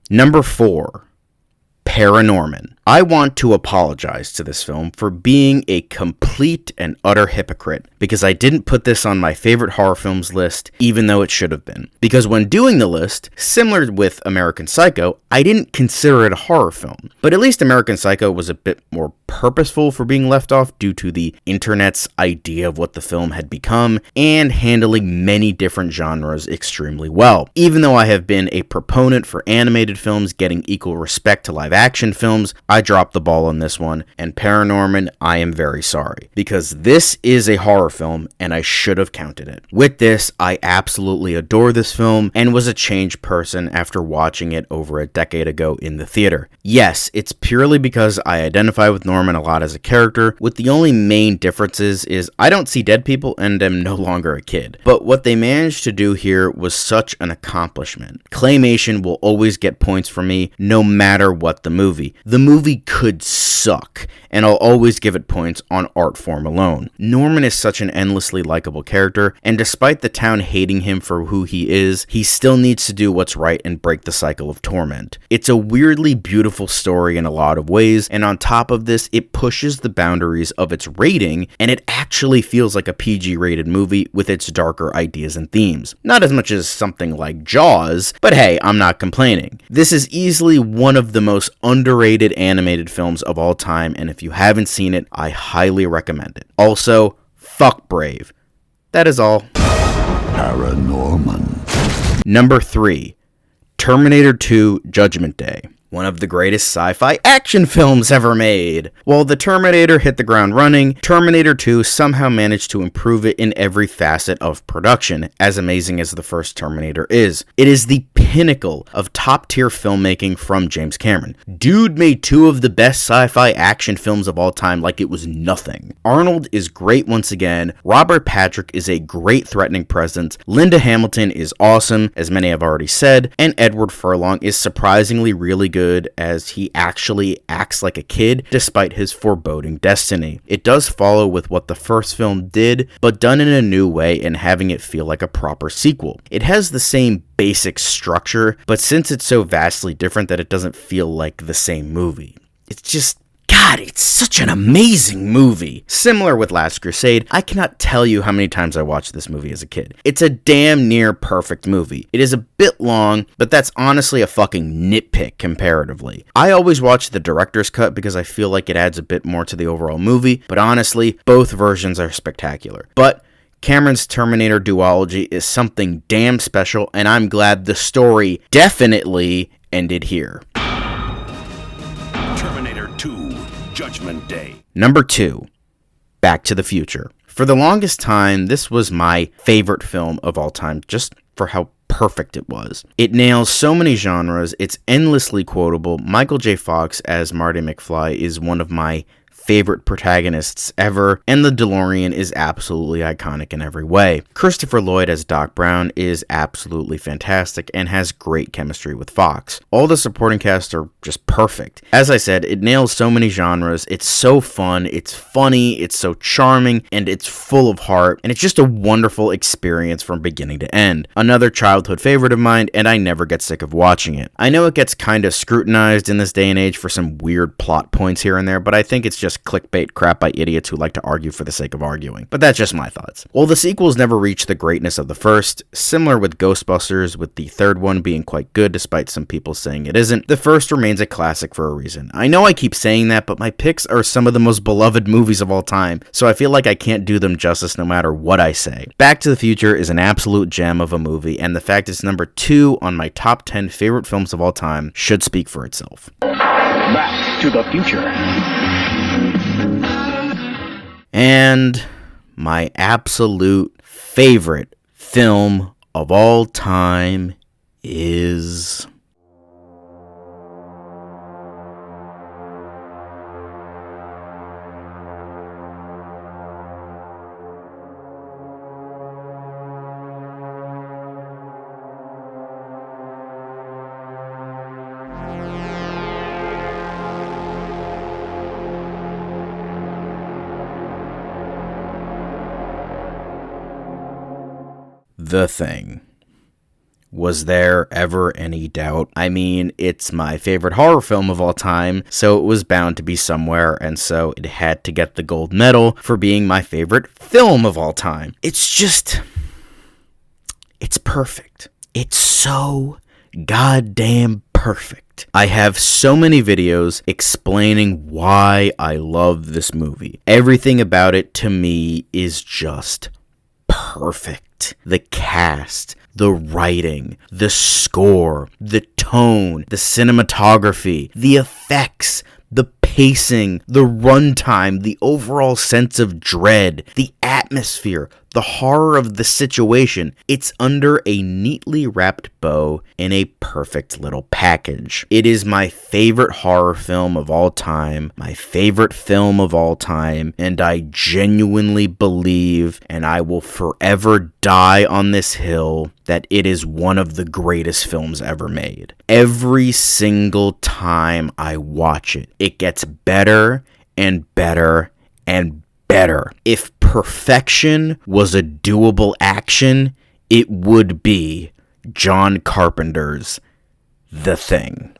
[SPEAKER 1] Number 4. Paranorman. I want to apologize to this film for being a complete and utter hypocrite, because I didn't put this on my favorite horror films list, even though it should have been. Because when doing the list, similar with American Psycho, I didn't consider it a horror film. But at least American Psycho was a bit more purposeful for being left off due to the internet's idea of what the film had become, and handling many different genres extremely well. Even though I have been a proponent for animated films getting equal respect to live action films, I dropped the ball on this one, and Paranorman, I am very sorry, because this is a horror film, and I should have counted it. With this, I absolutely adore this film, and was a changed person after watching it over a decade ago in the theater. Yes, it's purely because I identify with Norman a lot as a character, with the only main differences is I don't see dead people and am no longer a kid. But what they managed to do here was such an accomplishment. Claymation will always get points from me, no matter what the movie. The movie could suck, and I'll always give it points on art form alone. Norman is such an endlessly likable character, and despite the town hating him for who he is, he still needs to do what's right and break the cycle of torment. It's a weirdly beautiful story in a lot of ways, and on top of this, it pushes the boundaries of its rating, and it actually feels like a PG-rated movie with its darker ideas and themes. Not as much as something like Jaws, but hey, I'm not complaining. This is easily one of the most underrated animated films of all time, and if you haven't seen it, I highly recommend it. Also, fuck Brave. That is all.
[SPEAKER 12] Paranorman.
[SPEAKER 1] Number 3. Terminator 2 Judgment Day. One of the greatest sci-fi action films ever made. While the Terminator hit the ground running, Terminator 2 somehow managed to improve it in every facet of production, as amazing as the first Terminator is. It is the pinnacle of top-tier filmmaking from James Cameron. Dude made 2 of the best sci-fi action films of all time like it was nothing. Arnold is great once again, Robert Patrick is a great threatening presence, Linda Hamilton is awesome, as many have already said, and Edward Furlong is surprisingly really good as he actually acts like a kid despite his foreboding destiny. It does follow with what the first film did, but done in a new way and having it feel like a proper sequel. It has the same basic structure, but since it's so vastly different that it doesn't feel like the same movie. It's just, God, it's such an amazing movie. Similar with Last Crusade, I cannot tell you how many times I watched this movie as a kid. It's a damn near perfect movie. It is a bit long, but that's honestly a fucking nitpick comparatively. I always watch the director's cut because I feel like it adds a bit more to the overall movie, but honestly, both versions are spectacular. But Cameron's Terminator duology is something damn special, and I'm glad the story definitely ended here.
[SPEAKER 6] Terminator 2 Judgment Day.
[SPEAKER 1] Number 2, Back to the Future. For the longest time, this was my favorite film of all time, just for how perfect it was. It nails so many genres, it's endlessly quotable. Michael J. Fox as Marty McFly is one of my favorite protagonists ever, and the DeLorean is absolutely iconic in every way. Christopher Lloyd as Doc Brown is absolutely fantastic and has great chemistry with Fox. All the supporting cast are just perfect. As I said, it nails so many genres, it's so fun, it's funny, it's so charming, and it's full of heart, and it's just a wonderful experience from beginning to end. Another childhood favorite of mine, and I never get sick of watching it. I know it gets kind of scrutinized in this day and age for some weird plot points here and there, but I think it's just just clickbait crap by idiots who like to argue for the sake of arguing. But that's just my thoughts. While the sequels never reached the greatness of the first, similar with Ghostbusters, with the third one being quite good despite some people saying it isn't, the first remains a classic for a reason. I know I keep saying that, but my picks are some of the most beloved movies of all time, so I feel like I can't do them justice no matter what I say. Back to the Future is an absolute gem of a movie, and the fact it's number 2 on my top 10 favorite films of all time should speak for itself.
[SPEAKER 5] Back to the Future.
[SPEAKER 1] And my absolute favorite film of all time is... The Thing. Was there ever any doubt? I mean, it's my favorite horror film of all time, so it was bound to be somewhere, and so it had to get the gold medal for being my favorite film of all time. It's perfect. It's so goddamn perfect. I have so many videos explaining why I love this movie. Everything about it, to me, is just perfect. The cast, the writing, the score, the tone, the cinematography, the effects, the pacing, the runtime, the overall sense of dread, the atmosphere, the horror of the situation. It's under a neatly wrapped bow in a perfect little package. It is my favorite horror film of all time, my favorite film of all time, and I genuinely believe, and I will forever die on this hill, that it is one of the greatest films ever made. Every single time I watch it, it gets better and better and better. If perfection was a doable action, it would be John Carpenter's The Thing.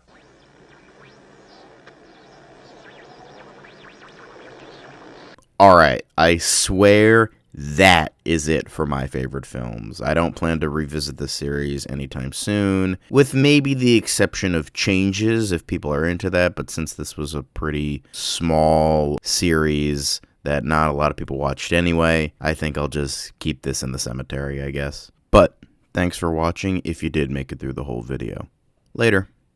[SPEAKER 1] Alright, I swear that is it for my favorite films. I don't plan to revisit the series anytime soon, with maybe the exception of changes if people are into that, but since this was a pretty small series that not a lot of people watched anyway, I think I'll just keep this in the cemetery, I guess. But thanks for watching if you did make it through the whole video. Later.